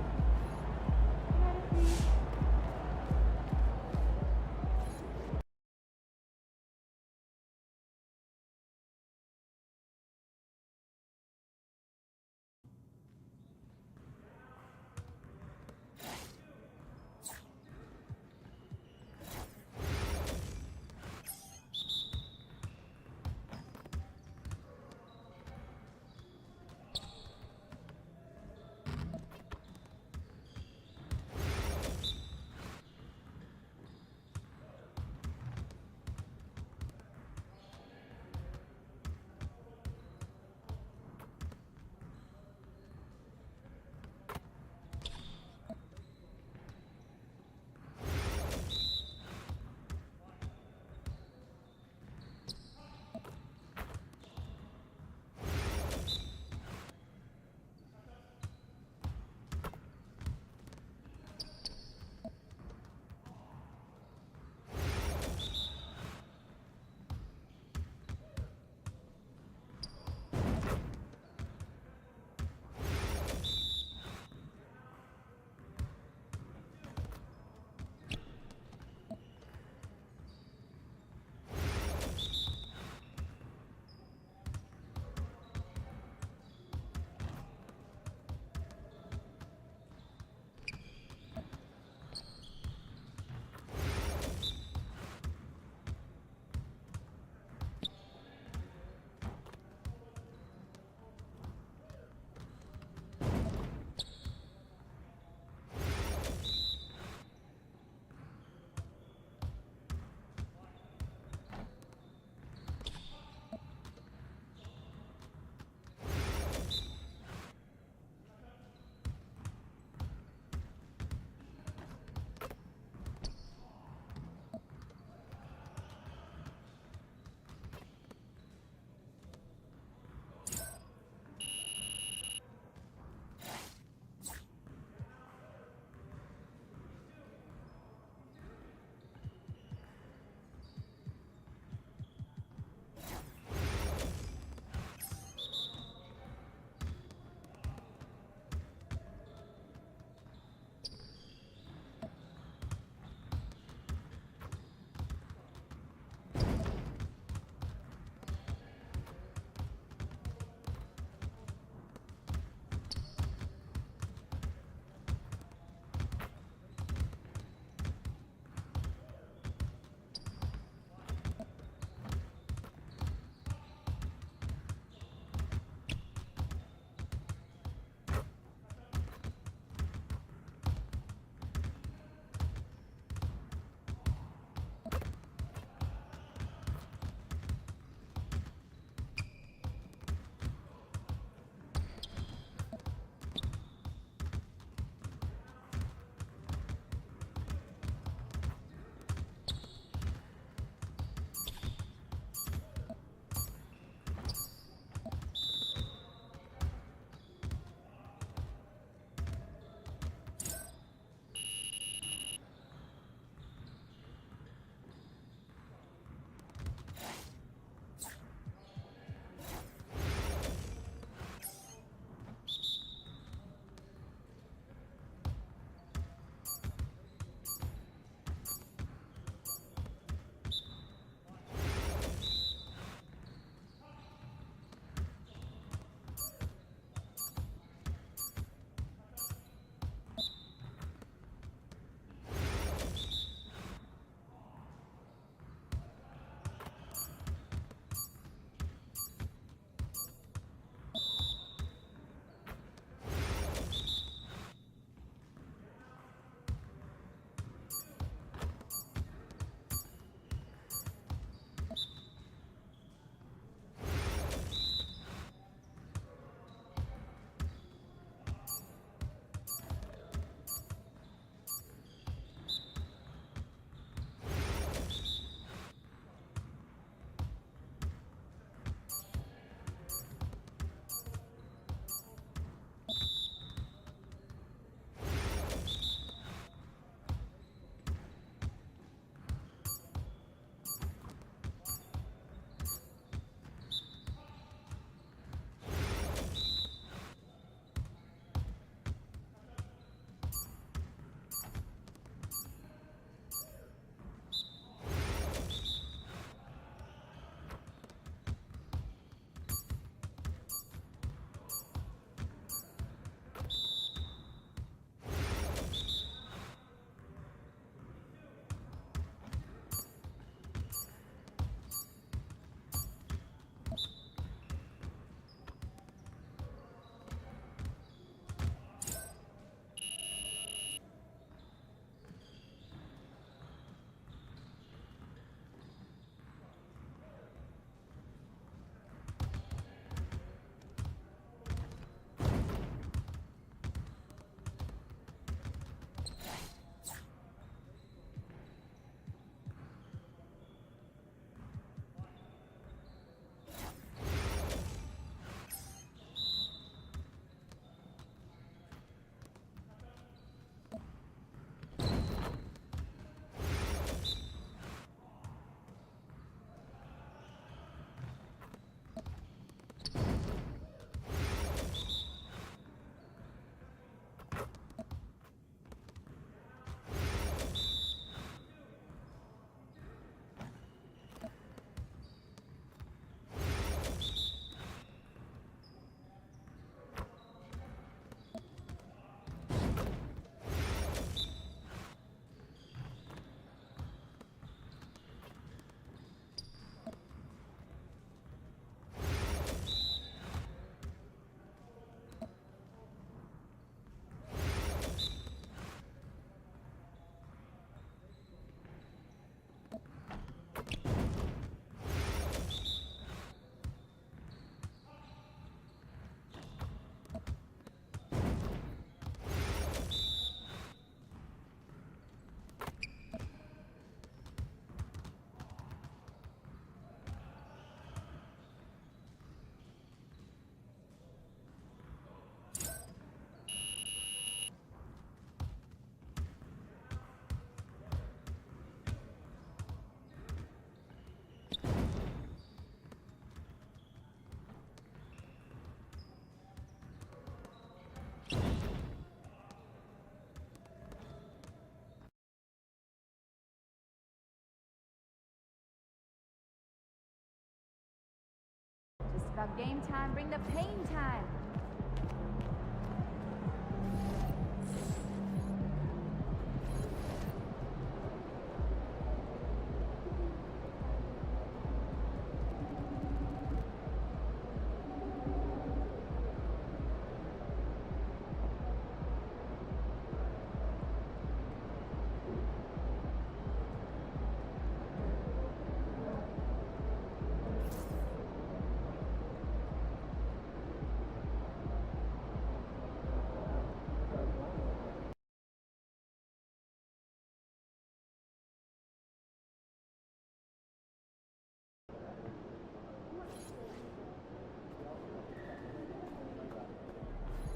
Stop game time, bring the pain time.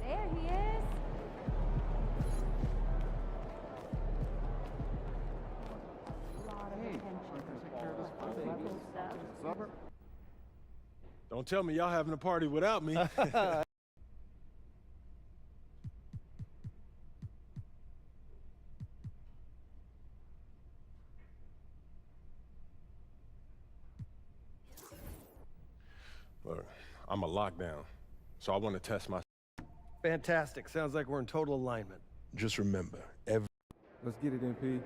There he is. Don't tell me y'all having a party without me. Look, I'm a lockdown, so I want to test my. Fantastic. Sounds like we're in total alignment. Just remember, every. Let's get it, MP.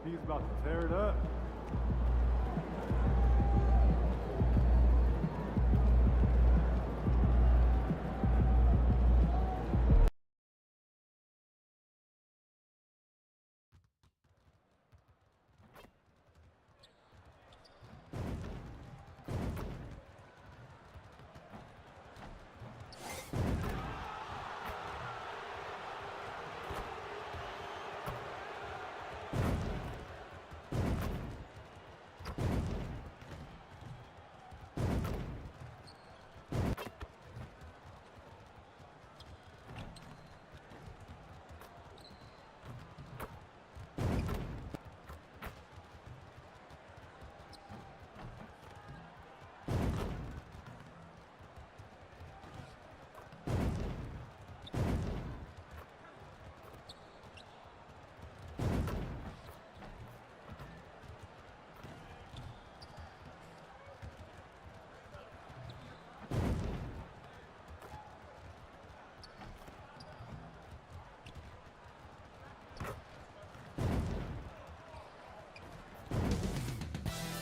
He's about to tear it up.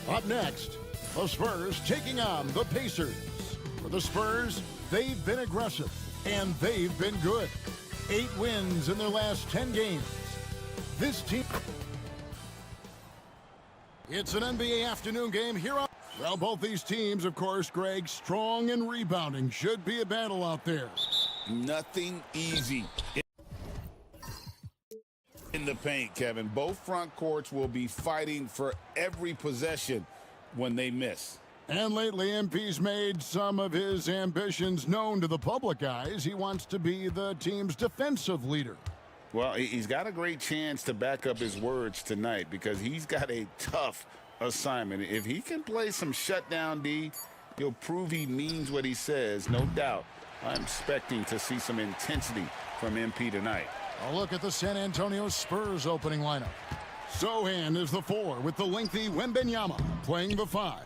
Up next, the Spurs taking on the Pacers. For the Spurs, they've been aggressive, and they've been good. 8 wins in their last 10 games. This team... It's an NBA afternoon game here on... Well, both these teams, of course, Greg, strong and rebounding. Should be a battle out there. Nothing easy in the paint, Kevin. Both front courts will be fighting for every possession when they miss. And lately, MP's made some of his ambitions known to the public eyes. He wants to be the team's defensive leader. Well, he's got a great chance to back up his words tonight because he's got a tough assignment. If he can play some shutdown D, He'll prove he means what he says, no doubt. I'm expecting to see some intensity from MP tonight. A look at the San Antonio Spurs opening lineup. Sohan is the 4 with the lengthy Wembenyama playing the 5.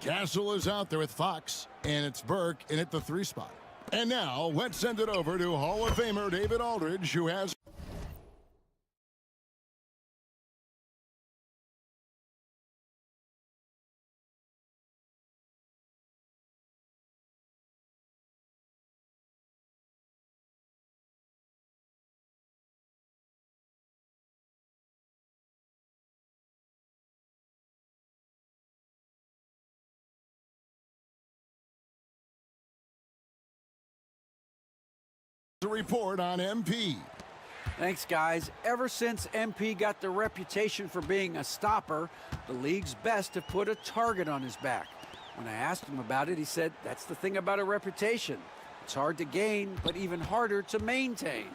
Castle is out there with Fox, and it's Burke in at the 3 spot. And now, let's send it over to Hall of Famer David Aldridge, who has... to report on MP. Thanks, guys. Ever since MP got the reputation for being a stopper, the league's best have put a target on his back. When I asked him about it, he said, that's the thing about a reputation. It's hard to gain, but even harder to maintain.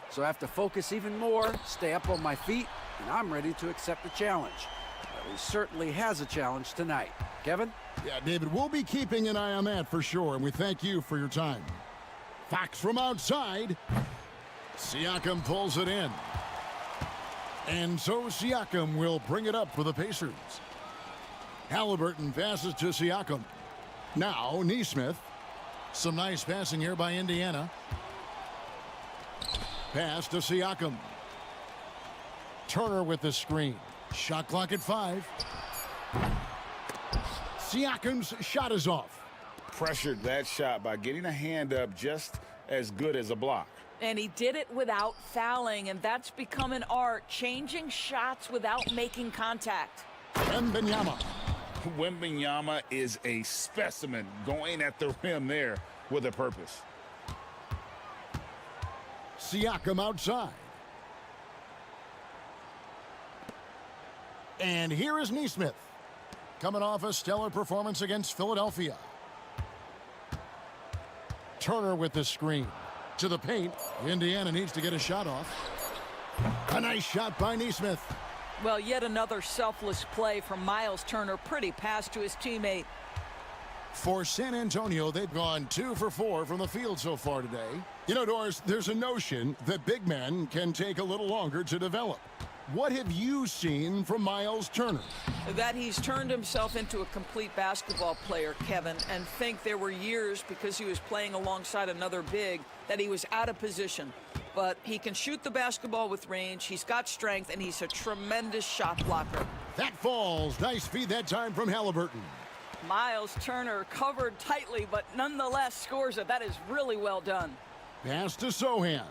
So I have to focus even more, stay up on my feet, and I'm ready to accept the challenge. Well, he certainly has a challenge tonight. Kevin? Yeah, David, we'll be keeping an eye on that for sure, and we thank you for your time. Fox from outside. Siakam pulls it in. And so Siakam will bring it up for the Pacers. Halliburton passes to Siakam. Now Nesmith. Some nice passing here by Indiana. Pass to Siakam. Turner with the screen. Shot clock at 5. Siakam's shot is off. Pressured that shot by getting a hand up just as good as a block. And he did it without fouling, and that's become an art, changing shots without making contact. Wembenyama. Wembenyama is a specimen, going at the rim there with a purpose. Siakam outside. And here is Nesmith, coming off a stellar performance against Philadelphia. Turner with the screen. To the paint. Indiana needs to get a shot off. A nice shot by Nesmith. Well, yet another selfless play from Miles Turner. Pretty pass to his teammate. For San Antonio, they've gone 2 for 4 from the field so far today. You know, Doris, there's a notion that big men can take a little longer to develop. What have you seen from Miles Turner? That he's turned himself into a complete basketball player, Kevin, and think there were years because he was playing alongside another big that he was out of position. But he can shoot the basketball with range, he's got strength, and he's a tremendous shot blocker. That falls. Nice feed that time from Halliburton. Miles Turner covered tightly, but nonetheless scores it. That is really well done. Pass to Sohan.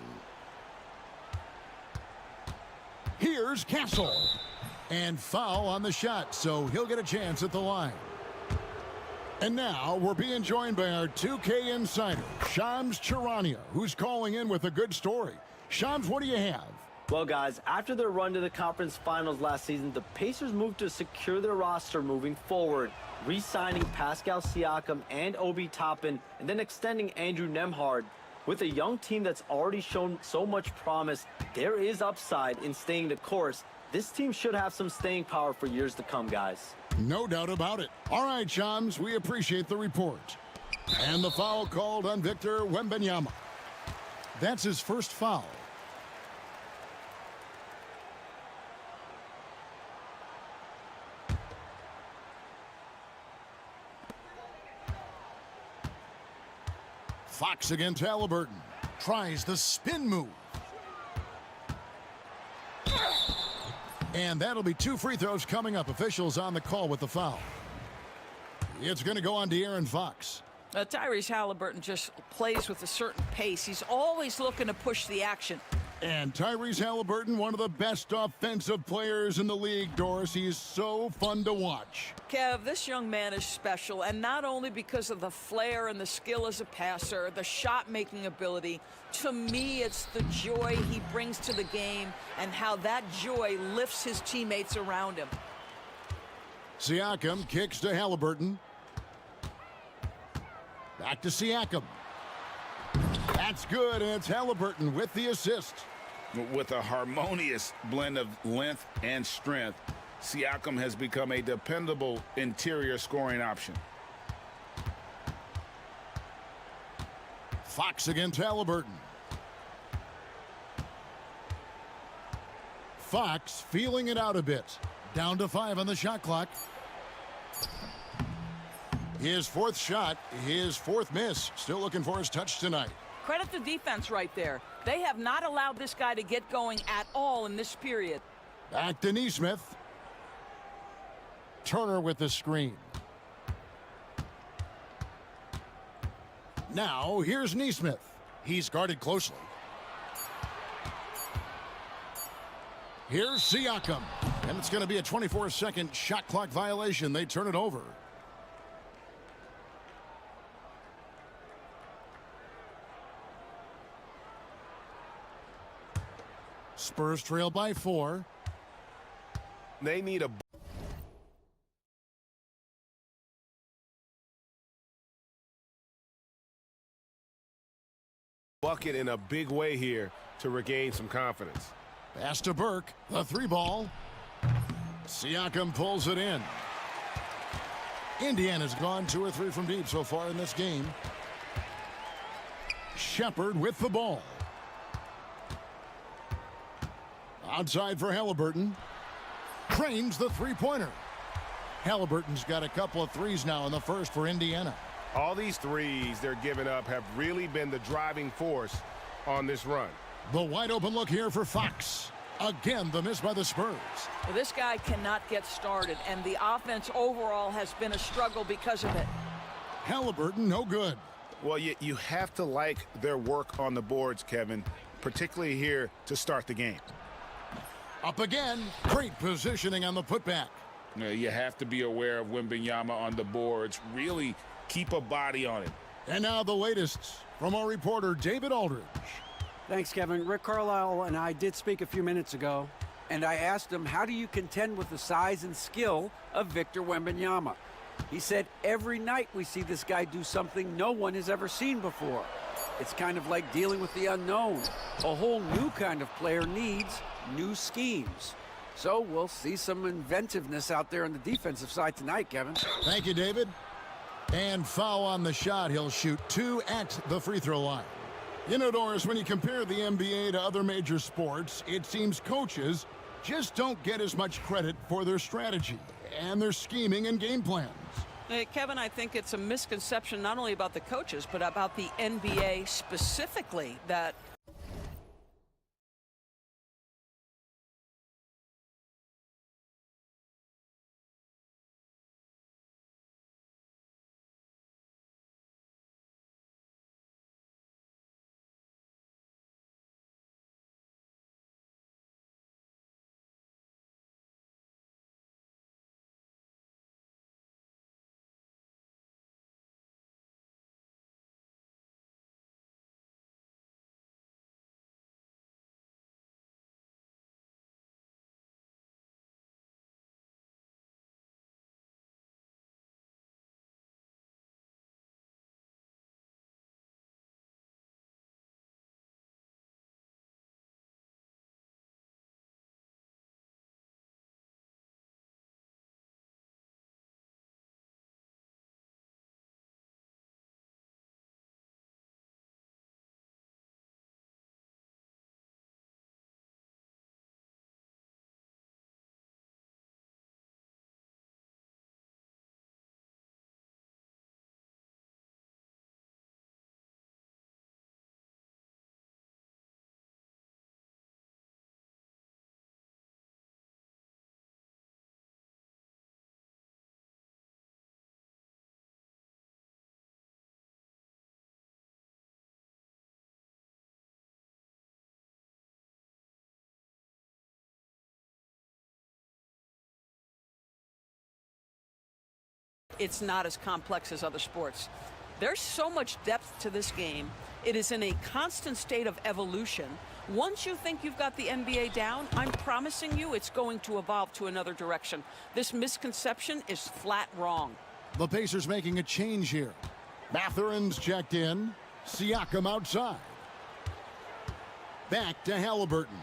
Here's Castle. And foul on the shot, so he'll get a chance at the line. And now we're being joined by our 2K insider, Shams Charania, who's calling in with a good story. Shams, what do you have? Well, guys, after their run to the conference finals last season, the Pacers moved to secure their roster moving forward, re-signing Pascal Siakam and Obi Toppin, and then extending Andrew Nembhard. With a young team that's already shown so much promise, there is upside in staying the course. This team should have some staying power for years to come, guys. No doubt about it. All right, Shams, we appreciate the report. And the foul called on Victor Wembanyama. That's his first foul. Fox against Halliburton. Tries the spin move. And that'll be 2 free throws coming up. Officials on the call with the foul. It's going to go on De'Aaron Fox. Tyrese Halliburton just plays with a certain pace. He's always looking to push the action. And Tyrese Halliburton, one of the best offensive players in the league, Doris. He's so fun to watch. Kev, this young man is special, and not only because of the flair and the skill as a passer, the shot-making ability. To me, it's the joy he brings to the game and how that joy lifts his teammates around him. Siakam kicks to Halliburton. Back to Siakam. That's good, and it's Halliburton with the assist. With a harmonious blend of length and strength, Siakam has become a dependable interior scoring option. Fox against Halliburton. Fox feeling it out a bit. Down to 5 on the shot clock. His fourth shot, his fourth miss. Still looking for his touch tonight. Credit the defense right there. They have not allowed this guy to get going at all in this period. Back to Nesmith. Turner with the screen. Now, here's Nesmith. He's guarded closely. Here's Siakam. And it's going to be a 24-second shot clock violation. They turn it over. Spurs trail by 4. They need a bucket in a big way here to regain some confidence. Pass to Burke, the 3 ball. Siakam pulls it in. Indiana's gone 2 or 3 from deep so far in this game. Shepard with the ball. Outside for Halliburton. Cranes the 3-pointer. Halliburton's got a couple of threes now in the first for Indiana. All these threes they're giving up have really been the driving force on this run. The wide open look here for Fox. Again, the miss by the Spurs. Well, this guy cannot get started, and the offense overall has been a struggle because of it. Halliburton, no good. Well, you have to like their work on the boards, Kevin, particularly here to start the game. Up again. Great positioning on the putback. You have to be aware of Wembanyama on the boards. Really keep a body on it. And now the latest from our reporter, David Aldridge. Thanks, Kevin. Rick Carlisle and I did speak a few minutes ago, and I asked him, how do you contend with the size and skill of Victor Wembanyama? He said, every night we see this guy do something no one has ever seen before. It's kind of like dealing with the unknown. A whole new kind of player needs new schemes. So we'll see some inventiveness out there on the defensive side tonight, Kevin. Thank you, David. And foul on the shot. He'll shoot 2 at the free throw line. You know, Doris, when you compare the NBA to other major sports, it seems coaches just don't get as much credit for their strategy and their scheming and game plans. Hey, Kevin, I think it's a misconception not only about the coaches, but about the NBA specifically that it's not as complex as other sports. There's so much depth to this game. It is in a constant state of evolution. Once you think you've got the NBA down, I'm promising you it's going to evolve to another direction. This misconception is flat wrong. The Pacers making a change here. Mathurin's checked in. Siakam outside. Back to Halliburton.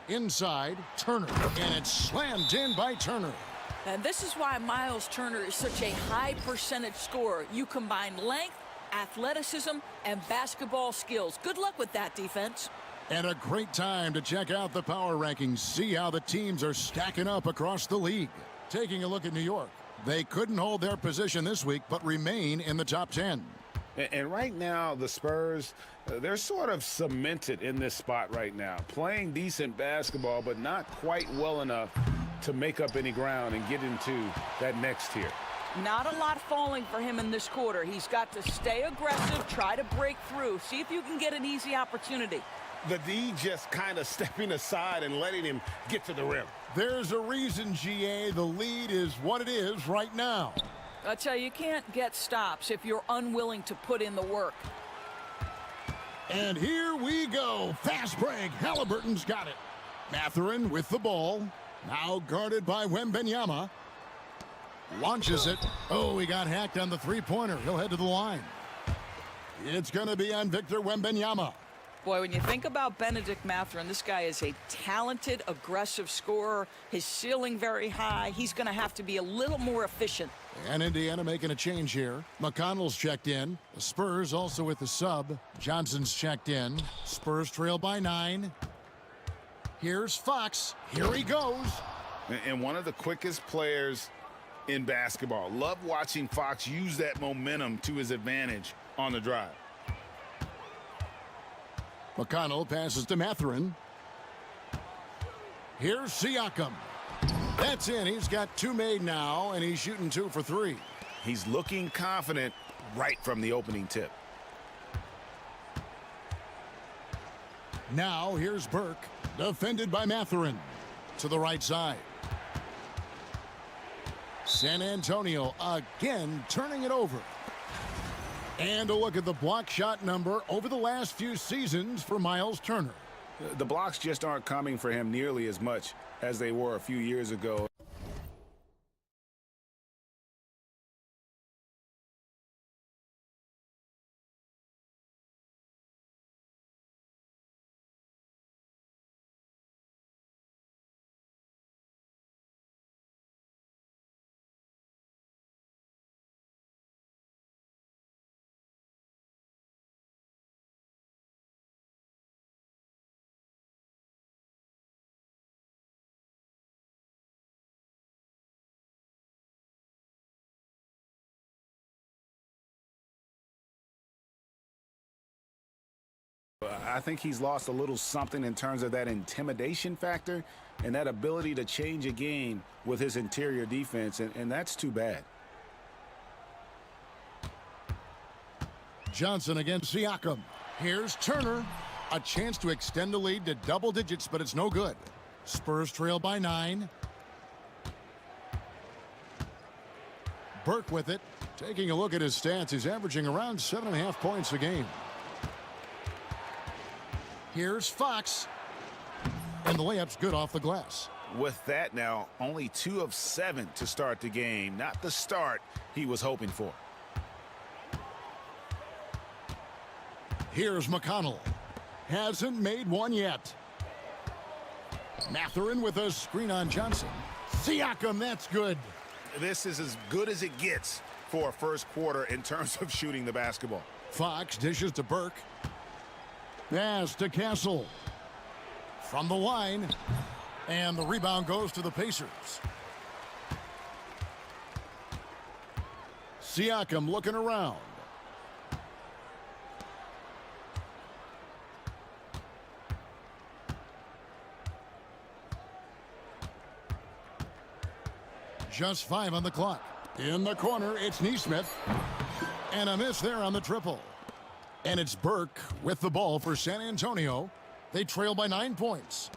Inside, Turner. And it's slammed in by Turner. And this is why Miles Turner is such a high percentage scorer. You combine length, athleticism, and basketball skills. Good luck with that, defense. And a great time to check out the power rankings, see how the teams are stacking up across the league. Taking a look at New York. They couldn't hold their position this week, but remain in the top 10. And right now, the Spurs, they're sort of cemented in this spot right now. Playing decent basketball, but not quite well enough to make up any ground and get into that next tier. Not a lot falling for him in this quarter. He's got to stay aggressive, try to break through, see if you can get an easy opportunity. The D just kind of stepping aside and letting him get to the rim. There's a reason, GA, the lead is what it is right now. I tell you can't get stops if you're unwilling to put in the work. And here we go. Fast break. Halliburton's got it. Mathurin with the ball. Now guarded by Wembanyama. Launches it. Oh, he got hacked on the three-pointer. He'll head to the line. It's going to be on Victor Wembanyama. Boy, when you think about Benedict Mathurin, this guy is a talented, aggressive scorer. His ceiling very high. He's going to have to be a little more efficient. And Indiana making a change here. McConnell's checked in. The Spurs also with the sub. Johnson's checked in. Spurs trail by 9. Here's Fox. Here he goes. And one of the quickest players in basketball. Love watching Fox use that momentum to his advantage on the drive. McConnell passes to Mathurin. Here's Siakam. That's in. He's got 2 made now, and he's shooting 2 for 3. He's looking confident right from the opening tip. Now here's Burke, defended by Mathurin. To the right side. San Antonio again turning it over. And a look at the block shot number over the last few seasons for Miles Turner. The blocks just aren't coming for him nearly as much as they were a few years ago. I think he's lost a little something in terms of that intimidation factor and that ability to change a game with his interior defense, and that's too bad. Johnson against Siakam. Here's Turner. A chance to extend the lead to double digits, but it's no good. Spurs trail by 9. Burke with it. Taking a look at his stats, he's averaging around 7.5 points a game. Here's Fox. And the layup's good off the glass. With that now, only 2 of 7 to start the game. Not the start he was hoping for. Here's McConnell. Hasn't made one yet. Mathurin with a screen on Johnson. Siakam, that's good. This is as good as it gets for a first quarter in terms of shooting the basketball. Fox dishes to Burke. Pass to Castle. From the line. And the rebound goes to the Pacers. Siakam looking around. Just 5 on the clock. In the corner, it's Nesmith. And a miss there on the triple. And it's Burke with the ball for San Antonio. They trail by 9 points.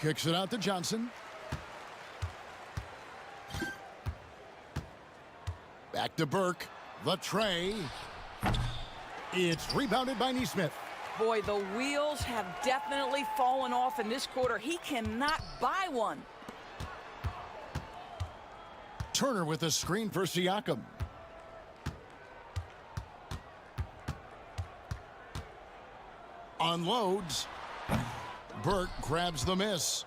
Kicks it out to Johnson. Back to Burke. The tray. It's rebounded by Nesmith. Boy, the wheels have definitely fallen off in this quarter. He cannot buy one. Turner with a screen for Siakam. Unloads. Burke grabs the miss.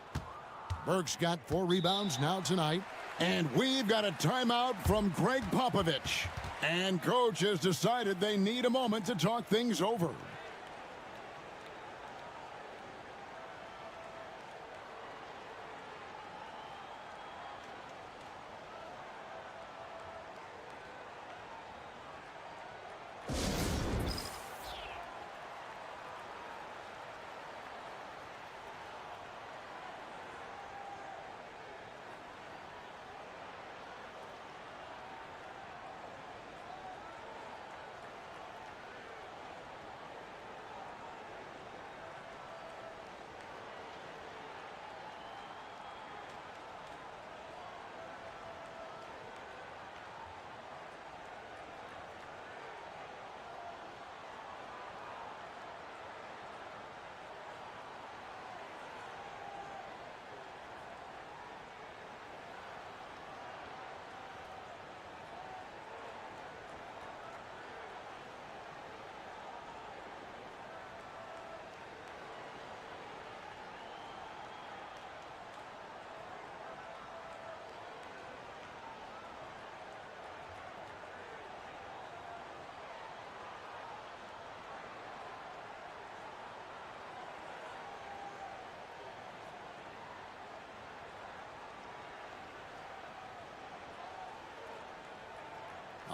Burke's got 4 rebounds now tonight. And we've got a timeout from Greg Popovich. And coach has decided they need a moment to talk things over.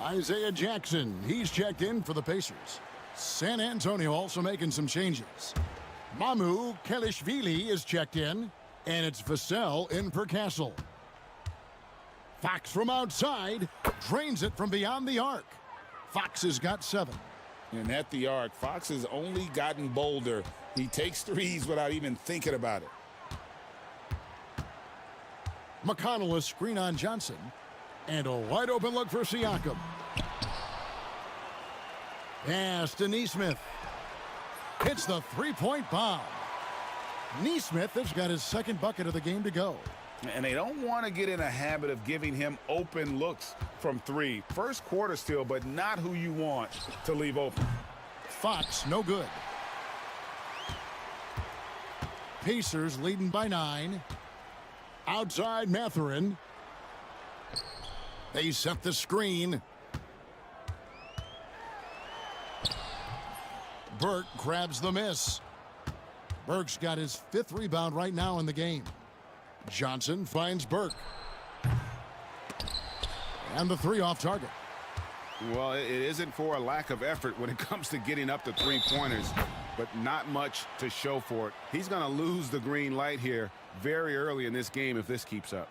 Isaiah Jackson, he's checked in for the Pacers. San Antonio also making some changes. Mamu Kelishvili is checked in, and it's Vassell in for Castle. Fox from outside drains it from beyond the arc. Fox has got 7. And at the arc, Fox has only gotten bolder. He takes threes without even thinking about it. McConnell a screen on Johnson. And a wide open look for Siakam. Pass to Neesmith. Hits the three-point bomb. Neesmith has got his second bucket of the game to go. And they don't want to get in a habit of giving him open looks from 3. First quarter still, but not who you want to leave open. Fox, no good. Pacers leading by 9. Outside Mathurin. They set the screen. Burke grabs the miss. Burke's got his 5th rebound right now in the game. Johnson finds Burke. And the 3 off target. Well, it isn't for a lack of effort when it comes to getting up to 3-pointers, but not much to show for it. He's going to lose the green light here very early in this game if this keeps up.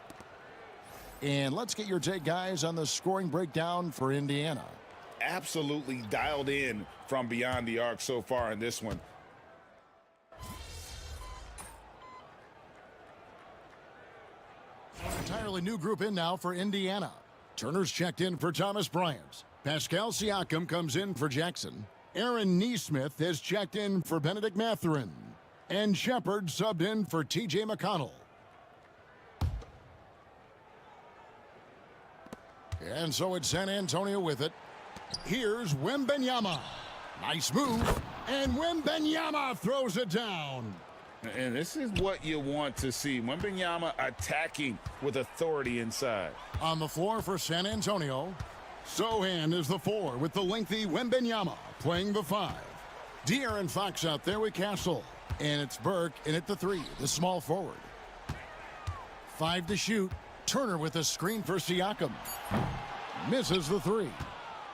And let's get your take, guys, on the scoring breakdown for Indiana. Absolutely dialed in from beyond the arc so far in this one. An entirely new group in now for Indiana. Turner's checked in for Thomas Bryant. Pascal Siakam comes in for Jackson. Aaron Neesmith has checked in for Benedict Mathurin. And Shepard subbed in for T.J. McConnell. And so it's San Antonio with it. Here's Wembanyama. Nice move. And Wembanyama throws it down. And this is what you want to see. Wembanyama attacking with authority inside. On the floor for San Antonio, Sohan is the 4 with the lengthy Wembanyama playing the 5. De'Aaron Fox out there with Castle. And it's Burke in at the 3, the small forward. 5 to shoot. Turner with a screen for Siakam. Misses the 3.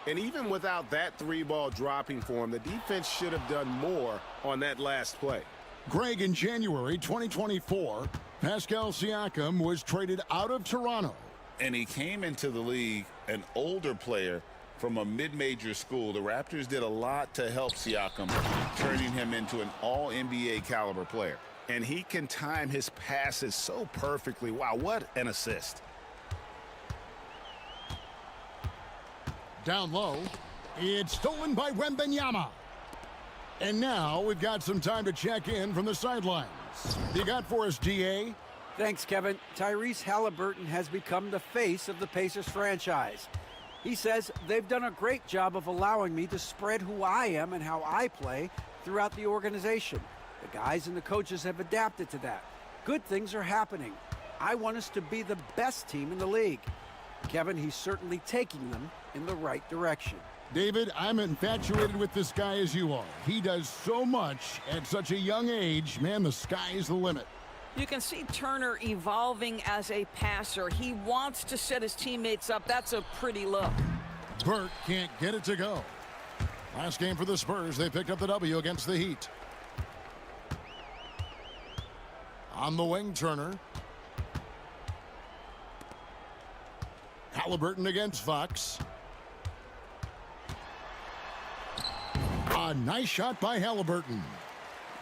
And even without that 3-ball dropping for him, the defense should have done more on that last play. Greg, in January 2024, Pascal Siakam was traded out of Toronto. And he came into the league an older player from a mid-major school. The Raptors did a lot to help Siakam, turning him into an all-NBA caliber player. And he can time his passes so perfectly. Wow, what an assist. Down low, it's stolen by Wembanyama. And now we've got some time to check in from the sidelines. You got for us, DA? Thanks, Kevin. Tyrese Halliburton has become the face of the Pacers franchise. He says they've done a great job of allowing me to spread who I am and how I play throughout the organization. The guys and the coaches have adapted to that. Good things are happening. I want us to be the best team in the league. Kevin, he's certainly taking them in the right direction. David, I'm infatuated with this guy as you are. He does so much at such a young age. Man, the sky is the limit. You can see Turner evolving as a passer. He wants to set his teammates up. That's a pretty look. Burke can't get it to go. Last game for the Spurs, they picked up the W against the Heat. On the wing, Turner. Halliburton against Fox. A nice shot by Halliburton.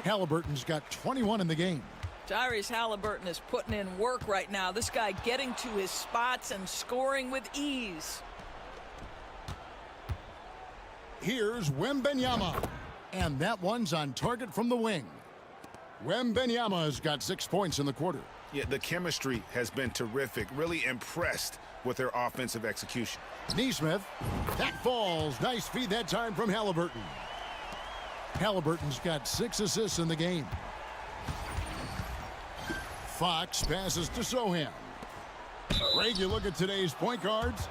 Halliburton's got 21 in the game. Tyrese Halliburton is putting in work right now. This guy getting to his spots and scoring with ease. Here's Wembanyama. And that one's on target from the wing. Wembanyama's got 6 points in the quarter. Yeah, the chemistry has been terrific. Really impressed with their offensive execution. Neesmith. That falls. Nice feed that time from Halliburton. Halliburton's got 6 assists in the game. Fox passes to Sohan. Greg, you look at today's point guards,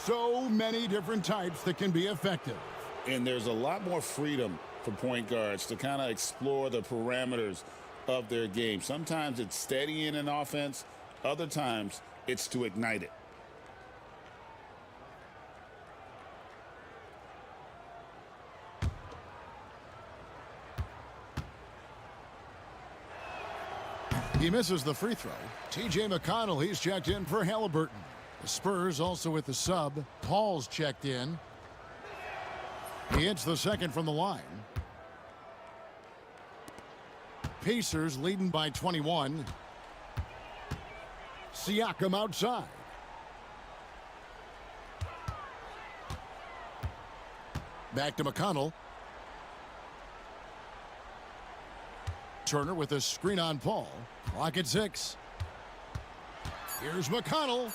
so many different types that can be effective. And there's a lot more freedom for point guards to kind of explore the parameters of their game. Sometimes it's steadying an offense. Other times it's to ignite it. He misses the free throw. T.J. McConnell, he's checked in for Halliburton. The Spurs also with the sub. Paul's checked in. He hits the second from the line. Pacers leading by 21. Siakam outside. Back to McConnell. Turner with a screen on Paul. Clock at 6. Here's McConnell.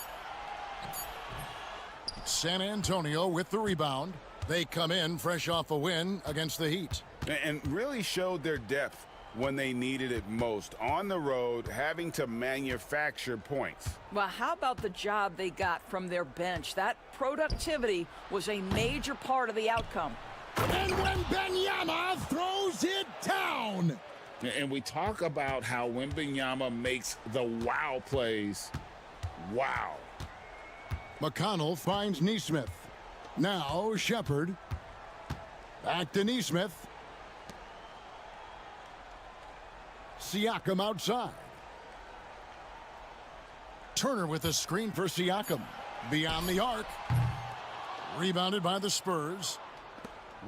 San Antonio with the rebound. They come in fresh off a win against the Heat. And really showed their depth when they needed it most. On the road, having to manufacture points. Well, how about the job they got from their bench? That productivity was a major part of the outcome. And Wembanyama throws it down. And we talk about how Wembanyama makes the wow plays. Wow. McConnell finds Neesmith. Now Shepard. Back to Neesmith. Siakam outside. Turner with a screen for Siakam. Beyond the arc. Rebounded by the Spurs.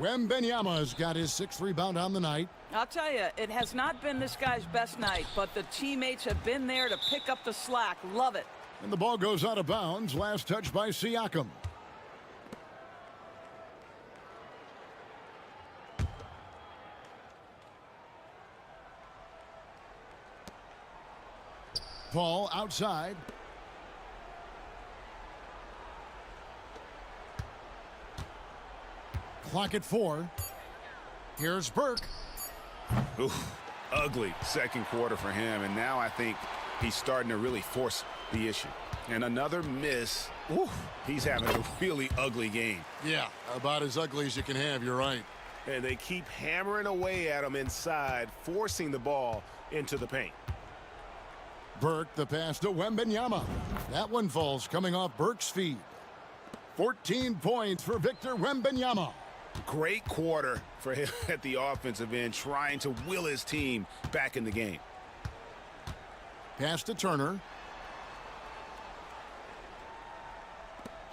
Wembanyama's got his 6th rebound on the night. I'll tell you, it has not been this guy's best night, but the teammates have been there to pick up the slack. Love it. And the ball goes out of bounds. Last touch by Siakam. Paul outside. Clock at 4. Here's Burke. Oof, ugly second quarter for him, and now I think he's starting to really force the issue. And another miss. Oof, he's having a really ugly game. Yeah, about as ugly as you can have, you're right. And they keep hammering away at him inside, forcing the ball into the paint. Burke, the pass to Wembanyama. That one falls coming off Burke's feet. 14 points for Victor Wembanyama. Great quarter for him at the offensive end, trying to will his team back in the game. Pass to Turner.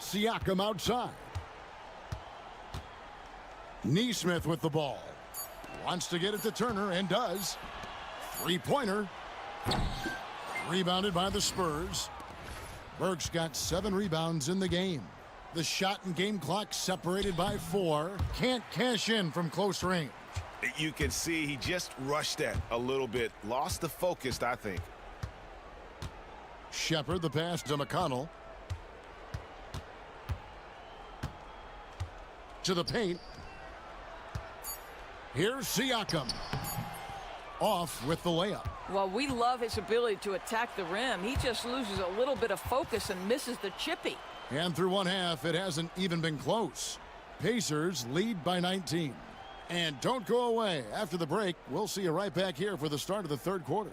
Siakam outside. Neesmith with the ball. Wants to get it to Turner and does. 3-pointer. Rebounded by the Spurs. Burke's got 7 rebounds in the game. The shot and game clock separated by 4. Can't cash in from close range. You can see he just rushed that a little bit. Lost the focus, I think. Shepard, the pass to McConnell. To the paint. Here's Siakam. off with the layup. Well, we love his ability to attack the rim. He just loses a little bit of focus and misses the chippy. And through one half, it hasn't even been close. Pacers lead by 19. And don't go away. After the break, we'll see you right back here for the start of the third quarter.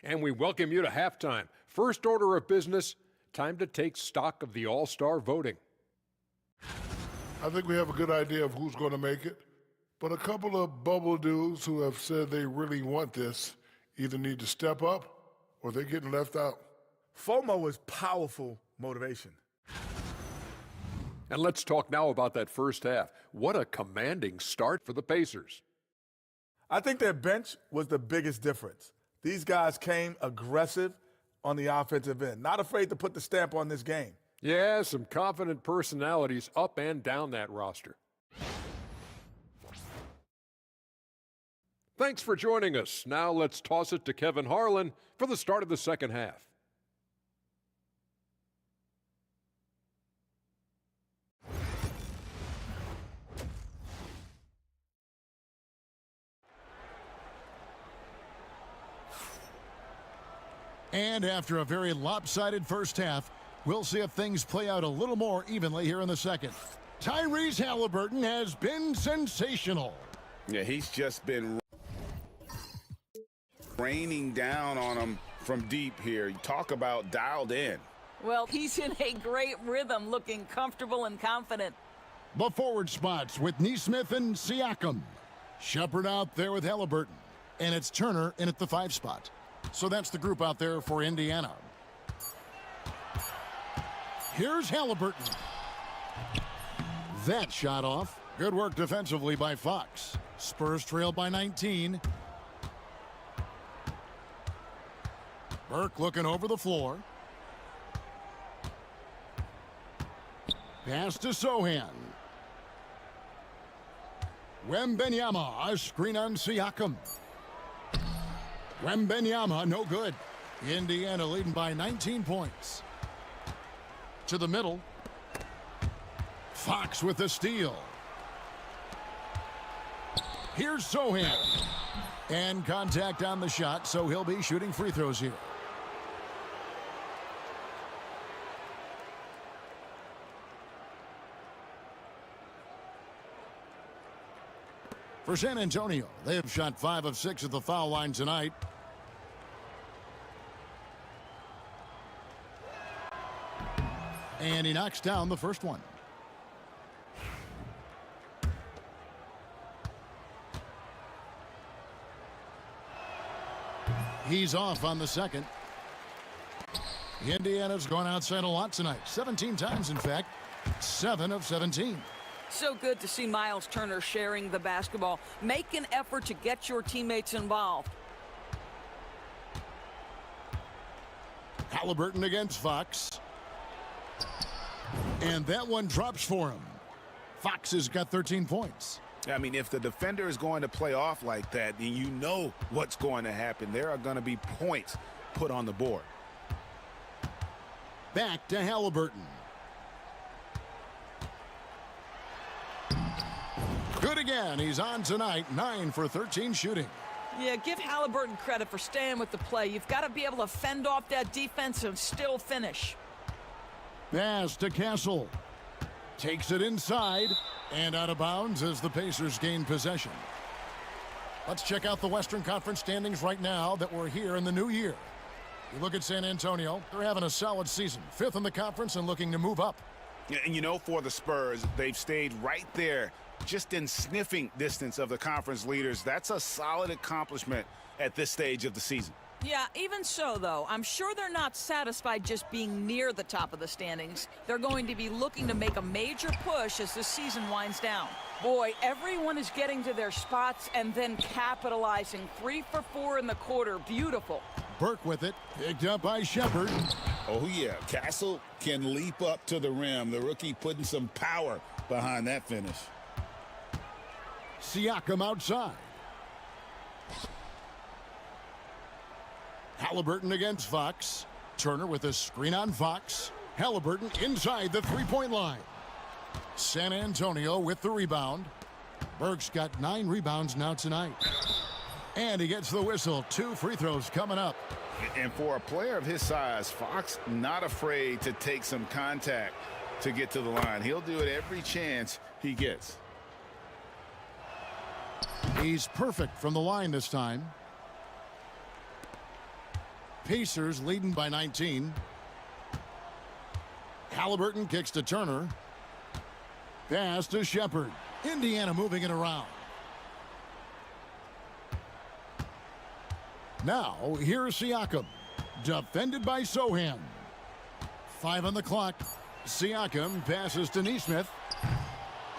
And we welcome you to halftime. First order of business, time to take stock of the All-Star voting. I think we have a good idea of who's going to make it, but a couple of bubble dudes who have said they really want this either need to step up or they're getting left out. FOMO is powerful motivation. And let's talk now about that first half. What a commanding start for the Pacers. I think their bench was the biggest difference. These guys came aggressive on the offensive end, not afraid to put the stamp on this game. Yeah, some confident personalities up and down that roster. Thanks for joining us. Now let's toss it to Kevin Harlan for the start of the second half. And after a very lopsided first half, we'll see if things play out a little more evenly here in the second. Tyrese Halliburton has been sensational. Yeah, he's just been raining down on him from deep here. You talk about dialed in. Well, he's in a great rhythm, looking comfortable and confident. The forward spots with Nesmith and Siakam. Shepard out there with Halliburton. And it's Turner in at the 5 spot. So that's the group out there for Indiana. Here's Halliburton. That shot off. Good work defensively by Fox. Spurs trail by 19. Burke looking over the floor. Pass to Sohan. Wembenyama, a screen on Siakam. Wembenyama, no good. Indiana leading by 19 points. To the middle. Fox with the steal. Here's Sohan. And contact on the shot, so he'll be shooting free throws here. For San Antonio, they have shot 5 of 6 at the foul line tonight. And he knocks down the first one. He's off on the second. Indiana's gone outside a lot tonight. 17 times, in fact. 7 of 17. So good to see Miles Turner sharing the basketball. Make an effort to get your teammates involved. Halliburton against Fox. And that one drops for him. Fox has got 13 points. I mean, if the defender is going to play off like that, then you know what's going to happen. There are going to be points put on the board. Back to Halliburton. Good again. He's on tonight. 9 for 13 shooting. Yeah, give Halliburton credit for staying with the play. You've got to be able to fend off that defense and still finish. Pass to Castle. Takes it inside and out of bounds as the Pacers gain possession. Let's check out the Western Conference standings right now that we're here in the new year. You look at San Antonio, they're having a solid season. 5th in the conference and looking to move up. And you know, for the Spurs, they've stayed right there, just in sniffing distance of the conference leaders. That's a solid accomplishment at this stage of the season. Yeah, even so, though, I'm sure they're not satisfied just being near the top of the standings. They're going to be looking to make a major push as the season winds down. Boy, everyone is getting to their spots and then capitalizing. 3 for 4 in the quarter. Beautiful. Burke with it, picked up by Shepard. Oh, yeah. Castle can leap up to the rim. The rookie putting some power behind that finish. Siakam outside. Halliburton against Fox. Turner with a screen on Fox. Halliburton inside the three-point line. San Antonio with the rebound. Burke's got 9 rebounds now tonight. And he gets the whistle. 2 free throws coming up. And for a player of his size, Fox not afraid to take some contact to get to the line. He'll do it every chance he gets. He's perfect from the line this time. Pacers leading by 19. Halliburton kicks to Turner. Pass to Shepard. Indiana moving it around. Now, here's Siakam. Defended by Sohan. 5 on the clock. Siakam passes to Nesmith.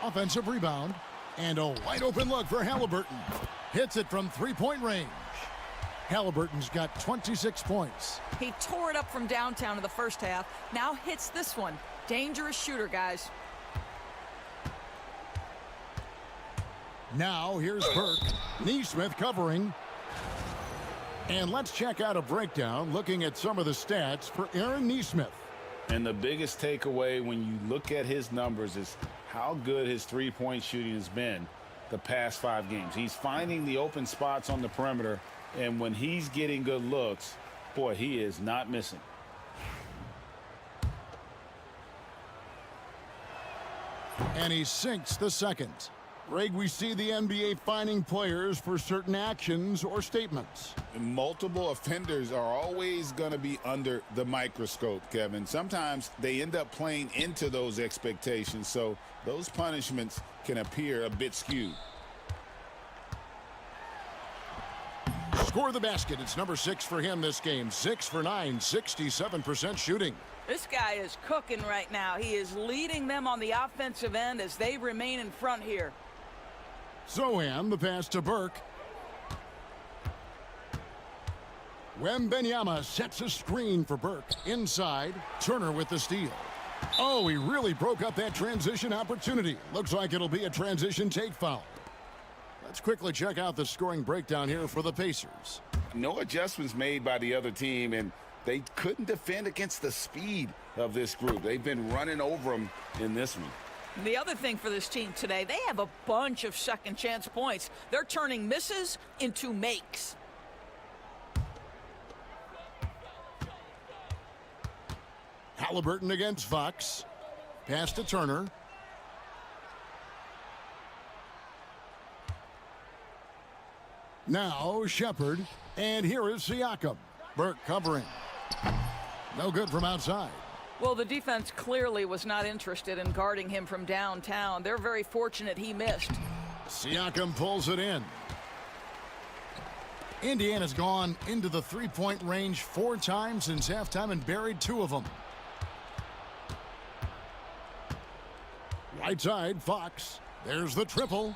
Offensive rebound. And a wide open look for Halliburton. Hits it from three-point range. Halliburton's got 26 points. He tore it up from downtown in the first half. Now hits this one. Dangerous shooter, guys. Now here's Burke. Nesmith covering. And let's check out a breakdown looking at some of the stats for Aaron Nesmith. And the biggest takeaway when you look at his numbers is how good his three-point shooting has been the past 5 games. He's finding the open spots on the perimeter, and when he's getting good looks, boy, he is not missing. And he sinks the second. Greg, we see the NBA fining players for certain actions or statements. Multiple offenders are always going to be under the microscope, Kevin. Sometimes they end up playing into those expectations, so those punishments can appear a bit skewed. Score the basket. It's number 6 for him this game. 6 for 9, 67% shooting. This guy is cooking right now. He is leading them on the offensive end as they remain in front here. Sohan, the pass to Burke. Wembanyama sets a screen for Burke. Inside, Turner with the steal. Oh, he really broke up that transition opportunity. Looks like it'll be a transition take foul. Let's quickly check out the scoring breakdown here for the Pacers. No adjustments made by the other team, and they couldn't defend against the speed of this group. They've been running over them in this one. The other thing for this team today, they have a bunch of second chance points. They're turning misses into makes. Halliburton against Fox. Pass to Turner. Now Shepard. And here is Siakam. Burke covering. No good from outside. Well, the defense clearly was not interested in guarding him from downtown. They're very fortunate he missed. Siakam pulls it in. Indiana's gone into the three-point range 4 times since halftime and buried 2 of them. Right side, Fox. There's the triple.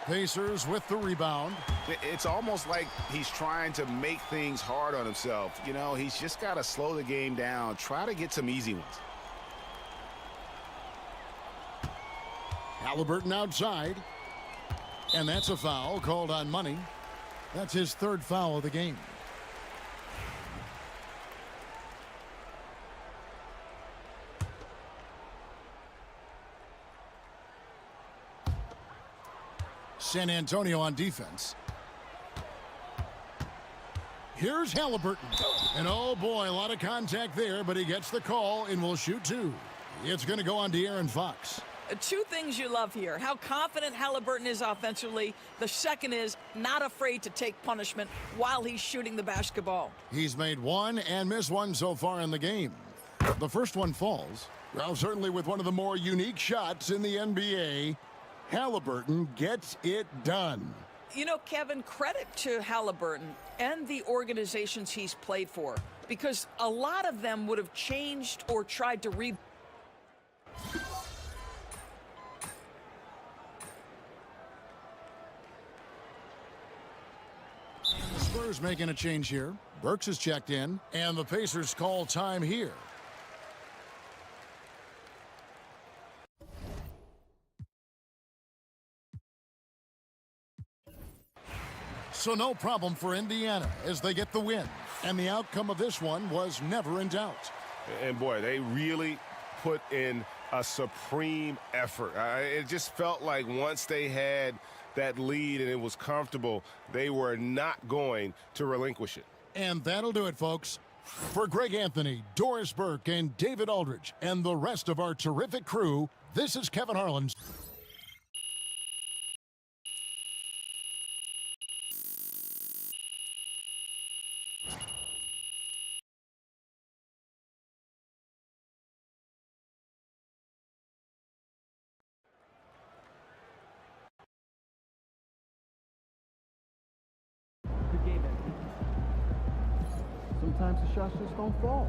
Pacers with the rebound. It's almost like he's trying to make things hard on himself. You know, he's just got to slow the game down. Try to get some easy ones. Halliburton outside. And that's a foul called on Money. That's his 3rd foul of the game. San Antonio on defense. Here's Halliburton. And oh boy, a lot of contact there, but he gets the call and will shoot 2. It's going to go on De'Aaron Fox. 2 things you love here. How confident Halliburton is offensively. The second is not afraid to take punishment while he's shooting the basketball. He's made 1 and missed 1 so far in the game. The first one falls. Well, certainly with one of the more unique shots in the NBA. Halliburton gets it done. You know, Kevin, credit to Halliburton and the organizations he's played for, because a lot of them would have changed or tried to The Spurs making a change here. Burks is checked in, and the Pacers call time here. So no problem for Indiana as they get the win. And the outcome of this one was never in doubt. And boy, they really put in a supreme effort. It just felt like once they had that lead and it was comfortable, they were not going to relinquish it. And that'll do it, folks. For Greg Anthony, Doris Burke, and David Aldridge, and the rest of our terrific crew, this is Kevin Harlan. Good game, Anthony. Sometimes the shots just don't fall.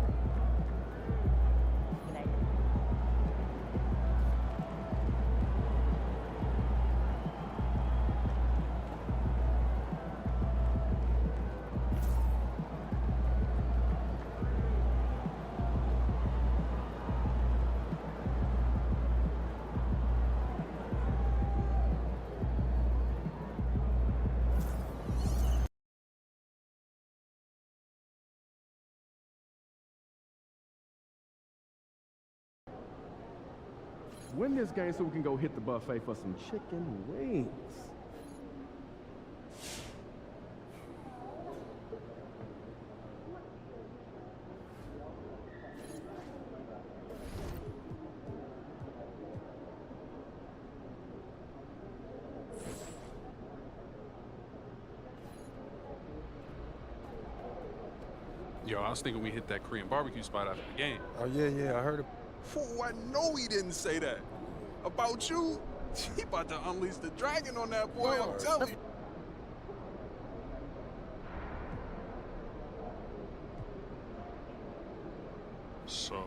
Win this game so we can go hit the buffet for some chicken wings. Yo, I was thinking we hit that Korean barbecue spot after the game. Oh, yeah, I heard it. Oh, I know he didn't say that. About you, he about to unleash the dragon on that boy, I'm telling you. So?